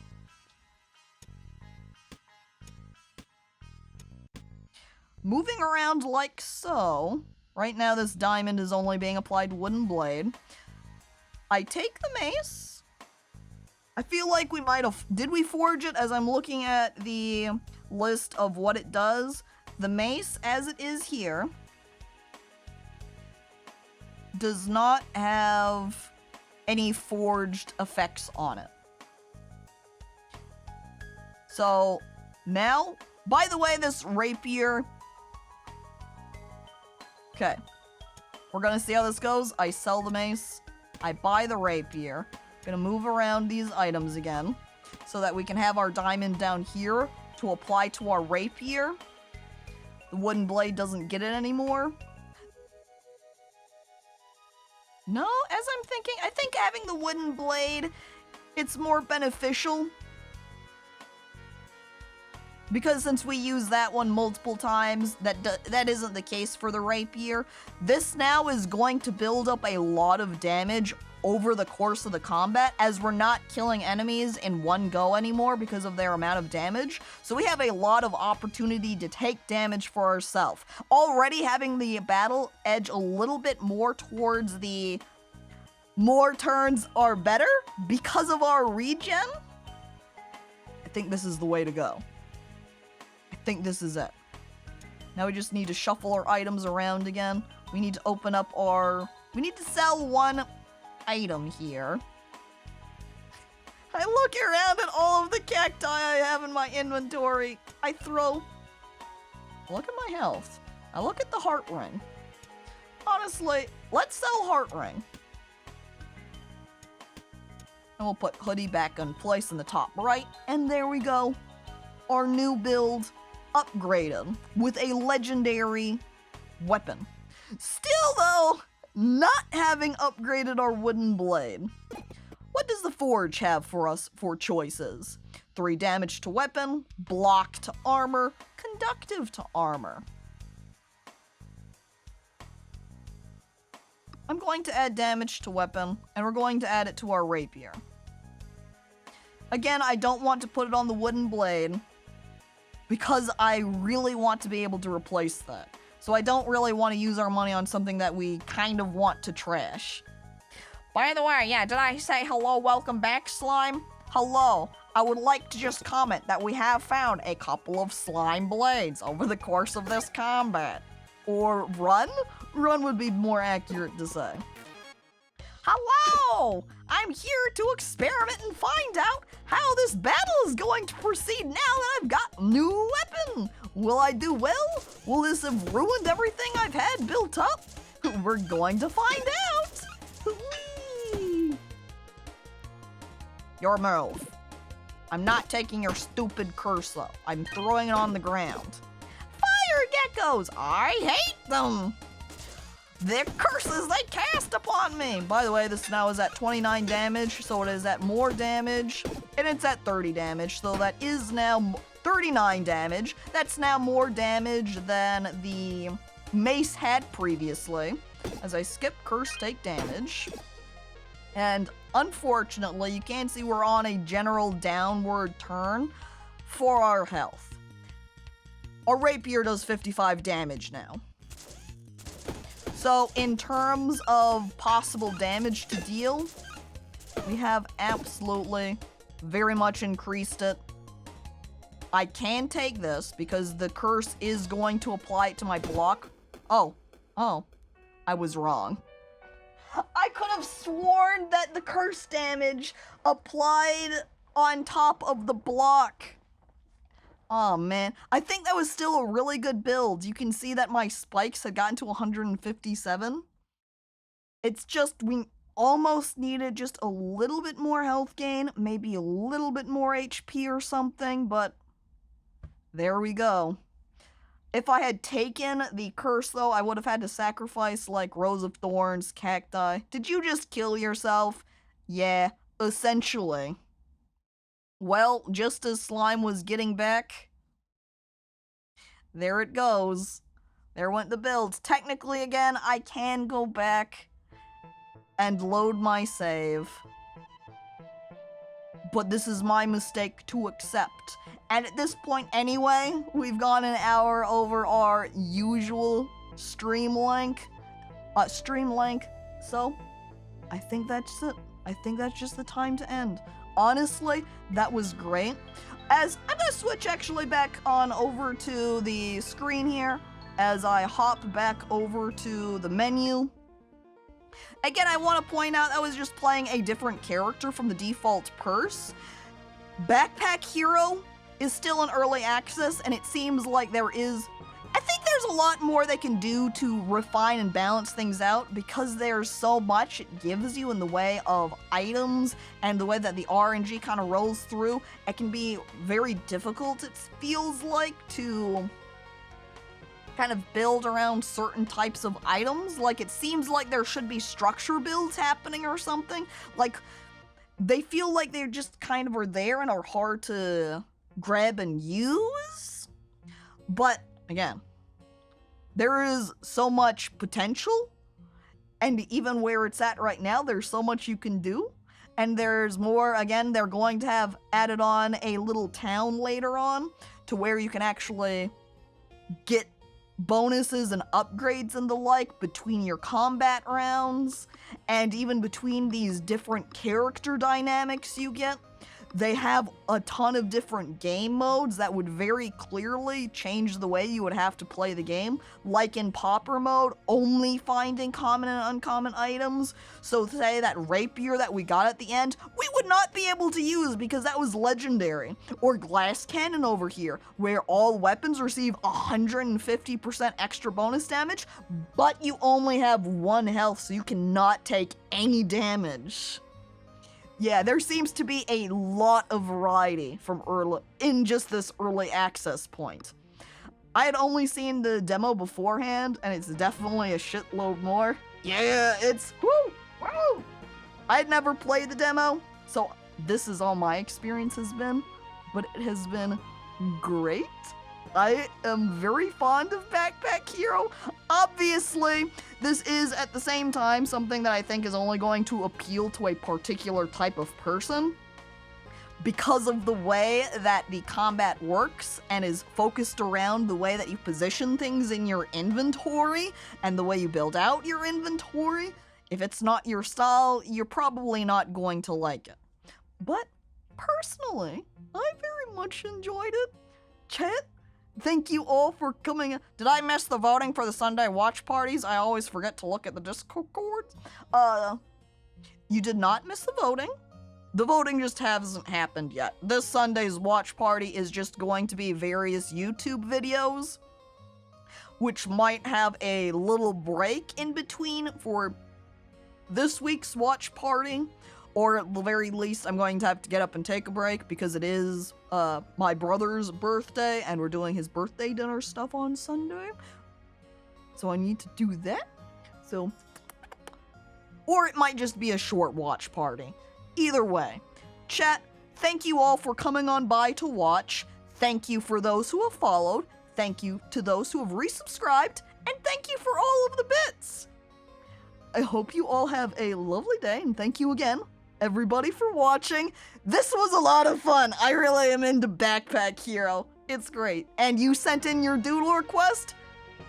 Moving around like so. Right now this diamond is only being applied wooden blade. I take the mace. I feel like we might have... Did we forge it? As I'm looking at the list of what it does, the mace, as it is here, does not have any forged effects on it. So, now... By the way, this rapier... Okay. We're gonna see how this goes. I sell the mace. I buy the rapier. Gonna move around these items again so that we can have our diamond down here to apply to our rapier. The wooden blade doesn't get it anymore. No, as I'm thinking, I think having the wooden blade, it's more beneficial. Because since we use that one multiple times, that isn't the case for the rapier. This now is going to build up a lot of damage over the course of the combat, as we're not killing enemies in one go anymore because of their amount of damage. So we have a lot of opportunity to take damage for ourselves. Already having the battle edge a little bit more towards the more turns are better because of our regen. I think this is the way to go. I think this is it. Now we just need to shuffle our items around again. We need to open up our... We need to sell one item here. I look around at all of the cacti I have in my inventory. I look at my health. I look at the heart ring. Honestly, let's sell heart ring. And we'll put hoodie back in place in the top right. And there we go. Our new build upgraded with a legendary weapon. Still though, not having upgraded our wooden blade. What does the forge have for us for choices? 3 damage to weapon, block to armor, conductive to armor. I'm going to add damage to weapon, and we're going to add it to our rapier. Again, I don't want to put it on the wooden blade, because I really want to be able to replace that. So I don't really want to use our money on something that we kind of want to trash. By the way, yeah, did I say hello, welcome back, slime? Hello. I would like to just comment that we have found a couple of slime blades over the course of this combat. Or run? Run would be more accurate to say. Hello! I'm here to experiment and find out how this battle is going to proceed now that I've got a new weapon. Will I do well? Will this have ruined everything I've had built up? And we're going to find out! Whee! Your move. I'm not taking your stupid curse though. I'm throwing it on the ground. Fire geckos! I hate them! The curses they cast upon me! By the way, this now is at 29 damage, so it is at more damage, and it's at 30 damage, so that is now 39 damage. That's now more damage than the mace had previously. As I skip curse, take damage. And unfortunately, you can see we're on a general downward turn for our health. Our rapier does 55 damage now. So in terms of possible damage to deal, we have absolutely very much increased it. I can take this because the curse is going to apply it to my block. Oh, I was wrong. I could have sworn that the curse damage applied on top of the block. Oh man, I think that was still a really good build. You can see that my spikes had gotten to 157. It's just we almost needed just a little bit more health gain, maybe a little bit more HP or something, but there we go. If I had taken the curse though, I would have had to sacrifice like Rose of Thorns, Cacti. Did you just kill yourself? Yeah, essentially. Well, just as slime was getting back, there it goes. There went the build. Technically, again, I can go back and load my save. But this is my mistake to accept. And at this point anyway, we've gone an hour over our usual stream length. So, I think that's it. I think that's just the time to end. Honestly, that was great. As I'm gonna switch actually back on over to the screen here as I hop back over to the menu. Again, I want to point out I was just playing a different character from the default purse. Backpack Hero is still in early access, and it seems like I think there's a lot more they can do to refine and balance things out because there's so much it gives you in the way of items and the way that the RNG kind of rolls through. It can be very difficult, it feels like, to kind of build around certain types of items. Like, it seems like there should be structure builds happening or something. Like, they feel like they just kind of are there and are hard to grab and use. But, again, there is so much potential, and even where it's at right now, there's so much you can do. And there's more. Again, they're going to have added on a little town later on to where you can actually get bonuses and upgrades and the like between your combat rounds, and even between these different character dynamics you get. They have a ton of different game modes that would very clearly change the way you would have to play the game. Like in Pauper mode, only finding common and uncommon items. So say that rapier that we got at the end, we would not be able to use because that was legendary. Or Glass Cannon over here, where all weapons receive 150% extra bonus damage, but you only have 1 health, so you cannot take any damage. Yeah, there seems to be a lot of variety in just this early access point. I had only seen the demo beforehand, and it's definitely a shitload more. Yeah, it's woo! I had never played the demo, so this is all my experience has been, but it has been great. I am very fond of Backpack Hero. Obviously, this is at the same time something that I think is only going to appeal to a particular type of person because of the way that the combat works and is focused around the way that you position things in your inventory and the way you build out your inventory. If it's not your style, you're probably not going to like it. But personally, I very much enjoyed it. Chat, thank you all for coming. Did I miss the voting for the Sunday watch parties? I always forget to look at the Discord. You did not miss the voting. The voting just hasn't happened yet. This Sunday's watch party is just going to be various YouTube videos which might have a little break in between for this week's watch party, or at the very least, I'm going to have to get up and take a break because it is my brother's birthday, and we're doing his birthday dinner stuff on Sunday. So I need to do that. So, or it might just be a short watch party. Either way, chat, thank you all for coming on by to watch. Thank you for those who have followed. Thank you to those who have resubscribed. And thank you for all of the bits. I hope you all have a lovely day, and thank you again, everybody, for watching. This was a lot of fun. I really am into Backpack Hero. It's great. And you sent in your doodle request?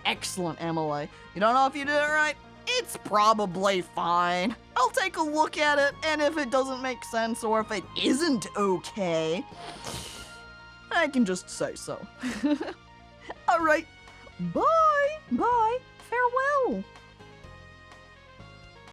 Excellent, Emily. You don't know if you did it right? It's probably fine. I'll take a look at it, and if it doesn't make sense or if it isn't okay, I can just say so. Alright, bye, farewell.